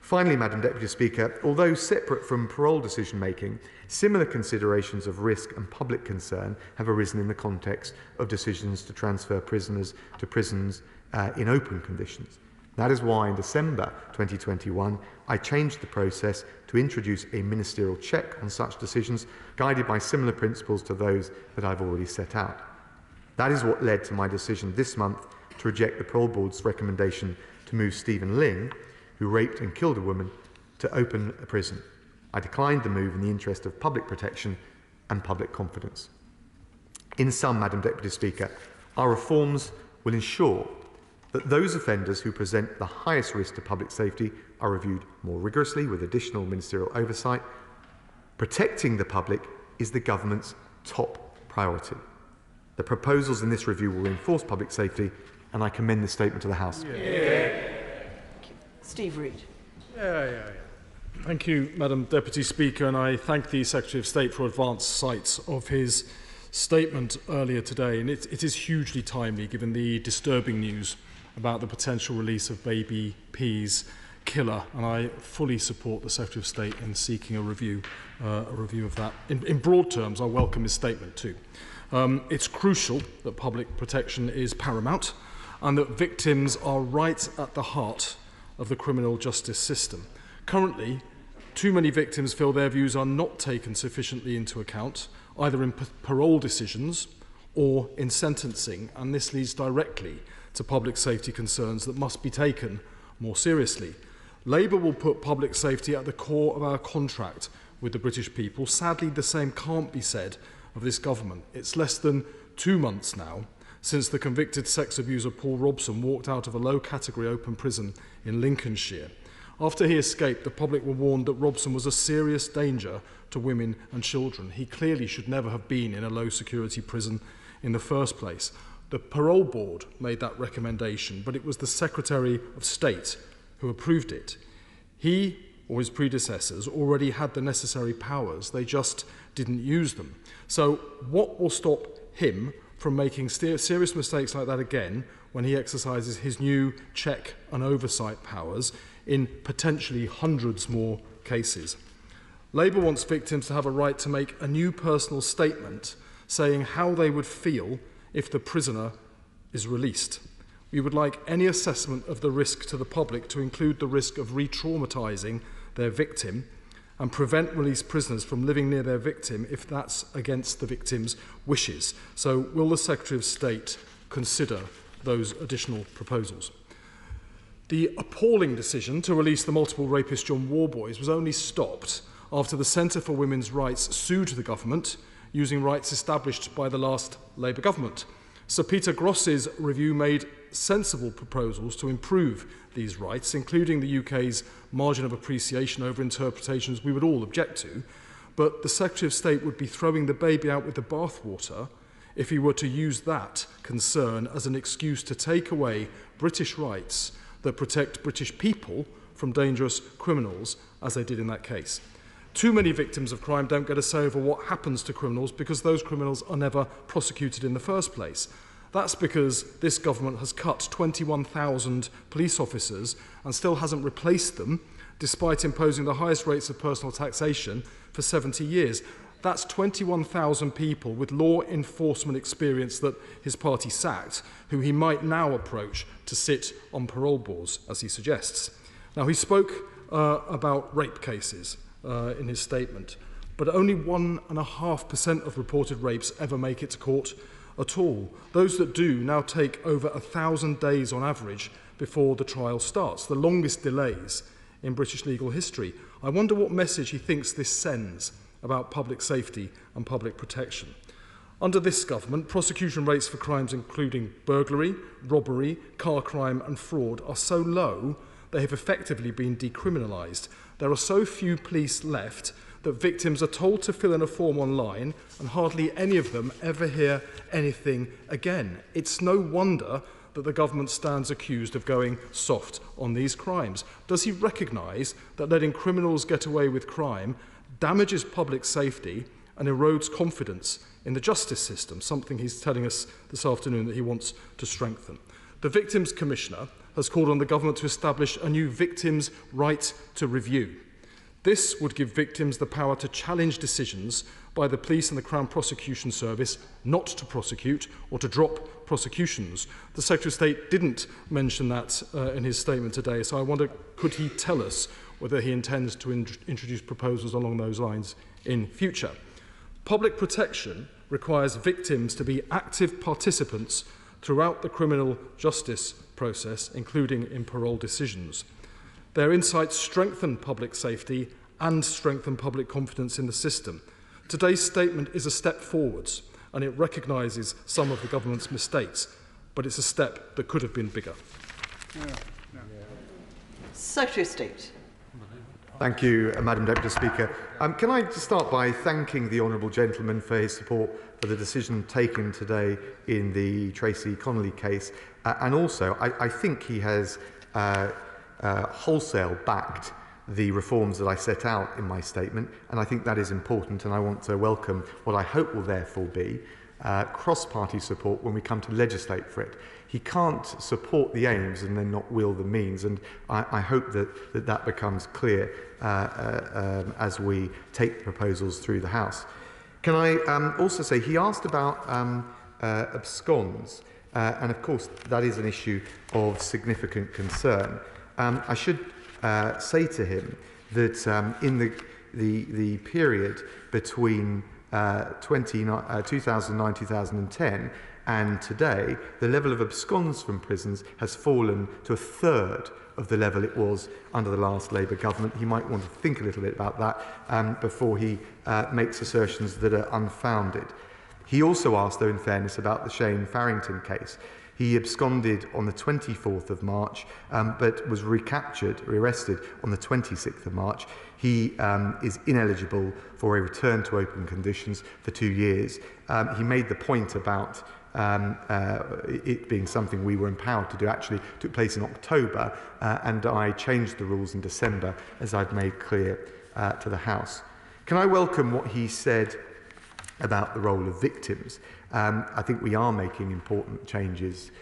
Finally, Madam Deputy Speaker, although separate from parole decision-making, similar considerations of risk and public concern have arisen in the context of decisions to transfer prisoners to prisons in open conditions. That is why in December 2021, I changed the process to introduce a ministerial check on such decisions, guided by similar principles to those that I've already set out. That is what led to my decision this month to reject the Parole Board's recommendation to move Stephen Ling, who raped and killed a woman, to open a prison. I declined the move in the interest of public protection and public confidence. In sum, Madam Deputy Speaker, our reforms will ensure that those offenders who present the highest risk to public safety are reviewed more rigorously with additional ministerial oversight. Protecting the public is the government's top priority. The proposals in this review will reinforce public safety, and I commend this statement to the House. Steve Reid. Thank you, Madam Deputy Speaker, and I thank the Secretary of State for advance sight of his statement earlier today. And it is hugely timely, given the disturbing news about the potential release of baby P's killer, and I fully support the Secretary of State in seeking a review of that. In broad terms, I welcome his statement too. It's crucial that public protection is paramount and that victims are right at the heart of the criminal justice system. Currently, too many victims feel their views are not taken sufficiently into account, either in parole decisions or in sentencing, and this leads directly to public safety concerns that must be taken more seriously. Labour will put public safety at the core of our contract with the British people. Sadly, the same can't be said of this government. It's less than 2 months now since the convicted sex abuser Paul Robson walked out of a low-category open prison in Lincolnshire. After he escaped, the public were warned that Robson was a serious danger to women and children. He clearly should never have been in a low-security prison in the first place. The Parole Board made that recommendation, but it was the Secretary of State who approved it. He or his predecessors already had the necessary powers, they just didn't use them. So what will stop him from making serious mistakes like that again when he exercises his new check and oversight powers in potentially hundreds more cases? Labour wants victims to have a right to make a new personal statement saying how they would feel if the prisoner is released. We would like any assessment of the risk to the public to include the risk of re-traumatising their victim and prevent released prisoners from living near their victim if that's against the victim's wishes. So will the Secretary of State consider those additional proposals? The appalling decision to release the multiple rapist John Warboys was only stopped after the Centre for Women's Rights sued the government using rights established by the last Labour government. Sir Peter Gross's review made sensible proposals to improve these rights, including the UK's margin of appreciation over interpretations we would all object to, but the Secretary of State would be throwing the baby out with the bathwater if he were to use that concern as an excuse to take away British rights that protect British people from dangerous criminals, as they did in that case. Too many victims of crime don't get a say over what happens to criminals because those criminals are never prosecuted in the first place. That's because this government has cut 21,000 police officers and still hasn't replaced them despite imposing the highest rates of personal taxation for 70 years. That's 21,000 people with law enforcement experience that his party sacked, who he might now approach to sit on parole boards, as he suggests. Now, he spoke about rape cases in his statement, but only 1.5% of reported rapes ever make it to court at all. Those that do now take over 1,000 days on average before the trial starts, the longest delays in British legal history. I wonder what message he thinks this sends about public safety and public protection. Under this government, prosecution rates for crimes including burglary, robbery, car crime and fraud are so low they have effectively been decriminalised. There are so few police left that victims are told to fill in a form online and hardly any of them ever hear anything again. It's no wonder that the government stands accused of going soft on these crimes. Does he recognise that letting criminals get away with crime damages public safety and erodes confidence in the justice system, something he's telling us this afternoon that he wants to strengthen? The Victims Commissioner has called on the government to establish a new victims' right to review. This would give victims the power to challenge decisions by the police and the Crown Prosecution Service not to prosecute or to drop prosecutions. The Secretary of State didn't mention that in his statement today, so I wonder, could he tell us whether he intends to introduce proposals along those lines in future? Public protection requires victims to be active participants throughout the criminal justice process, including in parole decisions. Their insights strengthen public safety and strengthen public confidence in the system. Today's statement is a step forwards, and it recognises some of the government's mistakes, but it's a step that could have been bigger. Secretary of State. Thank you, Madam Deputy Speaker. Can I just start by thanking the honourable gentleman for his support for the decision taken today in the Tracy Connolly case, and also I think he has wholesale backed the reforms that I set out in my statement, and I think that is important, and I want to welcome what I hope will therefore be cross-party support when we come to legislate for it. He can't support the aims and then not will the means, and I hope that becomes clear as we take the proposals through the House. Can I also say, he asked about absconds, and of course that is an issue of significant concern. I should say to him that in the period between 2009-2010 and today, the level of absconds from prisons has fallen to a third of the level it was under the last Labour government. He might want to think a little bit about that before he makes assertions that are unfounded. He also asked, though, in fairness, about the Shane Farrington case. He absconded on the 24th of March, but was arrested on the 26th of March. He is ineligible for a return to open conditions for 2 years. He made the point about it being something we were empowered to do. Actually took place in October, and I changed the rules in December, as I've made clear to the House. Can I welcome what he said about the role of victims? I think we are making important changes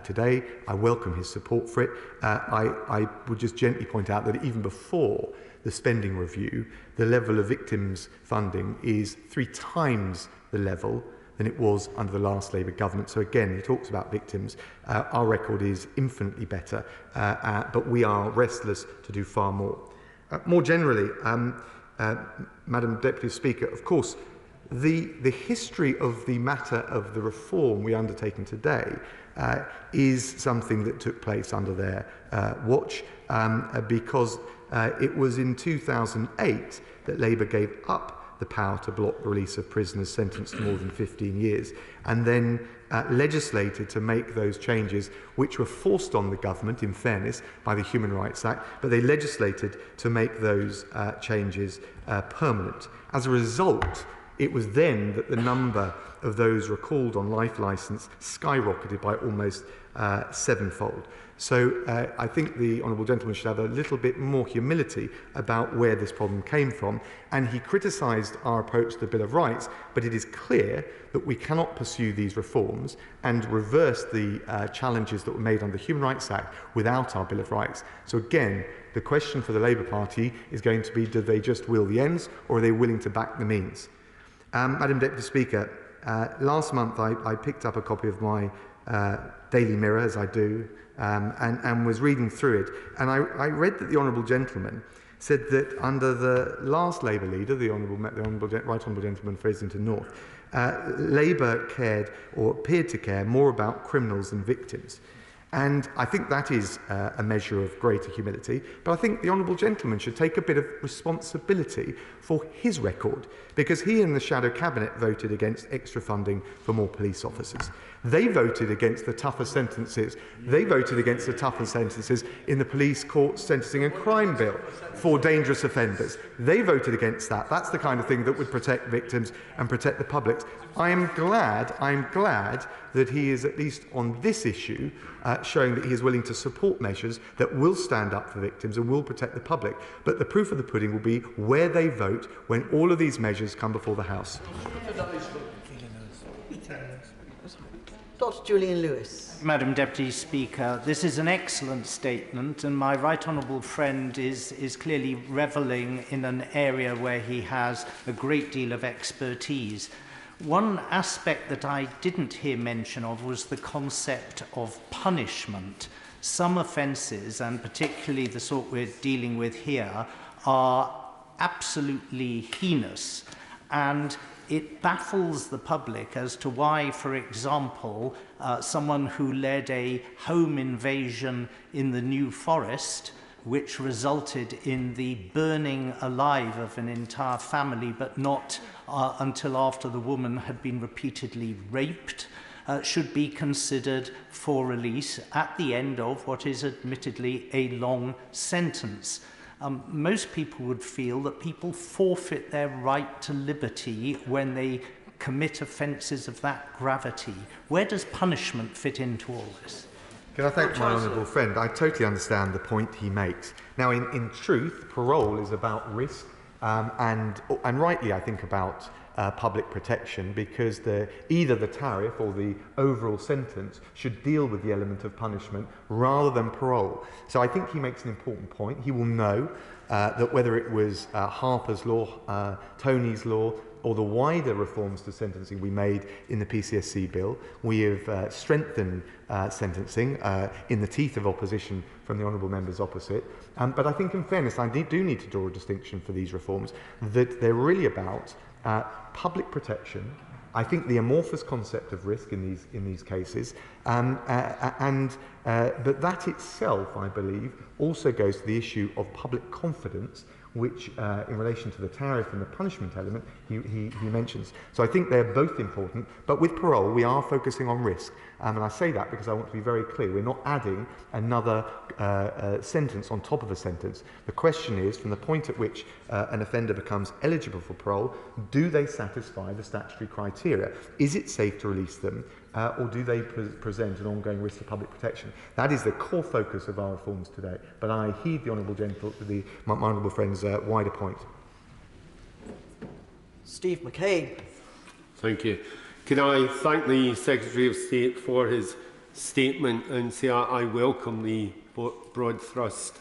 today. I welcome his support for it. I would just gently point out that even before the spending review, the level of victims funding is 3 times the level than it was under the last Labour government. So again, he talks about victims. Our record is infinitely better, but we are restless to do far more. More generally, Madam Deputy Speaker, of course, the history of the matter of the reform we're undertaking today is something that took place under their watch, because it was in 2008 that Labour gave up the power to block the release of prisoners sentenced to more than 15 years, and then legislated to make those changes, which were forced on the government, in fairness, by the Human Rights Act, but they legislated to make those changes permanent. As a result, it was then that the number of those recalled on life licence skyrocketed by almost 7-fold. So I think the Honourable Gentleman should have a little bit more humility about where this problem came from. And he criticised our approach to the Bill of Rights, but it is clear that we cannot pursue these reforms and reverse the challenges that were made under the Human Rights Act without our Bill of Rights. So again, the question for the Labour Party is going to be, do they just will the ends, or are they willing to back the means? Madam Deputy Speaker, last month I picked up a copy of my Daily Mirror, as I do, and was reading through it. And I read that the Honourable Gentleman said that under the last Labour leader, the Right Honourable Gentleman for Islington North, Labour cared, or appeared to care, more about criminals than victims. And I think that is a measure of greater humility. But I think the Honourable Gentleman should take a bit of responsibility for his record, because he and the Shadow Cabinet voted against extra funding for more police officers. They voted against the tougher sentences. They voted against the tougher sentences in the Police Court Sentencing and Crime Bill for dangerous offenders. They voted against that. That's the kind of thing that would protect victims and protect the public. I am glad that he is, at least on this issue, showing that he is willing to support measures that will stand up for victims and will protect the public. But the proof of the pudding will be where they vote when all of these measures come before the House. Dr. Julian Lewis. Madam Deputy Speaker, this is an excellent statement, and my right honourable friend is clearly revelling in an area where he has a great deal of expertise. One aspect that I didn't hear mention of was the concept of punishment. Some offences, and particularly the sort we're dealing with here, are absolutely heinous, and it baffles the public as to why, for example, someone who led a home invasion in the New Forest, which resulted in the burning alive of an entire family, but not until after the woman had been repeatedly raped, should be considered for release at the end of what is admittedly a long sentence. Most people would feel that people forfeit their right to liberty when they commit offences of that gravity. Where does punishment fit into all this? Can I thank my honourable friend? I totally understand the point he makes. Now, in truth, parole is about risk, and rightly, I think, about public protection, because either the tariff or the overall sentence should deal with the element of punishment rather than parole. So I think he makes an important point. He will know that whether it was Harper's Law, Tony's Law, or the wider reforms to sentencing we made in the PCSC bill, we have strengthened sentencing in the teeth of opposition from the honourable members opposite. But I think, in fairness, I do need to draw a distinction for these reforms, that they're really about public protection. I think the amorphous concept of risk in these cases, but that itself, I believe, also goes to the issue of public confidence, which, in relation to the tariff and the punishment element, he mentions. So I think they're both important, but with parole, we are focusing on risk. And I say that because I want to be very clear. We're not adding another sentence on top of a sentence. The question is, from the point at which an offender becomes eligible for parole, do they satisfy the statutory criteria? Is it safe to release them? Or do they present an ongoing risk to public protection? That is the core focus of our reforms today. But I heed the my honourable friend's wider point. Steve McCabe. Thank you. Can I thank the Secretary of State for his statement and say I welcome the broad thrust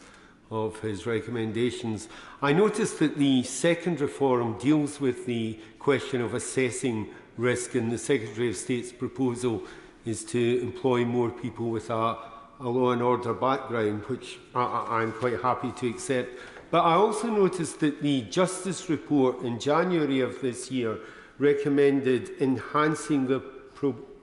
of his recommendations. I noticed that the second reform deals with the question of assessing risk, and the Secretary of State's proposal is to employ more people with a law and order background, which I'm quite happy to accept. But I also noticed that the Justice Report in January of this year recommended enhancing the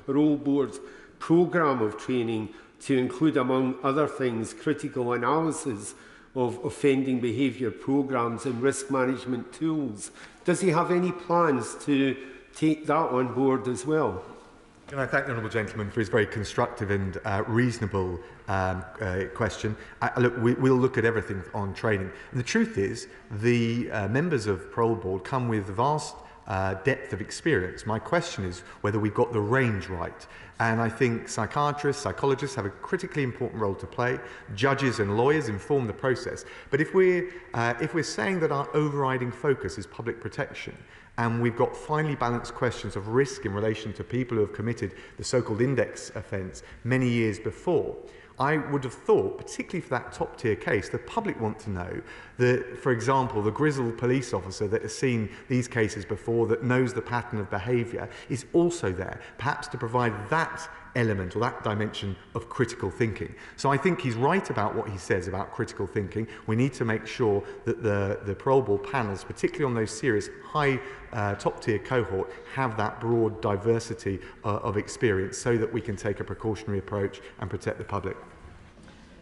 Parole Board's programme of training to include, among other things, critical analysis of offending behaviour programmes and risk management tools. Does he have any plans to take that on board as well? Can I thank the honourable gentleman for his very constructive and reasonable question. Look, we'll look at everything on training. And the truth is, the members of Parole Board come with vast depth of experience. My question is whether we've got the range right. And I think psychiatrists, psychologists have a critically important role to play. Judges and lawyers inform the process. But if we're saying that our overriding focus is public protection, and we've got finely balanced questions of risk in relation to people who have committed the so-called index offence many years before, I would have thought, particularly for that top-tier case, the public want to know that, for example, the grizzled police officer that has seen these cases before, that knows the pattern of behaviour, is also there, perhaps to provide that element or that dimension of critical thinking. So I think he's right about what he says about critical thinking. We need to make sure that the parole board panels, particularly on those serious high top-tier cohort, have that broad diversity of experience so that we can take a precautionary approach and protect the public.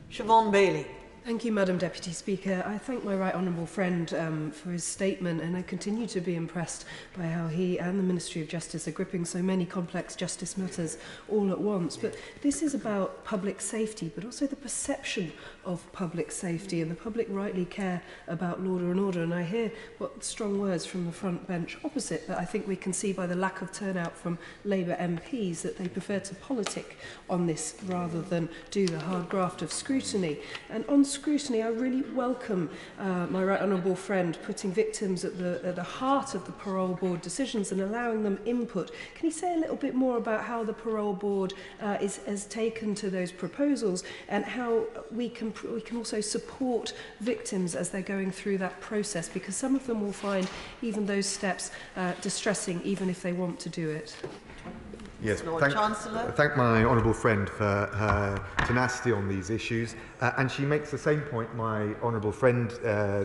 Siobhan Bailey. Thank you, Madam Deputy Speaker. I thank my right honourable friend for his statement, and I continue to be impressed by how he and the Ministry of Justice are gripping so many complex justice matters all at once. But this is about public safety, but also the perception of public safety, and the public rightly care about law and order. And I hear what strong words from the front bench opposite, but I think we can see by the lack of turnout from Labour MPs that they prefer to politic on this rather than do the hard graft of scrutiny. And on scrutiny, I really welcome my right honourable friend putting victims at the heart of the parole board decisions and allowing them input. Can you say a little bit more about how the parole board has taken to those proposals, and how we can also support victims as they're going through that process, because some of them will find even those steps distressing, even if they want to do it. Yes, thank my honourable friend for her tenacity on these issues, and she makes the same point my honourable friend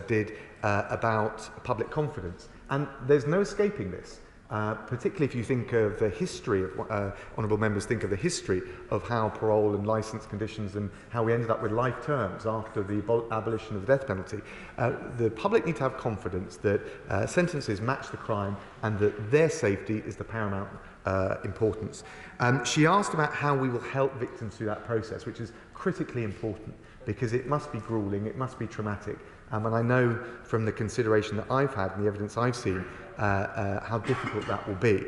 did about public confidence, and there's no escaping this. Particularly if you think of the history of, honourable members think of the history of how parole and licence conditions and how we ended up with life terms after the abolition of the death penalty. The public need to have confidence that sentences match the crime and that their safety is the paramount importance. She asked about how we will help victims through that process, which is critically important because it must be gruelling, it must be traumatic. And I know from the consideration that I've had and the evidence I've seen how difficult that will be.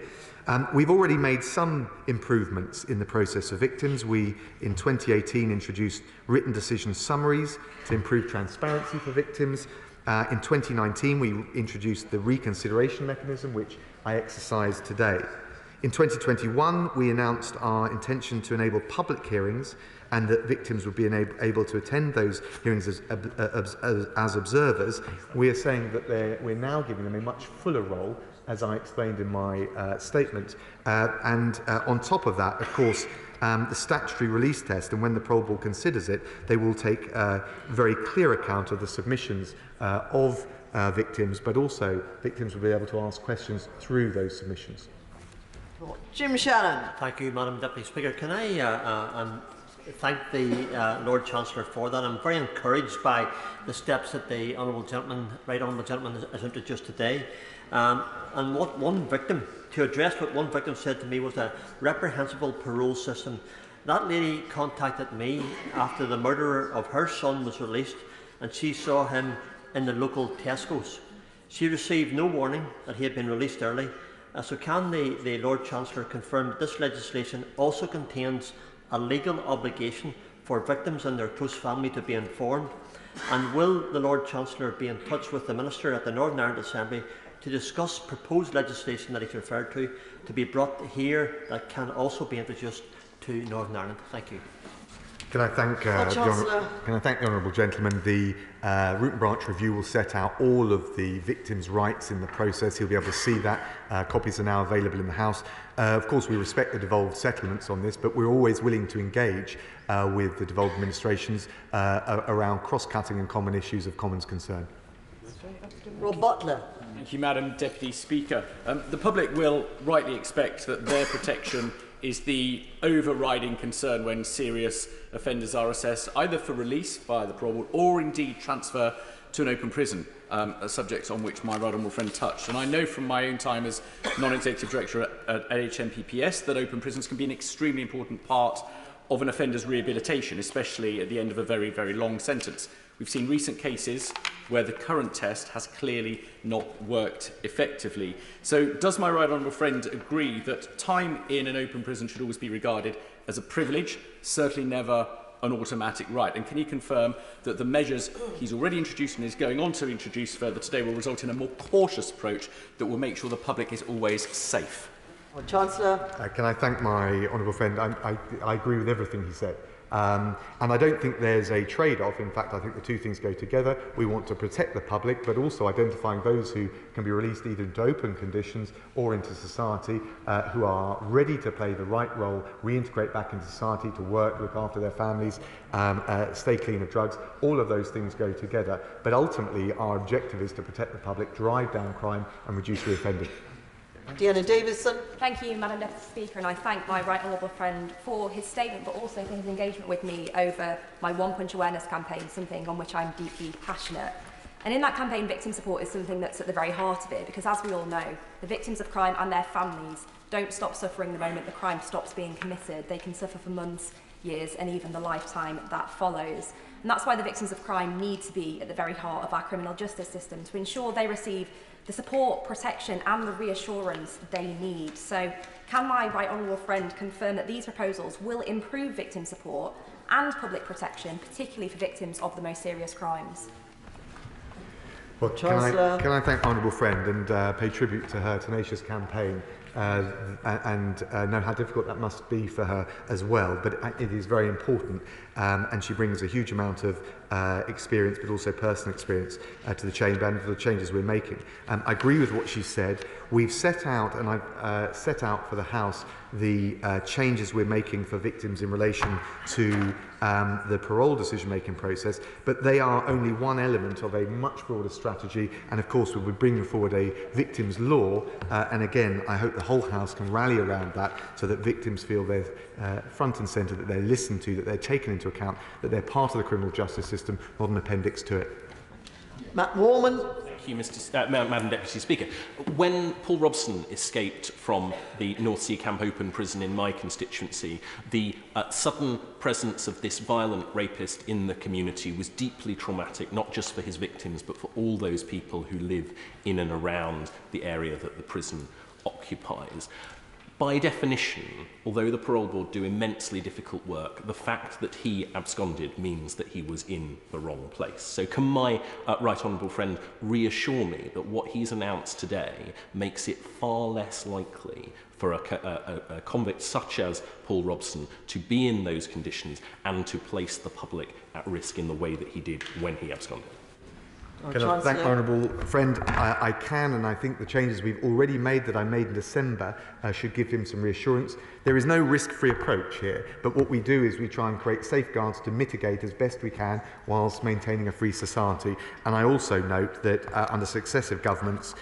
We've already made some improvements in the process for victims. We, in 2018, introduced written decision summaries to improve transparency for victims. In 2019, we introduced the reconsideration mechanism, which I exercised today. In 2021, we announced our intention to enable public hearings and that victims would be able to attend those hearings as observers. We are saying that we're now giving them a much fuller role, as I explained in my statement. On top of that, of course, the statutory release test, and when the parole board considers it, they will take a very clear account of the submissions of victims, but also victims will be able to ask questions through those submissions. Jim Shannon. Thank you, Madam Deputy Speaker. Can I thank the Lord Chancellor for that? I'm very encouraged by the steps that the Right Honourable Gentleman has introduced today. And what one victim, to address what one victim said to me, was a reprehensible parole system. That lady contacted me after the murderer of her son was released, and she saw him in the local Tesco's. She received no warning that he had been released early. So can the Lord Chancellor confirm that this legislation also contains a legal obligation for victims and their close family to be informed? And will the Lord Chancellor be in touch with the Minister at the Northern Ireland Assembly to discuss proposed legislation that he's referred to be brought here that can also be introduced to Northern Ireland? Thank you. Can I thank the honourable gentleman? The Root and Branch review will set out all of the victims' rights in the process. He'll be able to see that. Copies are now available in the House. Of course, we respect the devolved settlements on this, but we're always willing to engage with the devolved administrations around cross-cutting and common issues of common concern. Rob Butler. Thank you, Madam Deputy Speaker. The public will rightly expect that their protection is the overriding concern when serious offenders are assessed, either for release via the parole board or indeed transfer to an open prison, a subject on which my right honourable friend touched. And I know from my own time as non-executive director at HMPPS that open prisons can be an extremely important part of an offender's rehabilitation, especially at the end of a very, very long sentence. We've seen recent cases where the current test has clearly not worked effectively. So does my right honourable friend agree that time in an open prison should always be regarded as a privilege, certainly never an automatic right? And can he confirm that the measures he's already introduced and is going on to introduce further today will result in a more cautious approach that will make sure the public is always safe? Well, Chancellor. Can I thank my honourable friend? I agree with everything he said. And I don't think there's a trade-off. In fact, I think the two things go together. We want to protect the public, but also identifying those who can be released either into open conditions or into society, who are ready to play the right role, reintegrate back into society, to work, look after their families, stay clean of drugs. All of those things go together. But ultimately, our objective is to protect the public, drive down crime and reduce reoffending. Deanna Davison. Thank you, Madam Deputy Speaker, and I thank my right honourable friend for his statement, but also for his engagement with me over my One Punch Awareness campaign, something on which I'm deeply passionate. And in that campaign, victim support is something that's at the very heart of it, because as we all know, the victims of crime and their families don't stop suffering the moment the crime stops being committed. They can suffer for months, years, and even the lifetime that follows. And that's why the victims of crime need to be at the very heart of our criminal justice system, to ensure they receive the support, protection and the reassurance they need. So can my right honourable friend confirm that these proposals will improve victim support and public protection, particularly for victims of the most serious crimes? Well, can I thank my honourable friend and pay tribute to her tenacious campaign and know how difficult that must be for her as well. But it is very important, and she brings a huge amount of experience, but also personal experience to the chamber and for the changes we're making. I agree with what she said. We've set out, and I've set out for the House, the changes we're making for victims in relation to the parole decision-making process, but they are only one element of a much broader strategy, and of course we'll be bringing forward a victims' law, and again I hope the whole House can rally around that so that victims feel they're front and centre, that they're listened to, that they're taken into account, that they're part of the criminal justice system, not an appendix to it. Matt Warman. Thank you, Madam Deputy Speaker. When Paul Robson escaped from the North Sea Camp Open prison in my constituency, the sudden presence of this violent rapist in the community was deeply traumatic, not just for his victims, but for all those people who live in and around the area that the prison occupies. By definition, although the Parole Board do immensely difficult work, the fact that he absconded means that he was in the wrong place. So can my right honourable friend reassure me that what he's announced today makes it far less likely for a convict such as Paul Robson to be in those conditions and to place the public at risk in the way that he did when he absconded? Can I thank my honourable friend? I can, and I think the changes we've already made that I made in December should give him some reassurance. There is no risk-free approach here, but what we do is we try and create safeguards to mitigate as best we can whilst maintaining a free society. And I also note that under successive governments,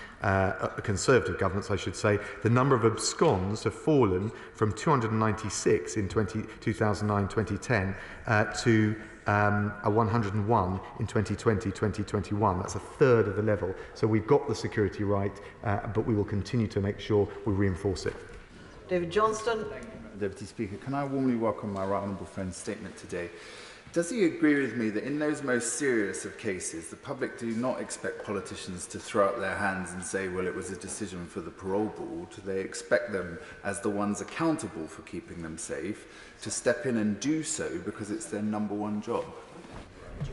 Conservative governments I should say, the number of absconds have fallen from 296 in 2009-2010 to 101 in 2020-2021. That's a third of the level. So we've got the security right, but we will continue to make sure we reinforce it. David Johnston. Deputy Speaker, can I warmly welcome my right honourable friend's statement today? Does he agree with me that in those most serious of cases, the public do not expect politicians to throw up their hands and say, well, it was a decision for the Parole Board? They expect them, as the ones accountable for keeping them safe, to step in and do so because it's their #1 job.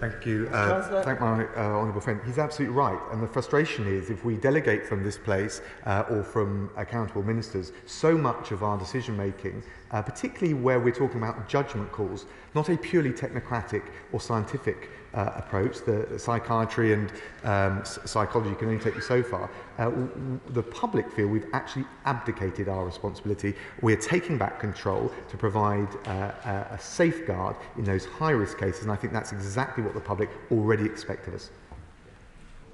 Thank you. Thank my honourable friend. He's absolutely right. And the frustration is if we delegate from this place or from accountable ministers so much of our decision-making, particularly where we're talking about judgment calls, not a purely technocratic or scientific approach, the psychiatry and psychology can only take you so far, the public feel we've actually abdicated our responsibility. We're taking back control to provide a safeguard in those high-risk cases, and I think that's exactly what the public already expect of us.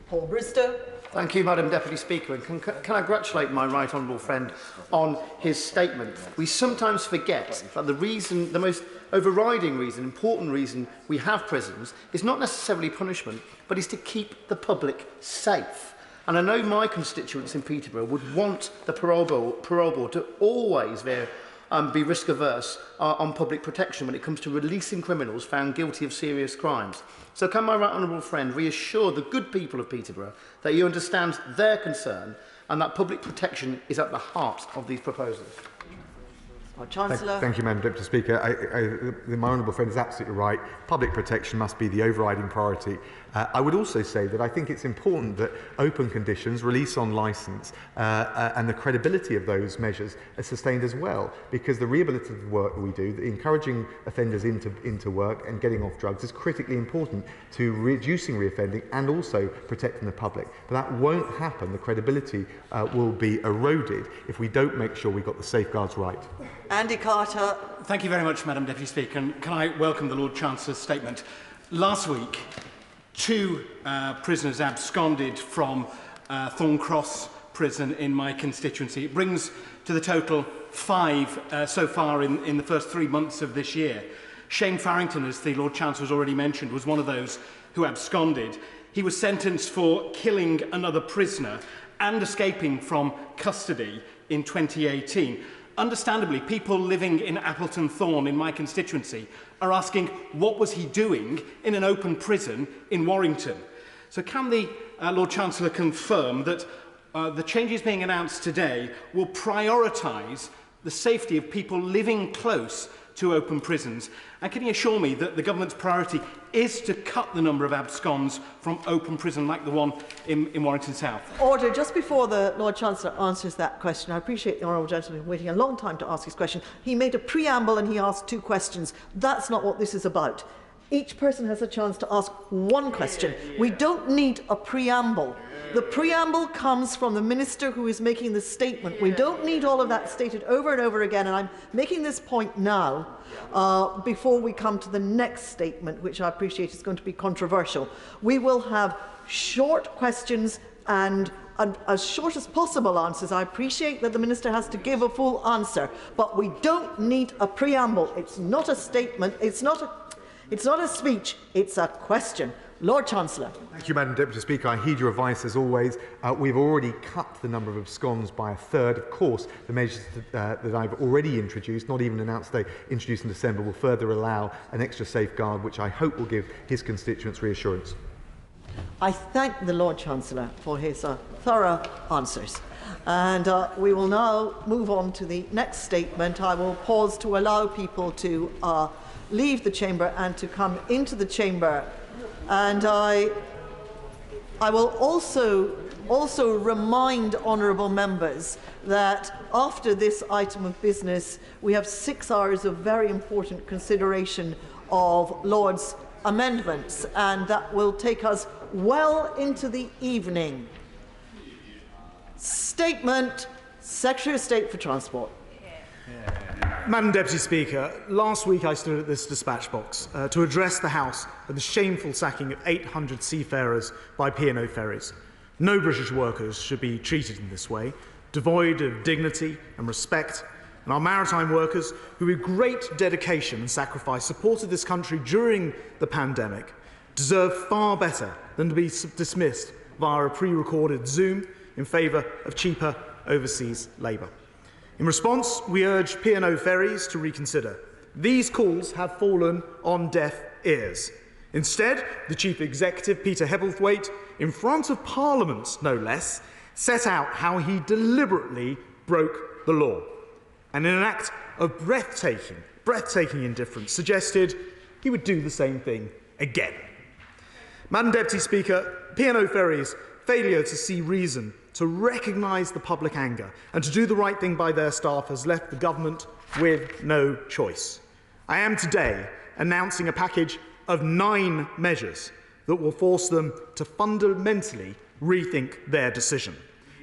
Paul Bristow. Thank you, Madam Deputy Speaker. And can I congratulate my right honourable friend on his statement? We sometimes forget that the most overriding reason, important reason we have prisons is not necessarily punishment, but is to keep the public safe. And I know my constituents in Peterborough would want the Parole Board to always veer be risk averse on public protection when it comes to releasing criminals found guilty of serious crimes. So can my right honourable friend reassure the good people of Peterborough that he understands their concern and that public protection is at the heart of these proposals? Chancellor. Thank you, Madam Deputy Speaker. My honourable friend is absolutely right. Public protection must be the overriding priority. I would also say that I think it's important that open conditions, release on licence, and the credibility of those measures are sustained as well, because the rehabilitative work we do, encouraging offenders into work and getting off drugs, is critically important to reducing reoffending and also protecting the public. But that won't happen. The credibility will be eroded if we don't make sure we've got the safeguards right. Andy Carter. Thank you very much, Madam Deputy Speaker. And can I welcome the Lord Chancellor's statement? Last week, 2 prisoners absconded from Thorncross prison in my constituency. It brings to the total 5 so far in the first 3 months of this year. Shane Farrington, as the Lord Chancellor has already mentioned, was one of those who absconded. He was sentenced for killing another prisoner and escaping from custody in 2018. Understandably, people living in Appleton Thorn in my constituency are asking what was he doing in an open prison in Warrington. So can the Lord Chancellor confirm that the changes being announced today will prioritise the safety of people living close to open prisons? And can he assure me that the government's priority is to cut the number of absconds from open prison like the one in Warrington South? Order. Just before the Lord Chancellor answers that question, I appreciate the honourable gentleman waiting a long time to ask his question. He made a preamble and he asked 2 questions. That's not what this is about. Each person has a chance to ask 1 question. We don't need a preamble. The preamble comes from the minister who is making the statement. We don't need all of that stated over and over again, and I'm making this point now before we come to the next statement, which I appreciate is going to be controversial. We will have short questions and as short as possible answers. I appreciate that the minister has to give a full answer, but we don't need a preamble. It's not a statement, it's not a speech, it's a question. Lord Chancellor. Thank you, Madam Deputy Speaker. I heed your advice as always. We've already cut the number of absconds by 1/3. Of course, the measures that I've already introduced, not even announced today, introduced in December, will further allow an extra safeguard, which I hope will give his constituents reassurance. I thank the Lord Chancellor for his thorough answers. And we will now move on to the next statement. I will pause to allow people to leave the chamber and to come into the chamber. And I will also remind honourable members that after this item of business, we have 6 hours of very important consideration of Lord's amendments, and that will take us well into the evening. Statement, Secretary of State for Transport. Madam Deputy Speaker, last week I stood at this dispatch box to address the House of the shameful sacking of 800 seafarers by P&O Ferries. No British workers should be treated in this way, devoid of dignity and respect, and our maritime workers, who with great dedication and sacrifice supported this country during the pandemic, deserve far better than to be dismissed via a pre-recorded Zoom in favour of cheaper overseas labour. In response, we urge P&O Ferries to reconsider. These calls have fallen on deaf ears. Instead, the Chief Executive, Peter Hebblethwaite, in front of Parliament no less, set out how he deliberately broke the law, and in an act of breathtaking indifference, suggested he would do the same thing again. Madam Deputy Speaker, P&O Ferries' failure to see reason, to recognise the public anger and to do the right thing by their staff has left the government with no choice. I am today announcing a package of 9 measures that will force them to fundamentally rethink their decision.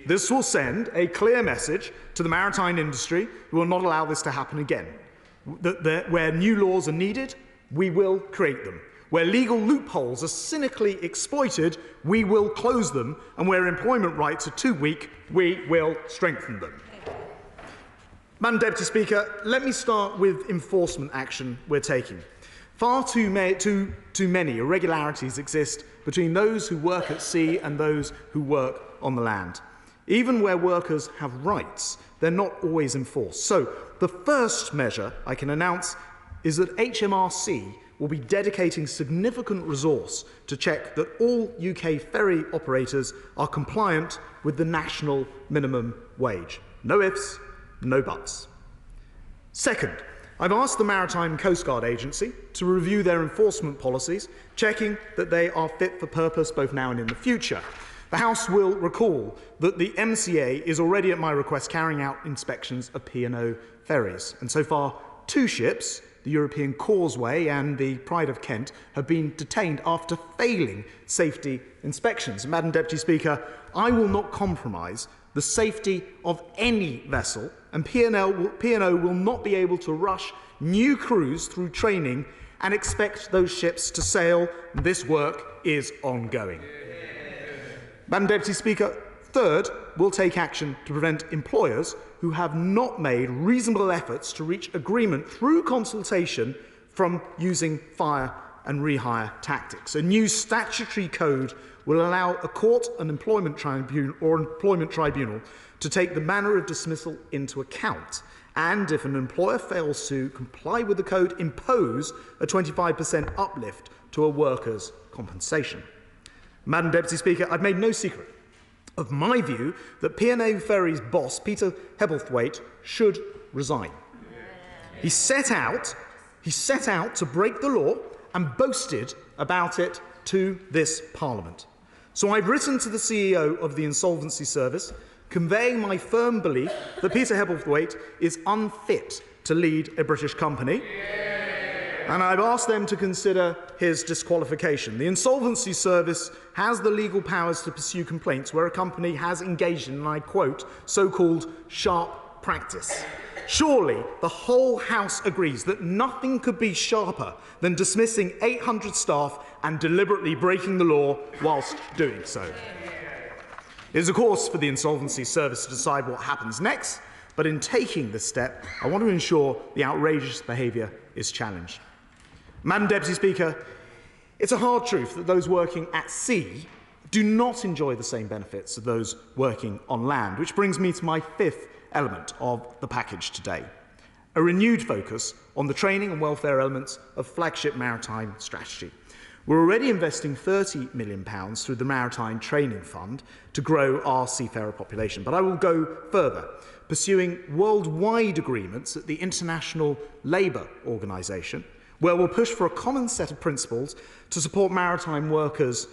This will send a clear message to the maritime industry who will not allow this to happen again. Where new laws are needed, we will create them. Where legal loopholes are cynically exploited, we will close them, and where employment rights are too weak, we will strengthen them. Madam Deputy Speaker, let me start with enforcement action we're taking. Far too many irregularities exist between those who work at sea and those who work on the land. Even where workers have rights, they're not always enforced. So the first measure I can announce is that HMRC will be dedicating significant resource to check that all UK ferry operators are compliant with the national minimum wage. No ifs, no buts. Second, I've asked the Maritime Coast Guard Agency to review their enforcement policies, checking that they are fit for purpose both now and in the future. The House will recall that the MCA is already, at my request, carrying out inspections of P&O Ferries, and so far 2 ships, the European Causeway and the Pride of Kent, have been detained after failing safety inspections. Madam Deputy Speaker, I will not compromise the safety of any vessel, and P&O will not be able to rush new crews through training and expect those ships to sail. This work is ongoing. Madam Deputy Speaker, third, we'll take action to prevent employers who have not made reasonable efforts to reach agreement through consultation from using fire and rehire tactics. A new statutory code will allow a court, an employment tribunal to take the manner of dismissal into account, and if an employer fails to comply with the code, impose a 25% uplift to a worker's compensation. Madam Deputy Speaker, I've made no secret of my view that P&O Ferries boss Peter Hebblethwaite should resign. He set out to break the law and boasted about it to this Parliament. So I've written to the CEO of the Insolvency Service, conveying my firm belief that Peter Hebblethwaite is unfit to lead a British company, and I've asked them to consider his disqualification. The Insolvency Service has the legal powers to pursue complaints where a company has engaged in, and I quote, so-called sharp practice. Surely the whole House agrees that nothing could be sharper than dismissing 800 staff and deliberately breaking the law whilst doing so. It is, of course, for the Insolvency Service to decide what happens next, but in taking this step, I want to ensure the outrageous behaviour is challenged. Madam Deputy Speaker, it's a hard truth that those working at sea do not enjoy the same benefits of those working on land, which brings me to my fifth element of the package today, a renewed focus on the training and welfare elements of flagship maritime strategy. We're already investing £30 million through the Maritime Training Fund to grow our seafarer population, but I will go further, pursuing worldwide agreements at the International Labour Organization, where we'll push for a common set of principles to support maritime workers,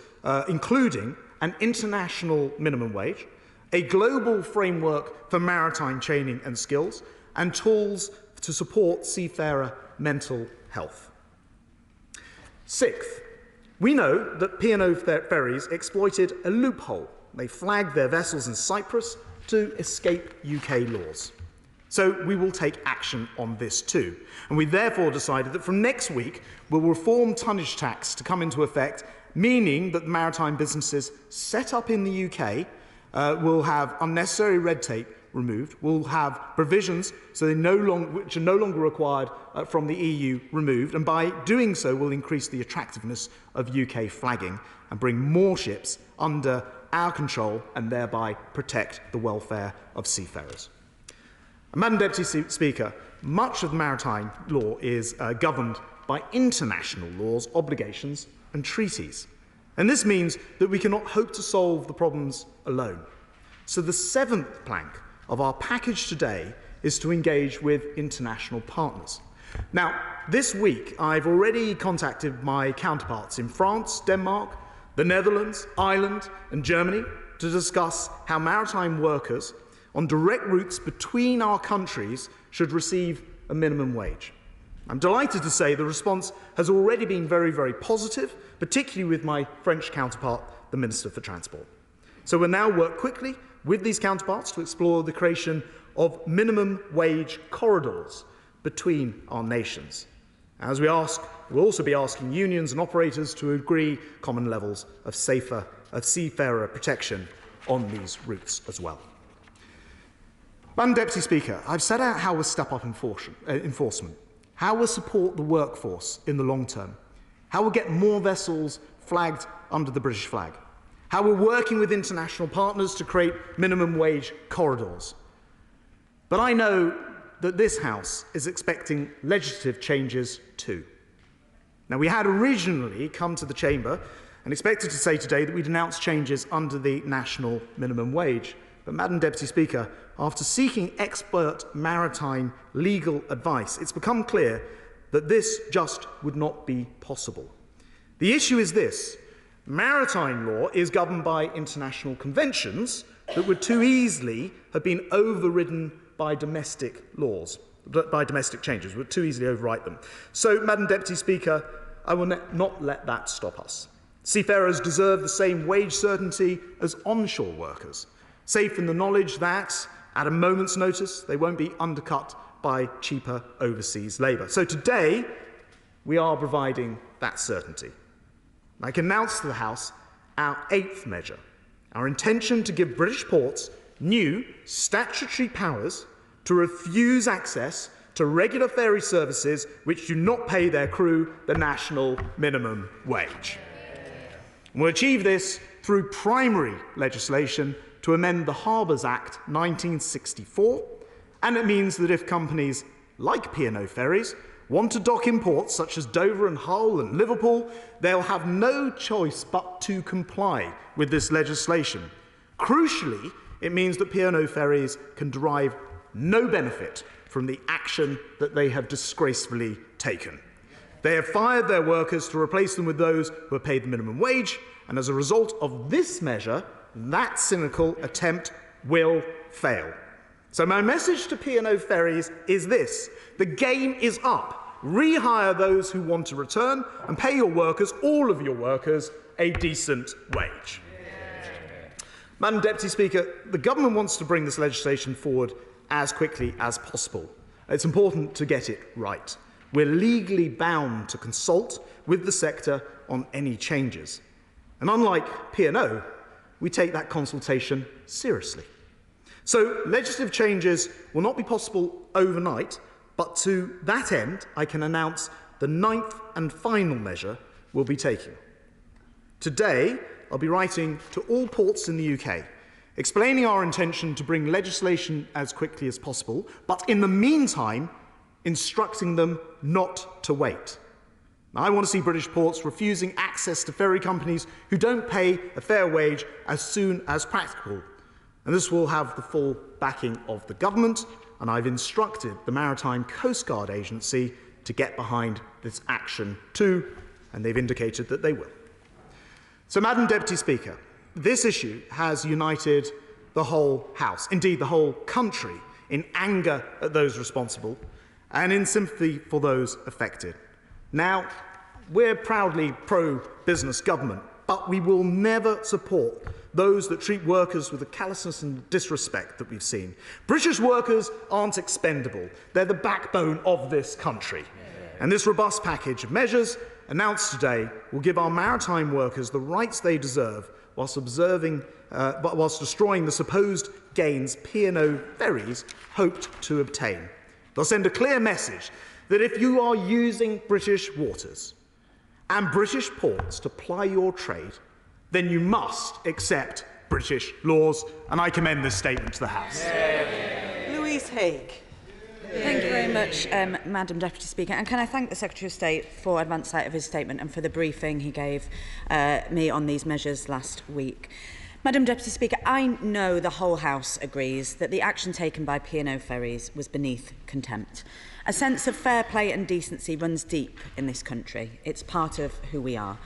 including an international minimum wage, a global framework for maritime training and skills, and tools to support seafarer mental health. Sixth, we know that P&O Ferries exploited a loophole. They flagged their vessels in Cyprus to escape UK laws. So we will take action on this too. And we therefore decided that from next week, we'll reform tonnage tax to come into effect, meaning that maritime businesses set up in the UK will have unnecessary red tape removed, will have provisions so which are no longer required from the EU removed, and by doing so will increase the attractiveness of UK flagging and bring more ships under our control and thereby protect the welfare of seafarers. Madam Deputy Speaker, much of maritime law is governed by international laws, obligations and treaties. And this means that we cannot hope to solve the problems alone. So the seventh plank of our package today is to engage with international partners. Now, this week, I've already contacted my counterparts in France, Denmark, the Netherlands, Ireland and Germany to discuss how maritime workers on direct routes between our countries should receive a minimum wage. I'm delighted to say the response has already been very, very positive, particularly with my French counterpart, the Minister for Transport. So we'll now work quickly with these counterparts to explore the creation of minimum wage corridors between our nations. As we'll also be asking unions and operators to agree common levels of seafarer protection on these routes as well. Madam Deputy Speaker, I've set out how we'll step up enforcement, how we'll support the workforce in the long term, how we'll get more vessels flagged under the British flag, how we're working with international partners to create minimum wage corridors. But I know that this House is expecting legislative changes too. Now, we had originally come to the Chamber and expected to say today that we'd announce changes under the national minimum wage. But, Madam Deputy Speaker, after seeking expert maritime legal advice, it's become clear that this just would not be possible. The issue is this: maritime law is governed by international conventions that would too easily have been overridden by domestic laws, by domestic changes, would too easily overwrite them. So, Madam Deputy Speaker, I will not let that stop us. Seafarers deserve the same wage certainty as onshore workers, safe in the knowledge that, at a moment's notice, they won't be undercut by cheaper overseas labour. So today, we are providing that certainty. I can announce to the House our 8th measure, our intention to give British ports new statutory powers to refuse access to regular ferry services which do not pay their crew the national minimum wage. We'll achieve this through primary legislation to amend the Harbours Act 1964, and it means that if companies like P&O Ferries want to dock in ports such as Dover and Hull and Liverpool, they'll have no choice but to comply with this legislation. Crucially, it means that P&O Ferries can derive no benefit from the action that they have disgracefully taken. They have fired their workers to replace them with those who are paid the minimum wage, and as a result of this measure, that cynical attempt will fail. So my message to P&O Ferries is this: the game is up. Rehire those who want to return and pay your workers, all of your workers, a decent wage. Madam Deputy Speaker, the government wants to bring this legislation forward as quickly as possible. It's important to get it right. We're legally bound to consult with the sector on any changes. And unlike P&O, we take that consultation seriously. So legislative changes will not be possible overnight, but to that end, I can announce the 9th and final measure we'll be taking. Today, I'll be writing to all ports in the UK, explaining our intention to bring legislation as quickly as possible, but in the meantime, instructing them not to wait. Now, I want to see British ports refusing access to ferry companies who don't pay a fair wage as soon as practicable. And this will have the full backing of the government, and I've instructed the Maritime Coast Guard Agency to get behind this action too, and they've indicated that they will. So, Madam Deputy Speaker, this issue has united the whole House, indeed the whole country, in anger at those responsible and in sympathy for those affected. Now, we're proudly pro-business government, but we will never support those that treat workers with the callousness and disrespect that we've seen. British workers aren't expendable. They're the backbone of this country. And this robust package of measures announced today will give our maritime workers the rights they deserve whilst destroying the supposed gains P&O Ferries hoped to obtain. They'll send a clear message that if you are using British waters and British ports to ply your trade, then you must accept British laws, and I commend this statement to the House. Louise Haigh. Thank you very much, Madam Deputy Speaker. And can I thank the Secretary of State for advance sight of his statement and for the briefing he gave me on these measures last week. Madam Deputy Speaker, I know the whole House agrees that the action taken by P&O Ferries was beneath contempt. A sense of fair play and decency runs deep in this country. It's part of who we are.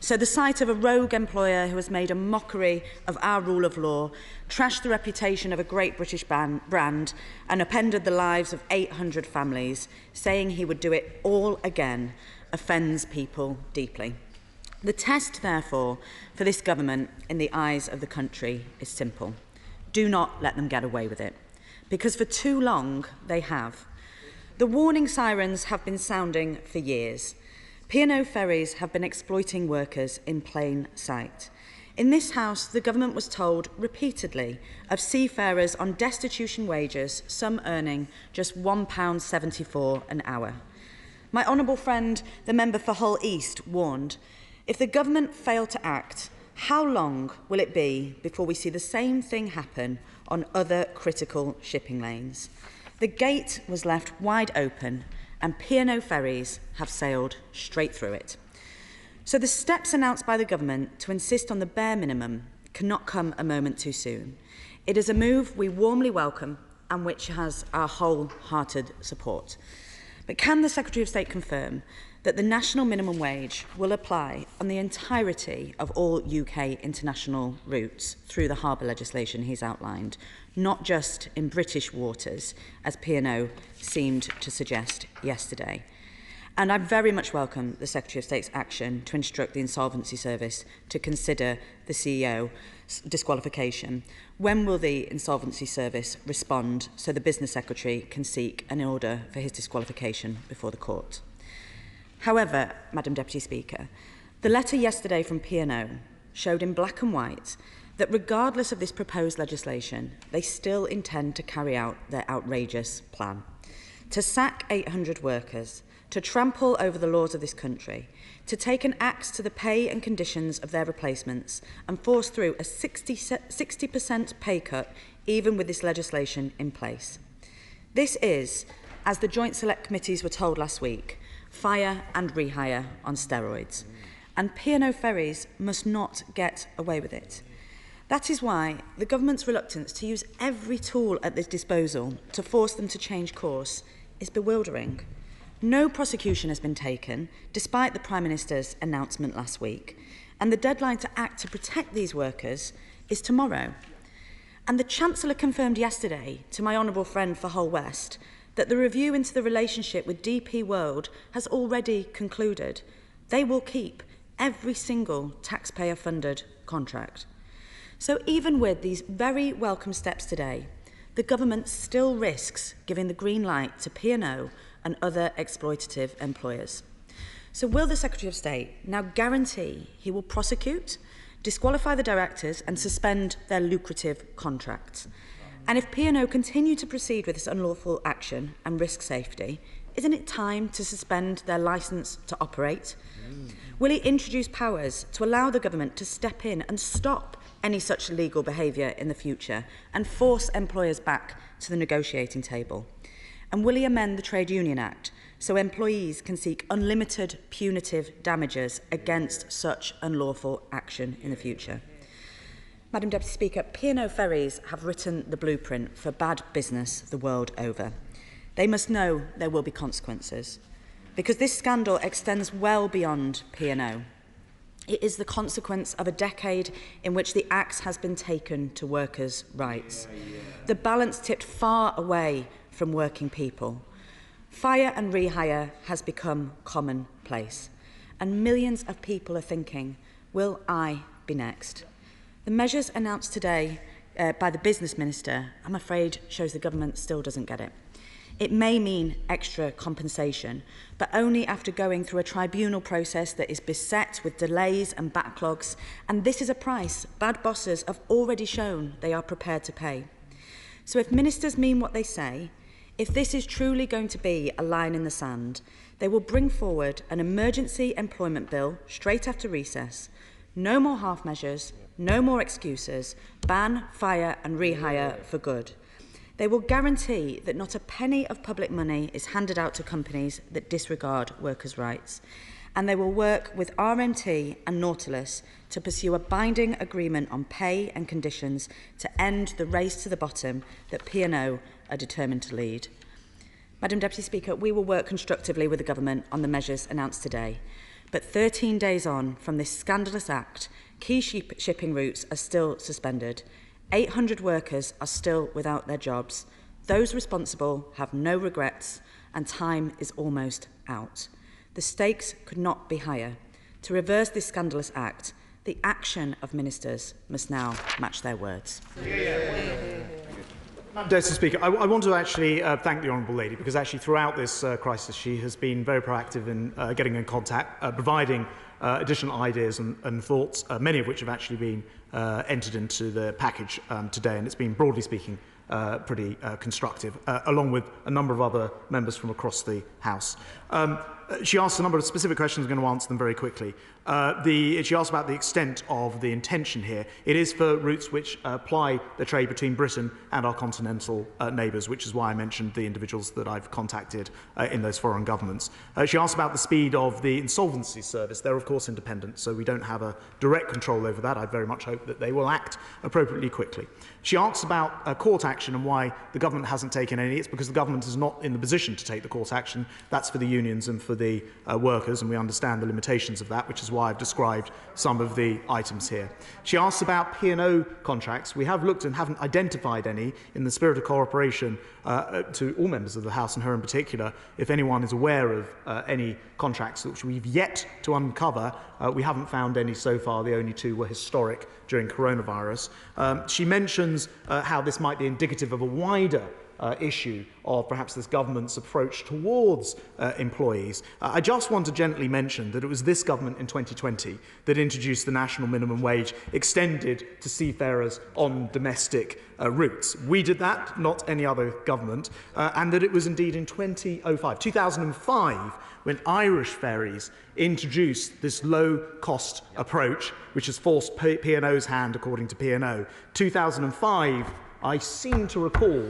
So the sight of a rogue employer who has made a mockery of our rule of law, trashed the reputation of a great British brand and upended the lives of 800 families, saying he would do it all again, offends people deeply. The test, therefore, for this government in the eyes of the country is simple. Do not let them get away with it, because for too long they have. The warning sirens have been sounding for years. P&O Ferries have been exploiting workers in plain sight. In this House, the government was told repeatedly of seafarers on destitution wages, some earning just £1.74 an hour. My honourable friend, the member for Hull East, warned, if the government failed to act, How long will it be before we see the same thing happen on other critical shipping lanes? The gate was left wide open and P&O Ferries have sailed straight through it. So the steps announced by the government to insist on the bare minimum cannot come a moment too soon. It is a move we warmly welcome and which has our wholehearted support. But can the Secretary of State confirm that the national minimum wage will apply on the entirety of all UK international routes through the harbour legislation he's outlined, not just in British waters, as P&O seemed to suggest yesterday? And I very much welcome the Secretary of State's action to instruct the Insolvency Service to consider the CEO's disqualification. When will the Insolvency Service respond so the Business Secretary can seek an order for his disqualification before the court? However, Madam Deputy Speaker, the letter yesterday from P&O showed in black and white that regardless of this proposed legislation, they still intend to carry out their outrageous plan. To sack 800 workers, to trample over the laws of this country, to take an axe to the pay and conditions of their replacements and force through a 60% pay cut even with this legislation in place. This is, as the Joint Select Committees were told last week, fire and rehire on steroids. And P&O Ferries must not get away with it. That is why the government's reluctance to use every tool at its disposal to force them to change course is bewildering. No prosecution has been taken, despite the Prime Minister's announcement last week, and the deadline to act to protect these workers is tomorrow. And the Chancellor confirmed yesterday to my honourable friend for Hull West that the review into the relationship with DP World has already concluded. They will keep every single taxpayer-funded contract. So even with these very welcome steps today, the government still risks giving the green light to P&O and other exploitative employers. So will the Secretary of State now guarantee he will prosecute, disqualify the directors and suspend their lucrative contracts? And if P&O continue to proceed with this unlawful action and risk safety, isn't it time to suspend their licence to operate? Will he introduce powers to allow the government to step in and stop any such illegal behaviour in the future and force employers back to the negotiating table? And will he amend the Trade Union Act so employees can seek unlimited punitive damages against such unlawful action in the future? Madam Deputy Speaker, P&O Ferries have written the blueprint for bad business the world over. They must know there will be consequences, because this scandal extends well beyond P&O. It is the consequence of a decade in which the axe has been taken to workers' rights. The balance tipped far away from working people. Fire and rehire has become commonplace, and millions of people are thinking, will I be next? The measures announced today by the Business Minister, I'm afraid, shows the government still doesn't get it. It may mean extra compensation, but only after going through a tribunal process that is beset with delays and backlogs, and this is a price bad bosses have already shown they are prepared to pay. So if ministers mean what they say, if this is truly going to be a line in the sand, they will bring forward an emergency employment bill straight after recess. No more half measures, no more excuses, ban, fire and rehire for good. They will guarantee that not a penny of public money is handed out to companies that disregard workers' rights. And they will work with RMT and Nautilus to pursue a binding agreement on pay and conditions to end the race to the bottom that P&O are determined to lead. Madam Deputy Speaker, we will work constructively with the government on the measures announced today. But 13 days on from this scandalous act, key shipping routes are still suspended. 800 workers are still without their jobs. Those responsible have no regrets, and time is almost out. The stakes could not be higher. To reverse this scandalous act, the action of ministers must now match their words. Madam Deputy Speaker, I want to actually thank the Honourable Lady, because actually throughout this crisis she has been very proactive in getting in contact, providing additional ideas and thoughts, many of which have actually been entered into the package today, and it's been, broadly speaking, pretty constructive, along with a number of other members from across the House. She asked a number of specific questions. I'm going to answer them very quickly. She asked about the extent of the intention here. It is for routes which ply the trade between Britain and our continental neighbours, which is why I mentioned the individuals that I've contacted in those foreign governments. She asked about the speed of the insolvency service. They're, of course, independent, so we don't have a direct control over that. I very much hope that they will act appropriately quickly. She asks about court action and why the government hasn't taken any. It's because the government is not in the position to take the court action. That's for the unions and for the workers, and we understand the limitations of that, which is why I've described some of the items here. She asks about P&O contracts. We have looked and haven't identified any in the spirit of cooperation to all members of the House and her in particular. If anyone is aware of any contracts which we've yet to uncover, we haven't found any so far. The only two were historic during coronavirus. She mentions how this might be indicative of a wider issue of perhaps this government's approach towards employees. I just want to gently mention that it was this government in 2020 that introduced the national minimum wage extended to seafarers on domestic routes. We did that, not any other government, and that it was indeed in 2005, when Irish ferries introduced this low-cost approach, which has forced P&O's hand, according to P&O. 2005, I seem to recall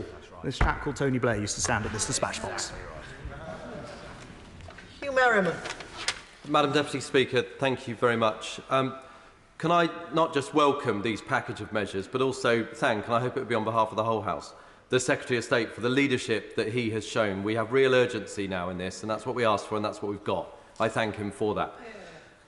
this chap called Tony Blair used to stand at this dispatch box. Hugh Merriman. Madam Deputy Speaker, thank you very much. Can I not just welcome these package of measures, but also thank, and I hope it will be on behalf of the whole House, the Secretary of State for the leadership that he has shown. We have real urgency now in this, and that's what we asked for, and that's what we've got. I thank him for that.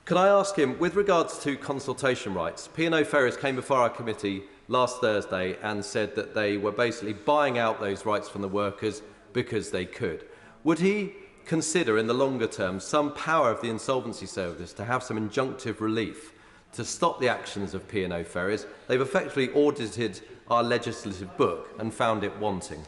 Can I ask him, with regards to consultation rights, P&O Ferries came before our committee last Thursday and said that they were basically buying out those rights from the workers because they could. Would he consider in the longer term some power of the insolvency service to have some injunctive relief to stop the actions of P&O Ferries? They've effectively audited our legislative book and found it wanting.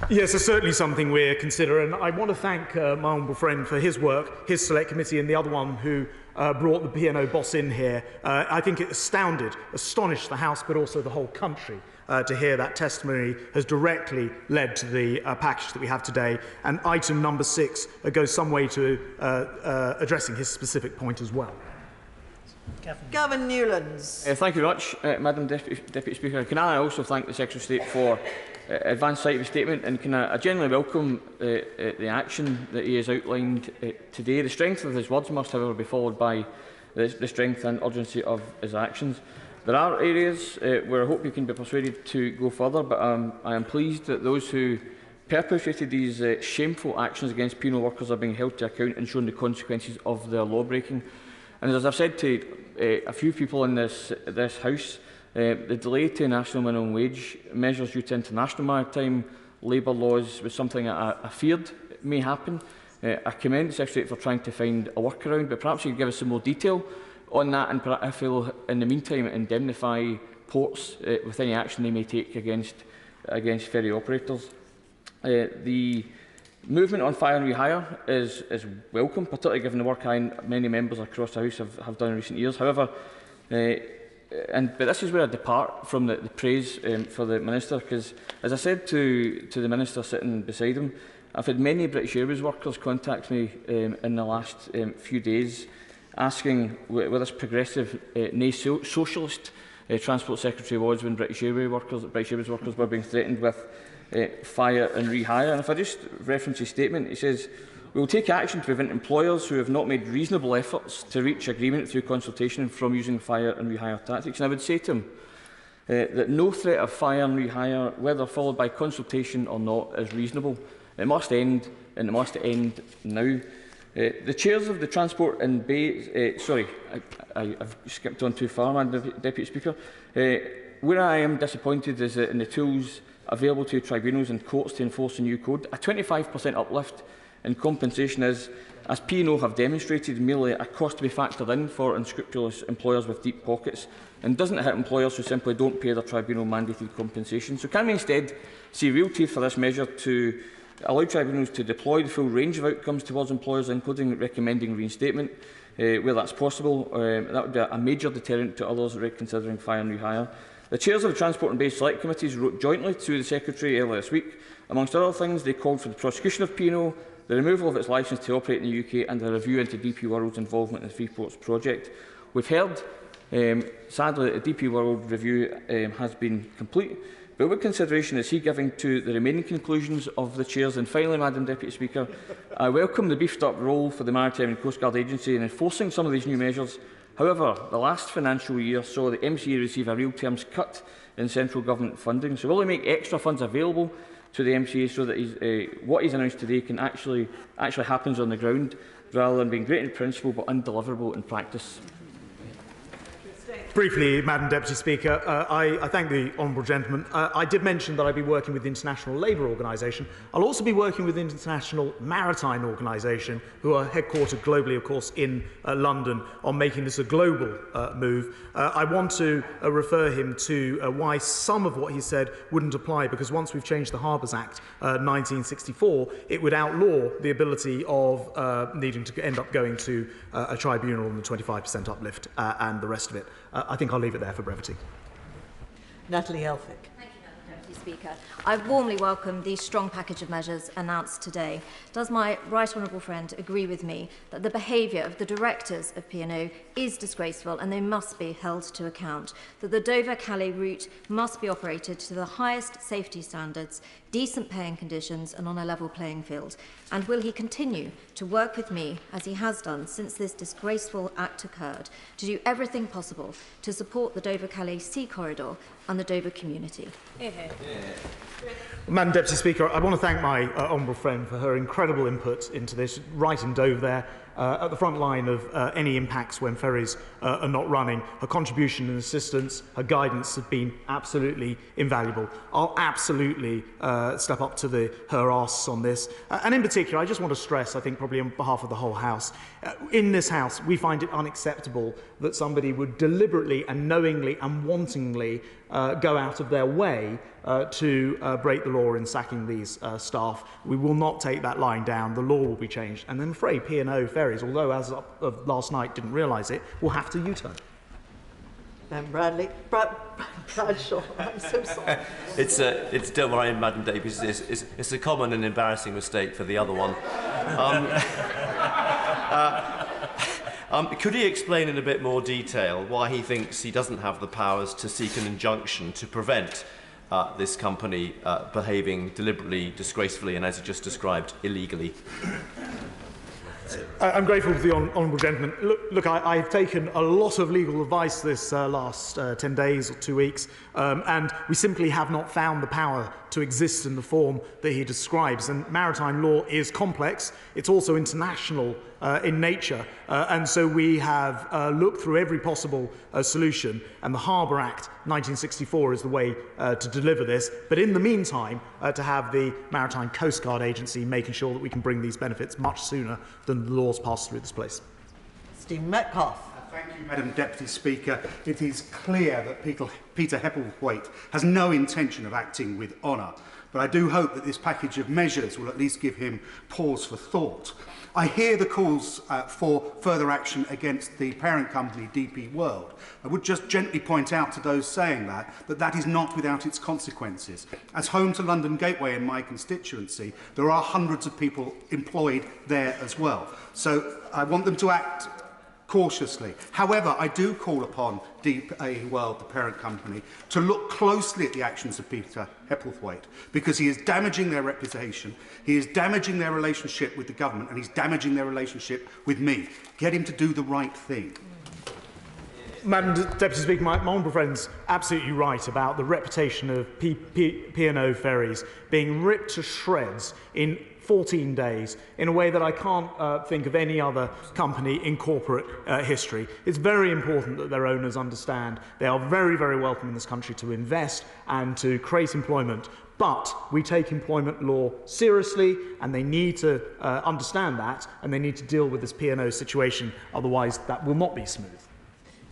Yes, it's certainly something we're considering. I want to thank my honourable friend for his work, his select committee, and the other one who brought the P&O boss in here. I think it astonished the House, but also the whole country to hear that testimony has directly led to the package that we have today. And item number 6 goes some way to addressing his specific point as well. Gavin Newlands. Thank you very much, Madam Deputy Speaker. Can I also thank the Secretary of State for advance sight of his statement, and can I genuinely welcome the action that he has outlined today. The strength of his words must, however, be followed by the strength and urgency of his actions. There are areas where I hope he can be persuaded to go further, but I am pleased that those who perpetrated these shameful actions against penal workers are being held to account and shown the consequences of their law-breaking. And as I've said to a few people in this House, the delay to national minimum wage measures due to international maritime labour laws was something I feared may happen. I commend the Secretary for trying to find a workaround, but perhaps you could give us some more detail on that, and perhaps if will, in the meantime, indemnify ports with any action they may take against ferry operators. The movement on fire and rehire is welcome, particularly given the work many members across the House have done in recent years. However, but this is where I depart from the praise for the Minister, because, as I said to the Minister sitting beside him, I've had many British Airways workers contact me in the last few days asking where this progressive, nay socialist Transport Secretary was when British Airways workers were being threatened with fire and rehire. And if I just reference his statement, he says, "We will take action to prevent employers who have not made reasonable efforts to reach agreement through consultation from using fire and rehire tactics." And I would say to him that no threat of fire and rehire, whether followed by consultation or not, is reasonable. It must end, and it must end now. The chairs of the Transport and Bay... I've skipped on too far, Madam Deputy Speaker. Where I am disappointed is that in the tools available to tribunals and courts to enforce the new code, a 25% uplift in compensation is, as P&O have demonstrated, merely a cost to be factored in for unscrupulous employers with deep pockets, and doesn't hit employers who simply don't pay their tribunal-mandated compensation. So can we instead see real teeth for this measure to allow tribunals to deploy the full range of outcomes towards employers, including recommending reinstatement where that's possible? That would be a major deterrent to others considering fire and rehire. The chairs of the Transport and Base Select Committees wrote jointly to the Secretary earlier this week. Amongst other things, they called for the prosecution of P&O, the removal of its licence to operate in the UK, and a review into DP World's involvement in the Freeports project. We've heard, sadly, that the DP World review has been complete, but what consideration is he giving to the remaining conclusions of the chairs? And finally, Madam Deputy Speaker, I welcome the beefed-up role for the Maritime and Coast Guard Agency in enforcing some of these new measures. However, the last financial year saw the MCA receive a real terms cut in central government funding. So will he make extra funds available to the MCA so that what he's announced today can actually happens on the ground, rather than being great in principle but undeliverable in practice? Briefly, Madam Deputy Speaker, I thank the honourable gentleman. I did mention that I'd be working with the International Labour Organisation. I'll also be working with the International Maritime Organisation, who are headquartered globally, of course, in London, on making this a global move. I want to refer him to why some of what he said wouldn't apply, because once we've changed the Harbours Act 1964, it would outlaw the ability of needing to end up going to a tribunal on the 25% uplift and the rest of it. I think I'll leave it there for brevity. Natalie Elphick. Thank you, Madam Deputy Speaker. I warmly welcome the strong package of measures announced today. Does my right honourable friend agree with me that the behaviour of the directors of P&O is disgraceful and they must be held to account, that the Dover-Calais route must be operated to the highest safety standards, decent pay and conditions and on a level playing field? And will he continue to work with me, as he has done since this disgraceful act occurred, to do everything possible to support the Dover-Calais Sea Corridor and the Dover community? Madam Deputy Speaker, I want to thank my honourable friend for her incredible input into this, right in Dover there, at the front line of any impacts when ferries are not running. Her contribution and assistance, her guidance have been absolutely invaluable. I'll absolutely step up to her asks on this. And in particular, I just want to stress, I think probably on behalf of the whole House, in this House, we find it unacceptable that somebody would deliberately and knowingly and wantingly go out of their way to break the law in sacking these staff. We will not take that line down. The law will be changed. And I'm afraid P&O Ferries, although as of last night didn't realise it, will have to U-turn. Bradshaw, I'm so sorry. Don't worry, Madam Deputy, it's a common and embarrassing mistake for the other one. Could he explain in a bit more detail why he thinks he doesn't have the powers to seek an injunction to prevent this company behaving deliberately, disgracefully and, as he just described, illegally? I'm grateful to the honourable gentleman. Look, I've taken a lot of legal advice this last 10 days or 2 weeks, and we simply have not found the power to exist in the form that he describes. And maritime law is complex. It's also international in nature. And so we have looked through every possible solution, and the Harbour Act 1964 is the way to deliver this. But in the meantime, to have the Maritime Coast Guard Agency making sure that we can bring these benefits much sooner than the laws pass through this place. Stephen Metcalfe. Thank you, Madam Deputy Speaker. It is clear that Peter Hepplethwaite has no intention of acting with honour, but I do hope that this package of measures will at least give him pause for thought. I hear the calls for further action against the parent company, DP World. I would just gently point out to those saying that is not without its consequences. As home to London Gateway in my constituency, there are hundreds of people employed there as well. So I want them to act cautiously. However, I do call upon DP World, the parent company, to look closely at the actions of Peter Hepplethwaite, because he is damaging their reputation, he is damaging their relationship with the government, and he's damaging their relationship with me. Get him to do the right thing. Madam Deputy Speaker, my honourable friend's absolutely right about the reputation of P&O Ferries being ripped to shreds in 14 days in a way that I can't think of any other company in corporate history. It's very important that their owners understand they are very, very welcome in this country to invest and to create employment. But we take employment law seriously, and they need to understand that, and they need to deal with this P&O situation. Otherwise, that will not be smooth.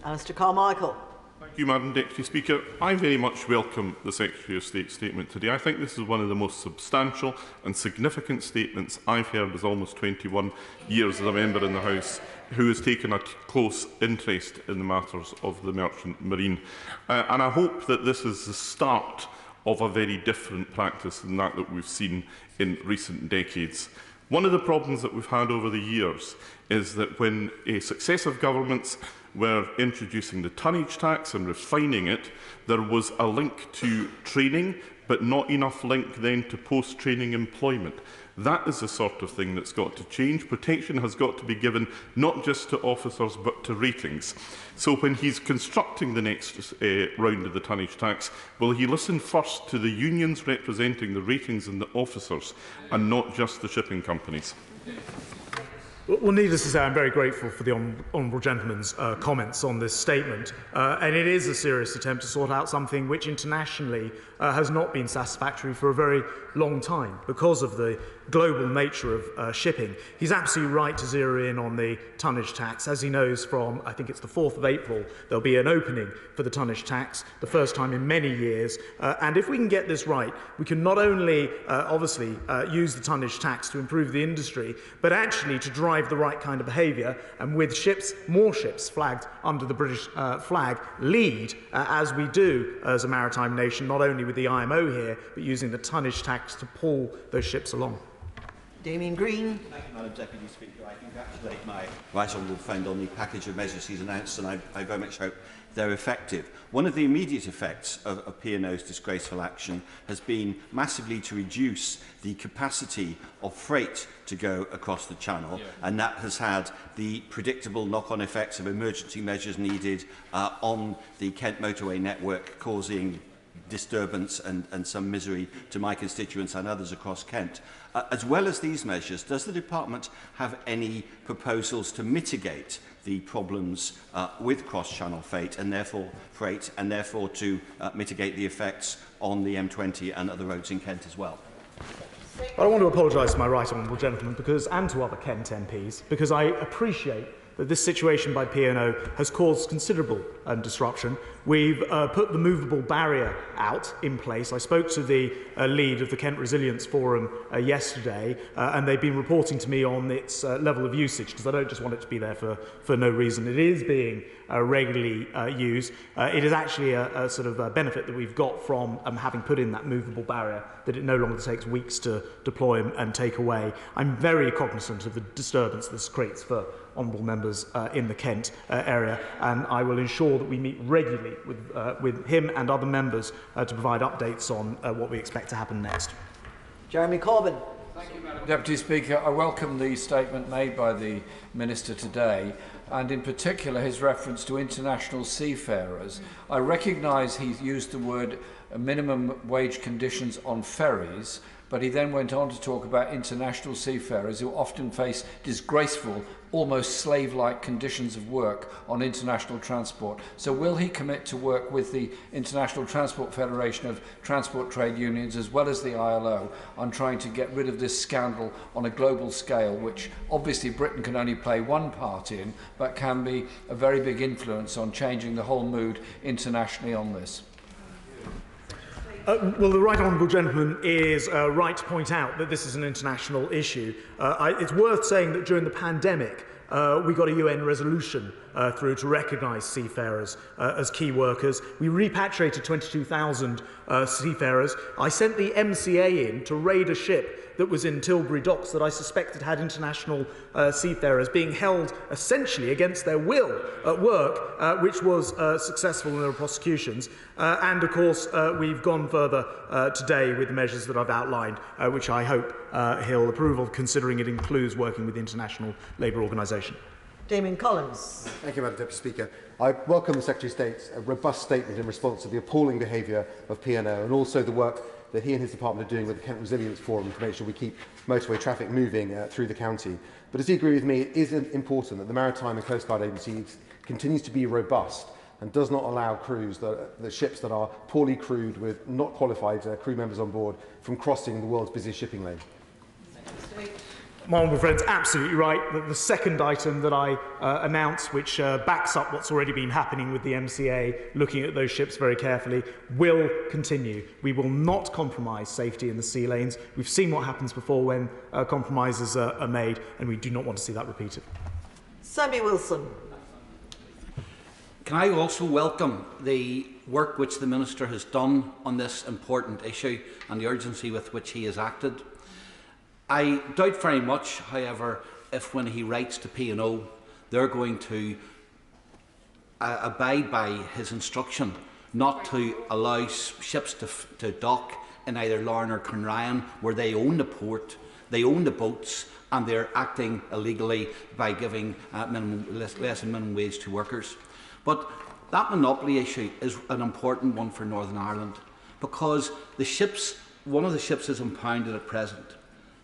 Alistair Carmichael. Thank you, Madam Deputy Speaker. I very much welcome the Secretary of State's statement today. I think this is one of the most substantial and significant statements I've heard as almost 21 years as a member in the House who has taken a close interest in the matters of the merchant marine. And I hope that this is the start of a very different practice than that we've seen in recent decades. One of the problems that we've had over the years is that when successive governments were introducing the tonnage tax and refining it, there was a link to training, but not enough link then to post-training employment. That is the sort of thing that's got to change. Protection has got to be given not just to officers but to ratings. So when he's constructing the next round of the tonnage tax, will he listen first to the unions representing the ratings and the officers and not just the shipping companies? Well, needless to say, I'm very grateful for the Honourable Gentleman's comments on this statement. And it is a serious attempt to sort out something which internationally has not been satisfactory for a very long time because of the global nature of shipping. He's absolutely right to zero in on the tonnage tax. As he knows from, I think it's the 4th of April, there'll be an opening for the tonnage tax, the first time in many years. And if we can get this right, we can not only obviously use the tonnage tax to improve the industry, but actually to drive the right kind of behaviour, and with ships, more ships flagged under the British flag, lead, as we do as a maritime nation, not only with the IMO here, but using the tonnage tax to pull those ships along. Damien Green. Thank you, Madam Deputy Speaker. I congratulate my right honourable friend on the package of measures he's announced, and I very much hope they're effective. One of the immediate effects of P&O's disgraceful action has been massively to reduce the capacity of freight to go across the Channel, and that has had the predictable knock-on effects of emergency measures needed on the Kent motorway network, causing disturbance and some misery to my constituents and others across Kent. As well as these measures, does the Department have any proposals to mitigate the problems with cross-channel freight and therefore to mitigate the effects on the M20 and other roads in Kent as well? I want to apologise to my right honourable gentleman and to other Kent MPs because I appreciate that this situation by P&O has caused considerable disruption. We've put the movable barrier out in place. I spoke to the lead of the Kent Resilience Forum yesterday, and they've been reporting to me on its level of usage, because I don't just want it to be there for no reason. It is being regularly used. It is actually a sort of a benefit that we've got from having put in that movable barrier, that it no longer takes weeks to deploy and take away. I'm very cognizant of the disturbance this creates for honourable members in the Kent area, and I will ensure that we meet regularly with him and other members to provide updates on what we expect to happen next. Jeremy Corbyn. Thank you, Madam Deputy Speaker. I welcome the statement made by the Minister today, and in particular his reference to international seafarers. I recognise he used the word minimum wage conditions on ferries, but he then went on to talk about international seafarers who often face disgraceful, almost slave-like conditions of work on international transport. So will he commit to work with the International Transport Federation of Transport Trade Unions as well as the ILO on trying to get rid of this scandal on a global scale, which obviously Britain can only play one part in, but can be a very big influence on changing the whole mood internationally on this? Well, the right honourable gentleman is right to point out that this is an international issue. It's worth saying that during the pandemic, we got a UN resolution through to recognise seafarers as key workers. We repatriated 22,000 seafarers. I sent the MCA in to raid a ship that was in Tilbury docks that I suspected had international seafarers being held essentially against their will at work, which was successful in their prosecutions. And of course, we've gone further today with the measures that I've outlined, which I hope he'll approve of, considering it includes working with the International Labour Organisation. Damien Collins. Thank you, Madam Deputy Speaker. I welcome the Secretary of State's robust statement in response to the appalling behaviour of P&O and also the work that he and his department are doing with the Kent Resilience Forum to make sure we keep motorway traffic moving through the county. But as you agree with me, it is important that the Maritime and Coast Guard Agency continues to be robust and does not allow crews, the ships that are poorly crewed with not qualified crew members on board, from crossing the world's busiest shipping lane. My honourable friend's absolutely right that the second item that I announced, which backs up what's already been happening with the MCA, looking at those ships very carefully, will continue. We will not compromise safety in the sea lanes. We've seen what happens before when compromises are made, and we do not want to see that repeated. Sammy Wilson. Can I also welcome the work which the Minister has done on this important issue and the urgency with which he has acted. I doubt very much, however, if when he writes to P&O, they're going to abide by his instruction not to allow ships to dock in either Larne or Conryan, where they own the port, they own the boats, and they're acting illegally by giving less than minimum wage to workers. But that monopoly issue is an important one for Northern Ireland, because the ships, one of the ships is impounded at present.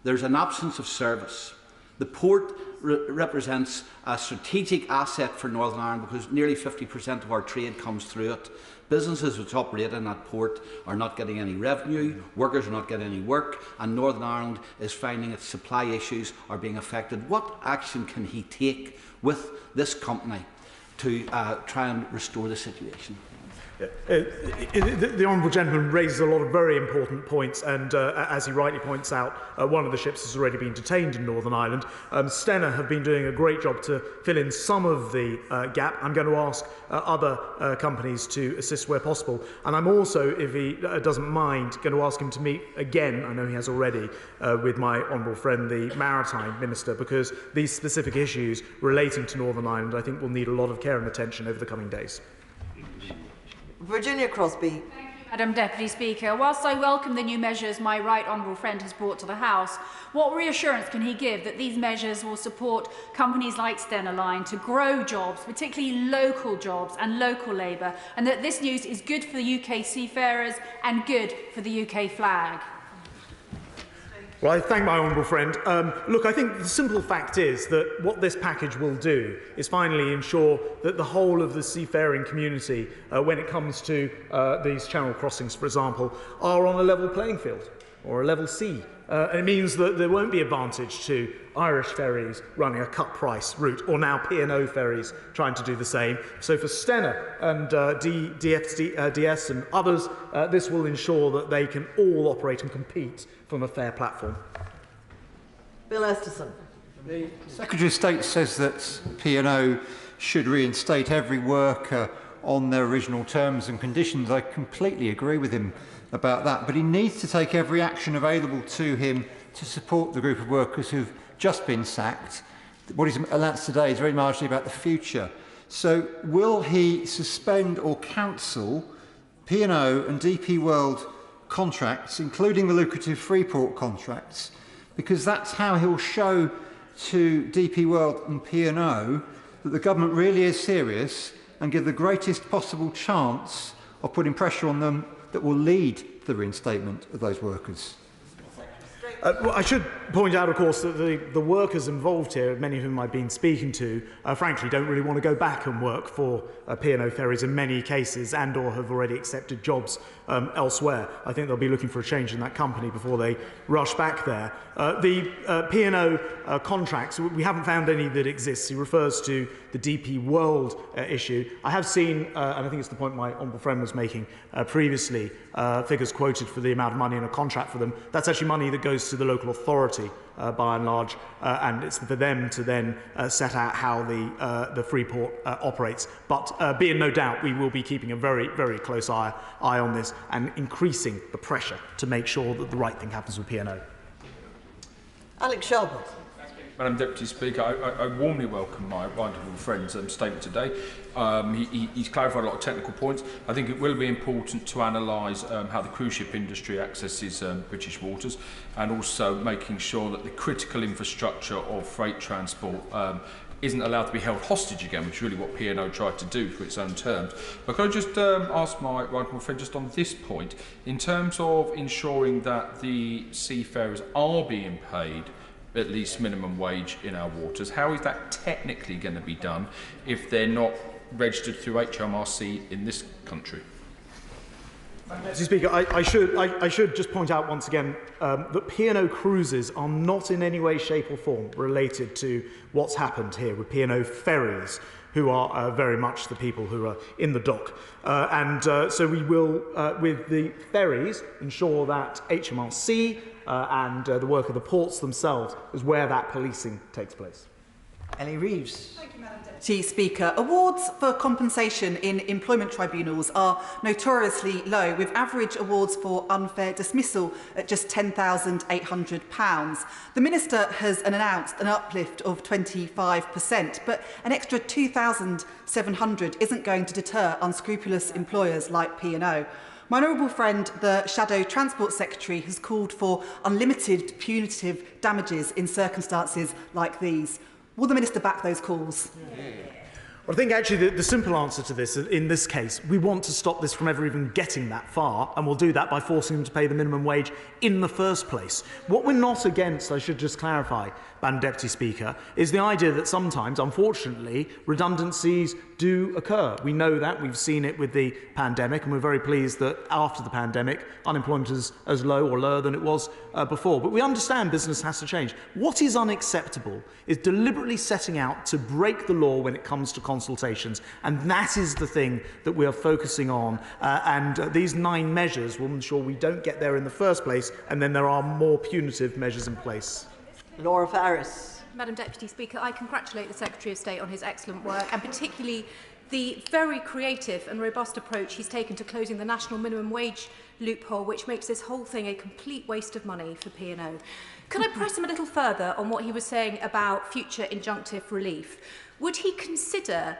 There's an absence of service. The port represents a strategic asset for Northern Ireland because nearly 50% of our trade comes through it. Businesses which operate in that port are not getting any revenue, workers are not getting any work, and Northern Ireland is finding its supply issues are being affected. What action can he take with this company to try and restore the situation? The Honourable Gentleman raises a lot of very important points, and as he rightly points out, one of the ships has already been detained in Northern Ireland. Stena have been doing a great job to fill in some of the gap. I'm going to ask other companies to assist where possible, and I'm also, if he doesn't mind, going to ask him to meet again, I know he has already, with my honourable friend the Maritime Minister, because these specific issues relating to Northern Ireland I think will need a lot of care and attention over the coming days. Virginia Crosby. Thank you, Madam Deputy Speaker. Whilst I welcome the new measures my right honourable friend has brought to the House, what reassurance can he give that these measures will support companies like Stena Line to grow jobs, particularly local jobs and local labour, and that this news is good for the UK seafarers and good for the UK flag? Well, I thank my honourable friend. Look, I think the simple fact is that what this package will do is finally ensure that the whole of the seafaring community, when it comes to these channel crossings, for example, are on a level playing field or a level sea. And it means that there won't be advantage to Irish ferries running a cut price route, or now P&O ferries trying to do the same. So for Stena and DS and others, this will ensure that they can all operate and compete from a fair platform. Bill Esterson. The Secretary of State says that P&O should reinstate every worker on their original terms and conditions. I completely agree with him about that, but he needs to take every action available to him to support the group of workers who've just been sacked. What he's announced today is very marginally about the future. So will he suspend or cancel P&O and DP World contracts, including the lucrative Freeport contracts? Because that's how he'll show to DP World and P&O that the government really is serious, and give the greatest possible chance of putting pressure on them that will lead to the reinstatement of those workers. Well, I should point out, of course, that the workers involved here, many of whom I've been speaking to, frankly don't really want to go back and work for P&O Ferries in many cases, and or have already accepted jobs elsewhere. I think they'll be looking for a change in that company before they rush back there. The P&O contracts, we haven't found any that exists. He refers to the DP World issue. I have seen, and I think it's the point my honourable friend was making previously, figures quoted for the amount of money in a contract for them. That's actually money that goes to the local authority by and large, and it's for them to then set out how the Freeport operates. But be in no doubt, we will be keeping a very, very close eye on this and increasing the pressure to make sure that the right thing happens with P&O. Alex Sharp. Madam Deputy Speaker, I warmly welcome my wonderful friend's statement today. He's clarified a lot of technical points. I think it will be important to analyse how the cruise ship industry accesses British waters, and also making sure that the critical infrastructure of freight transport isn't allowed to be held hostage again, which is really what P&O tried to do for its own terms. But could I just ask my wonderful friend just on this point, in terms of ensuring that the seafarers are being paid at least minimum wage in our waters, how is that technically going to be done if they're not registered through HMRC in this country? Mr. Speaker, I should just point out once again that P&O cruises are not in any way, shape or form related to what's happened here with P&O Ferries, who are very much the people who are in the dock. So we will, with the ferries, ensure that HMRC and the work of the ports themselves is where that policing takes place. Ellie Reeves. Thank you, Madam Deputy Speaker. Awards for compensation in employment tribunals are notoriously low, with average awards for unfair dismissal at just £10,800. The Minister has announced an uplift of 25%, but an extra £2,700 isn't going to deter unscrupulous employers like P&O. My honourable friend, the Shadow Transport Secretary, has called for unlimited punitive damages in circumstances like these. Will the Minister back those calls? Well, I think actually the simple answer to this, in this case, we want to stop this from ever even getting that far, and we'll do that by forcing them to pay the minimum wage in the first place. What we're not against, I should just clarify, Madam Deputy Speaker, is the idea that sometimes, unfortunately, redundancies do occur. We know that, we've seen it with the pandemic, and we're very pleased that after the pandemic, unemployment is as low or lower than it was before. But we understand business has to change. What is unacceptable is deliberately setting out to break the law when it comes to consultations, and that is the thing that we are focusing on, these 9 measures will ensure we don't get there in the first place, and then there are more punitive measures in place. Laura Farris. Madam Deputy Speaker, I congratulate the Secretary of State on his excellent work, and particularly the very creative and robust approach he's taken to closing the national minimum wage loophole, which makes this whole thing a complete waste of money for P&O. Could I press him a little further on what he was saying about future injunctive relief? Would he consider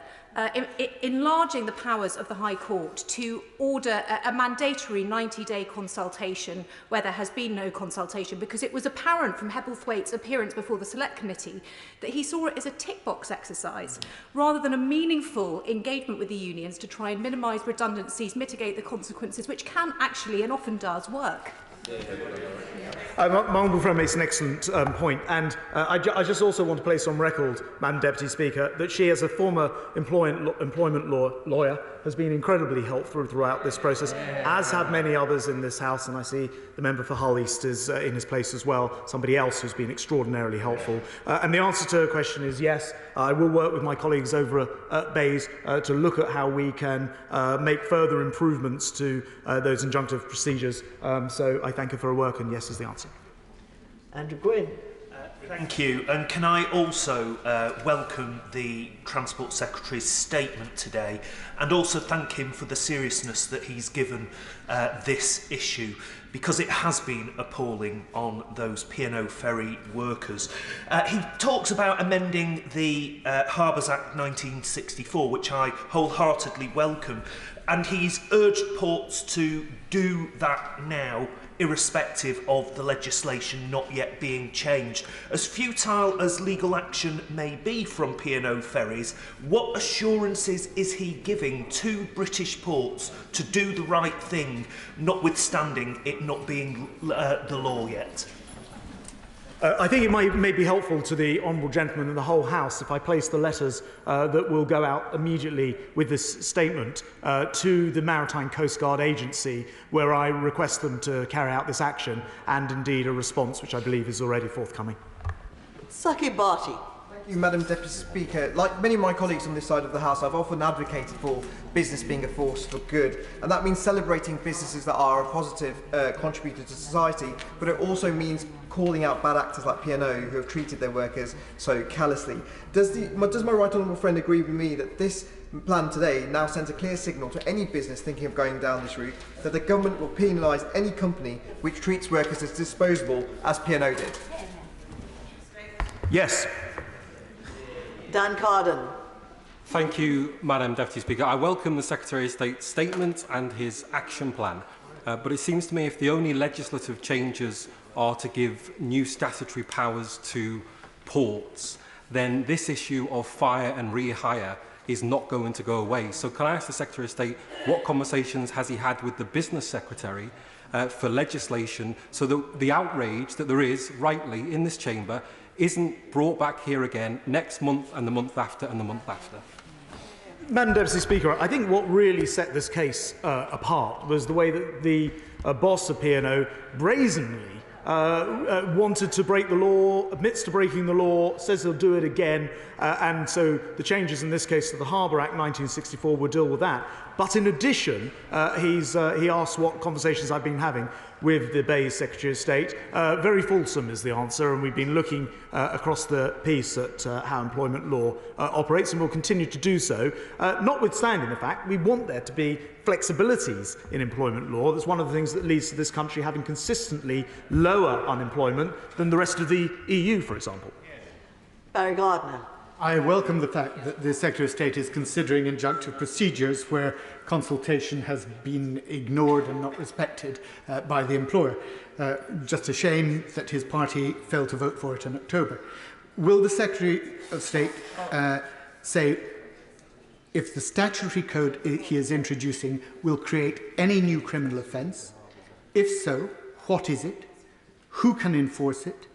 enlarging the powers of the High Court to order a mandatory 90-day consultation where there has been no consultation? Because it was apparent from Hebblethwaite's appearance before the Select Committee that he saw it as a tick-box exercise rather than a meaningful engagement with the unions to try and minimise redundancies, mitigate the consequences, which can actually and often does work. My honourable friend makes an excellent point, and I just also want to place on record, Madam Deputy Speaker, that she, as a former employment lawyer, has been incredibly helpful throughout this process, as have many others in this House, and I see the member for Hull East is in his place as well, somebody else who's been extraordinarily helpful. And the answer to her question is yes, I will work with my colleagues over at Bays to look at how we can make further improvements to those injunctive procedures. So I thank her for her work, and yes is the answer. Andrew Gwynn. Thank you. And can I also welcome the Transport Secretary's statement today, and also thank him for the seriousness that he's given this issue, because it has been appalling on those P&O ferry workers. He talks about amending the Harbours Act 1964, which I wholeheartedly welcome, and he's urged ports to do that now, irrespective of the legislation not yet being changed. As futile as legal action may be from P&O Ferries, what assurances is he giving to British ports to do the right thing, notwithstanding it not being the law yet? I think it may be helpful to the honourable gentleman and the whole House if I place the letters that will go out immediately with this statement to the Maritime Coast Guard Agency, where I request them to carry out this action, and indeed a response which I believe is already forthcoming. Saki Bharti. Thank you, Madam Deputy Speaker. Like many of my colleagues on this side of the House, I've often advocated for business being a force for good, and that means celebrating businesses that are a positive contributor to society, but it also means calling out bad actors like P&O who have treated their workers so callously. Does my right honourable friend agree with me that this plan today now sends a clear signal to any business thinking of going down this route that the government will penalise any company which treats workers as disposable as P&O did? Yes. Dan Carden. Thank you, Madam Deputy Speaker. I welcome the Secretary of State's statement and his action plan, but it seems to me if the only legislative changes are to give new statutory powers to ports, then this issue of fire and rehire is not going to go away. So can I ask the Secretary of State what conversations has he had with the Business Secretary for legislation so that the outrage that there is, rightly, in this chamber isn't brought back here again next month and the month after and the month after? Madam Deputy Speaker, I think what really set this case apart was the way that the boss of P&O brazenly wanted to break the law, admits to breaking the law, says he'll do it again, and so the changes in this case to the Harbour Act 1964 will deal with that. But in addition, he asked what conversations I've been having with the Bay's Secretary of State. Very fulsome is the answer, and we've been looking across the piece at how employment law operates, and will continue to do so, notwithstanding the fact we want there to be flexibilities in employment law. That's one of the things that leads to this country having consistently lower unemployment than the rest of the EU, for example. Barry Gardner. I welcome the fact that the Secretary of State is considering injunctive procedures where consultation has been ignored and not respected by the employer. Just a shame that his party failed to vote for it in October. Will the Secretary of State say if the statutory code he is introducing will create any new criminal offence? If so, what is it? Who can enforce it?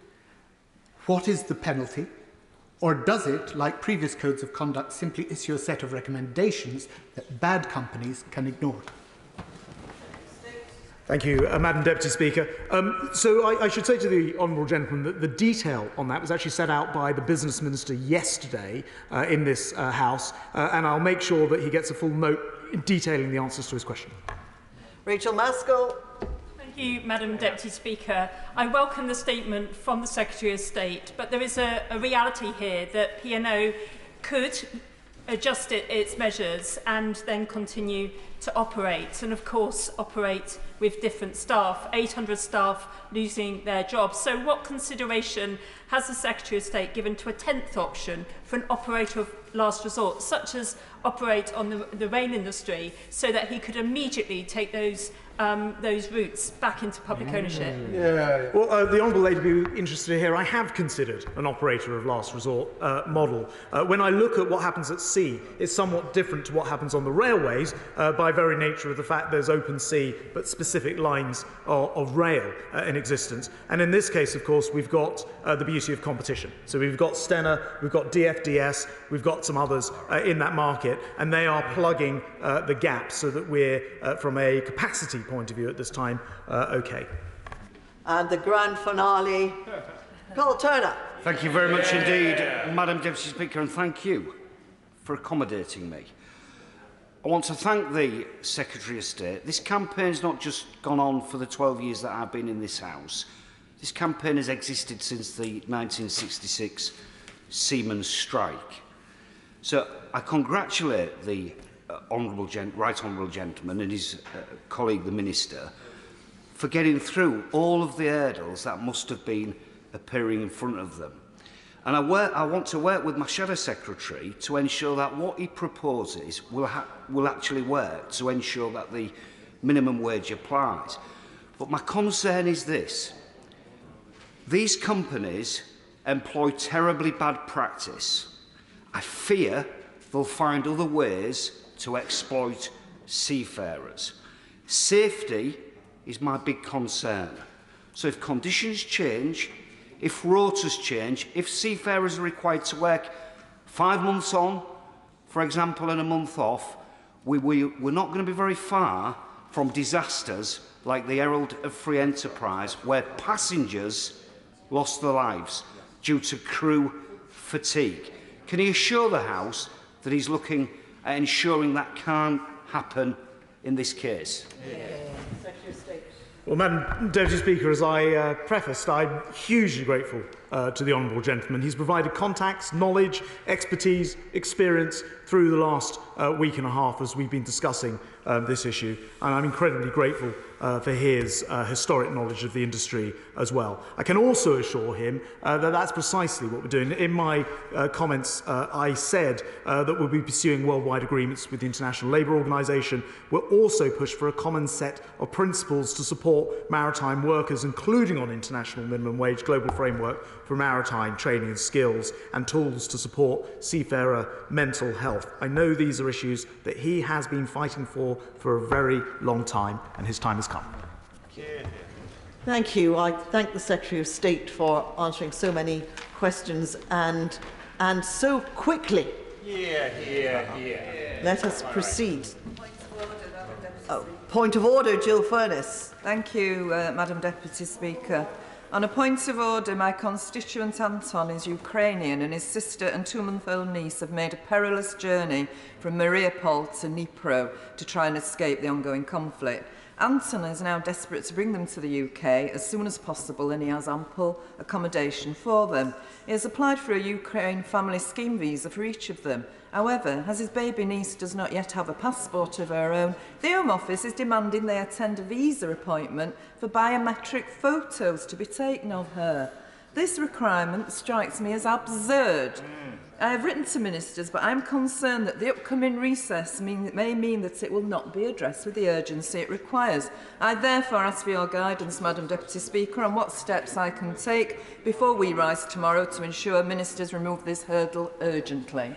What is the penalty? Or does it, like previous codes of conduct, simply issue a set of recommendations that bad companies can ignore? Thank you, Madam Deputy Speaker. So I should say to the honourable gentleman that the detail on that was actually set out by the Business Minister yesterday in this House, and I'll make sure that he gets a full note detailing the answers to his question. Rachel Maskell. Thank you, Madam Deputy Speaker. I welcome the statement from the Secretary of State, but there is a reality here that P&O could adjust its measures and then continue to operate, and of course operate with different staff, 800 staff losing their jobs. So what consideration has the Secretary of State given to a 10th option for an operator of last resort, such as operate on the rail industry, so that he could immediately take those routes back into public ownership? Well, the honourable lady will be interested to hear I have considered an operator of last resort model. When I look at what happens at sea, it's somewhat different to what happens on the railways by very nature of the fact there's open sea but specific lines of rail in existence. And in this case, of course, we've got the beauty of competition. So we've got Stena, we've got DFDS, we've got some others in that market, and they are plugging the gaps so that we're, from a capacity point of view at this time, okay. And the grand finale, Paul Turner. Thank you very much indeed, Madam Deputy Speaker, and thank you for accommodating me. I want to thank the Secretary of State. This campaign's not just gone on for the 12 years that I've been in this House. This campaign has existed since the 1966 Seamen's strike. So I congratulate the right honourable gentleman and his colleague, the Minister, for getting through all of the hurdles that must have been appearing in front of them. And I want to work with my Shadow Secretary to ensure that what he proposes will actually work, to ensure that the minimum wage applies. But my concern is this. These companies employ terribly bad practice. I fear they'll find other ways to exploit seafarers. Safety is my big concern. So if conditions change, if rotas change, if seafarers are required to work 5 months on, for example, and a month off, we're not going to be very far from disasters like the Herald of Free Enterprise, where passengers lost their lives due to crew fatigue. Can he assure the House that he's looking at ensuring that can't happen in this case? Secretary of State. Well, Madam Deputy Speaker, as I prefaced, I'm hugely grateful to the honourable gentleman. He's provided contacts, knowledge, expertise, experience through the last week and a half as we've been discussing this issue, and I'm incredibly grateful for his historic knowledge of the industry as well. I can also assure him that that's precisely what we're doing. In my comments, I said that we'll be pursuing worldwide agreements with the International Labour Organization. We'll also push for a common set of principles to support maritime workers, including on international minimum wage, global framework for maritime training and skills, and tools to support seafarer mental health. I know these are issues that he has been fighting for a very long time, and his time has come. Thank you. I thank the Secretary of State for answering so many questions and so quickly. Yeah. Let us proceed. Point of order, Jill Furness. Thank you, Madam Deputy Speaker. On a point of order, my constituent Anton is Ukrainian and his sister and 2-month-old niece have made a perilous journey from Mariupol to Dnipro to try and escape the ongoing conflict. Anton is now desperate to bring them to the UK as soon as possible and he has ample accommodation for them. He has applied for a Ukraine family scheme visa for each of them. However, as his baby niece does not yet have a passport of her own, the Home Office is demanding they attend a visa appointment for biometric photos to be taken of her. This requirement strikes me as absurd. I have written to ministers, but I am concerned that the upcoming recess may mean that it will not be addressed with the urgency it requires. I therefore ask for your guidance, Madam Deputy Speaker, on what steps I can take before we rise tomorrow to ensure ministers remove this hurdle urgently.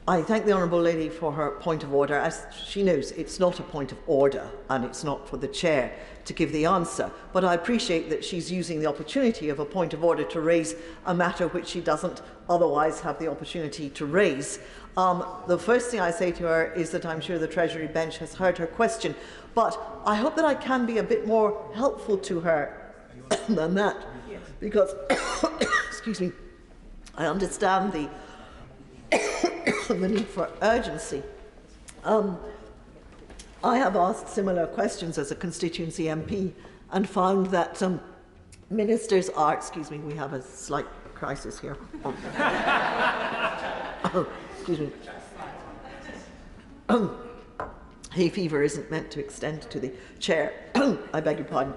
I thank the Honourable Lady for her point of order. As she knows, it's not a point of order and it's not for the Chair to give the answer. But I appreciate that she's using the opportunity of a point of order to raise a matter which she doesn't otherwise have the opportunity to raise. The first thing I say to her is that I'm sure the Treasury bench has heard her question, but I hope that I can be a bit more helpful to her than that, because, excuse me, I understand the need for urgency. I have asked similar questions as a constituency MP and found that ministers are, excuse me, we have a slight crisis here. Excuse me. Hay fever isn't meant to extend to the chair. I beg your pardon.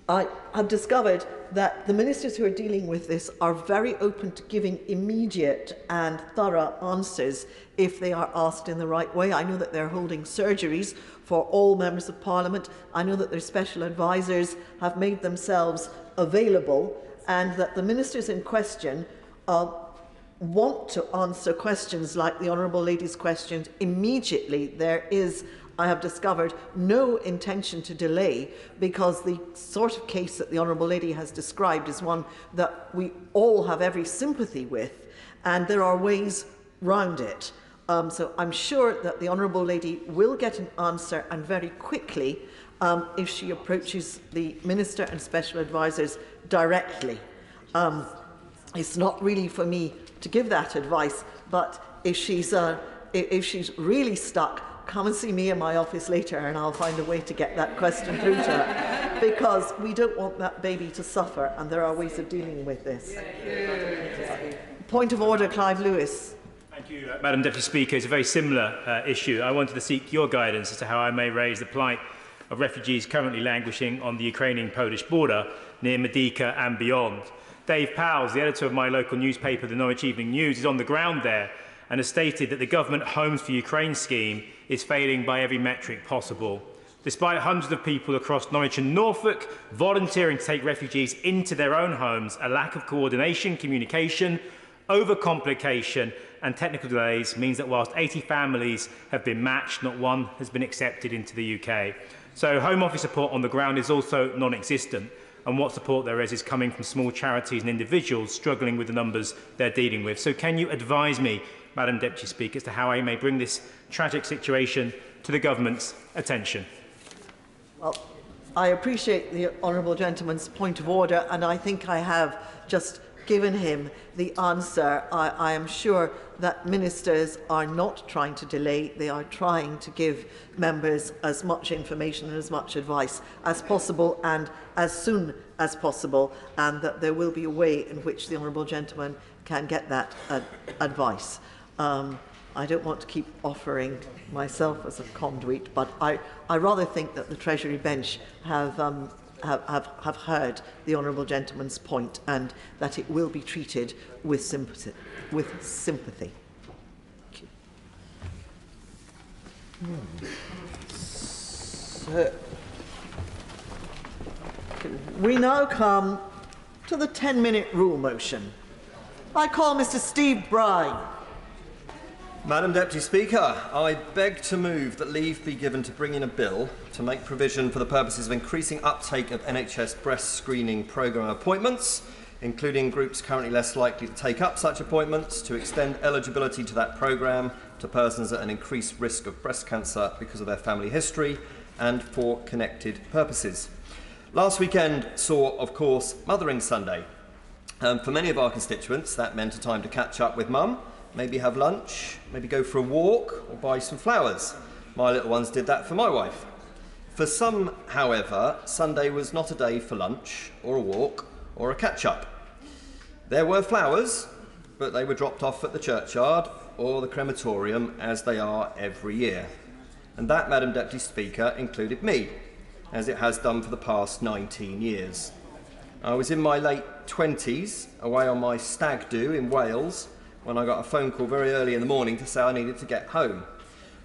I have discovered that the ministers who are dealing with this are very open to giving immediate and thorough answers if they are asked in the right way. I know that they're holding surgeries for all members of Parliament. I know that their special advisors have made themselves available and that the ministers in question want to answer questions like the Honourable Lady's questions immediately. There is, I have discovered, no intention to delay, because the sort of case that the Honourable Lady has described is one that we all have every sympathy with, and there are ways round it. So I'm sure that the Honourable Lady will get an answer, and very quickly, if she approaches the Minister and Special Advisers directly. It's not really for me to give that advice, but if she's really stuck, come and see me in my office later and I'll find a way to get that question through to her, because we don't want that baby to suffer and there are ways of dealing with this. Point of order, Clive Lewis. Thank you, Madam Deputy Speaker. It's a very similar issue. I wanted to seek your guidance as to how I may raise the plight of refugees currently languishing on the Ukrainian-Polish border near Medica and beyond. Dave Powles, the editor of my local newspaper, the Norwich Evening News, is on the ground there and has stated that the government Homes for Ukraine scheme is failing by every metric possible. Despite hundreds of people across Norwich and Norfolk volunteering to take refugees into their own homes, a lack of coordination, communication, overcomplication and technical delays means that whilst 80 families have been matched, not one has been accepted into the UK. So Home Office support on the ground is also non-existent, and what support there is coming from small charities and individuals struggling with the numbers they're dealing with. So can you advise me, Madam Deputy Speaker, as to how I may bring this tragic situation to the government's attention? Well, I appreciate the honourable gentleman's point of order, and I think I have just given him the answer. I am sure that ministers are not trying to delay. They are trying to give members as much information and as much advice as possible and as soon as possible, and that there will be a way in which the honourable gentleman can get that advice. I don't want to keep offering myself as a conduit, but I rather think that the Treasury bench have heard the honourable gentleman's point, and that it will be treated with sympathy. So, we now come to the 10-minute rule motion. I call Mr. Steve Brine. Madam Deputy Speaker, I beg to move that leave be given to bring in a bill to make provision for the purposes of increasing uptake of NHS breast screening programme appointments, including groups currently less likely to take up such appointments, to extend eligibility to that programme to persons at an increased risk of breast cancer because of their family history, and for connected purposes. Last weekend saw, of course, Mothering Sunday. For many of our constituents, that meant a time to catch up with mum, maybe have lunch, maybe go for a walk or buy some flowers. My little ones did that for my wife. For some, however, Sunday was not a day for lunch or a walk or a catch-up. There were flowers, but they were dropped off at the churchyard or the crematorium, as they are every year. And that, Madam Deputy Speaker, included me, as it has done for the past 19 years. I was in my late 20s, away on my stag do in Wales, when I got a phone call very early in the morning to say I needed to get home.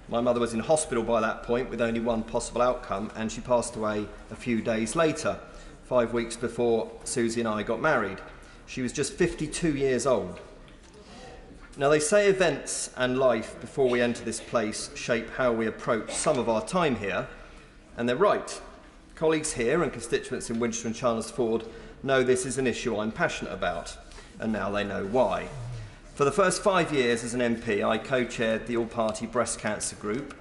My mother was in hospital by that point with only one possible outcome, and she passed away a few days later, 5 weeks before Susie and I got married. She was just 52 years old. Now, they say events and life before we enter this place shape how we approach some of our time here, and they're right. Colleagues here and constituents in Winchester and Chalmers-Ford know this is an issue I'm passionate about, and now they know why. For the first 5 years as an MP, I co-chaired the all-party breast cancer group,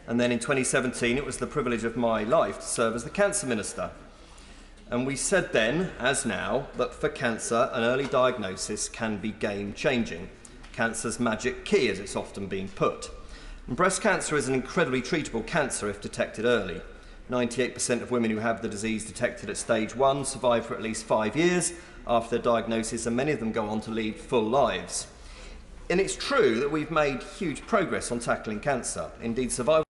and then in 2017 it was the privilege of my life to serve as the cancer minister. And we said then, as now, that for cancer, an early diagnosis can be game-changing. Cancer's magic key, as it's often been put. And breast cancer is an incredibly treatable cancer if detected early. 98% of women who have the disease detected at stage 1 survive for at least 5 years after their diagnosis, and many of them go on to lead full lives. And it's true that we've made huge progress on tackling cancer. Indeed, survival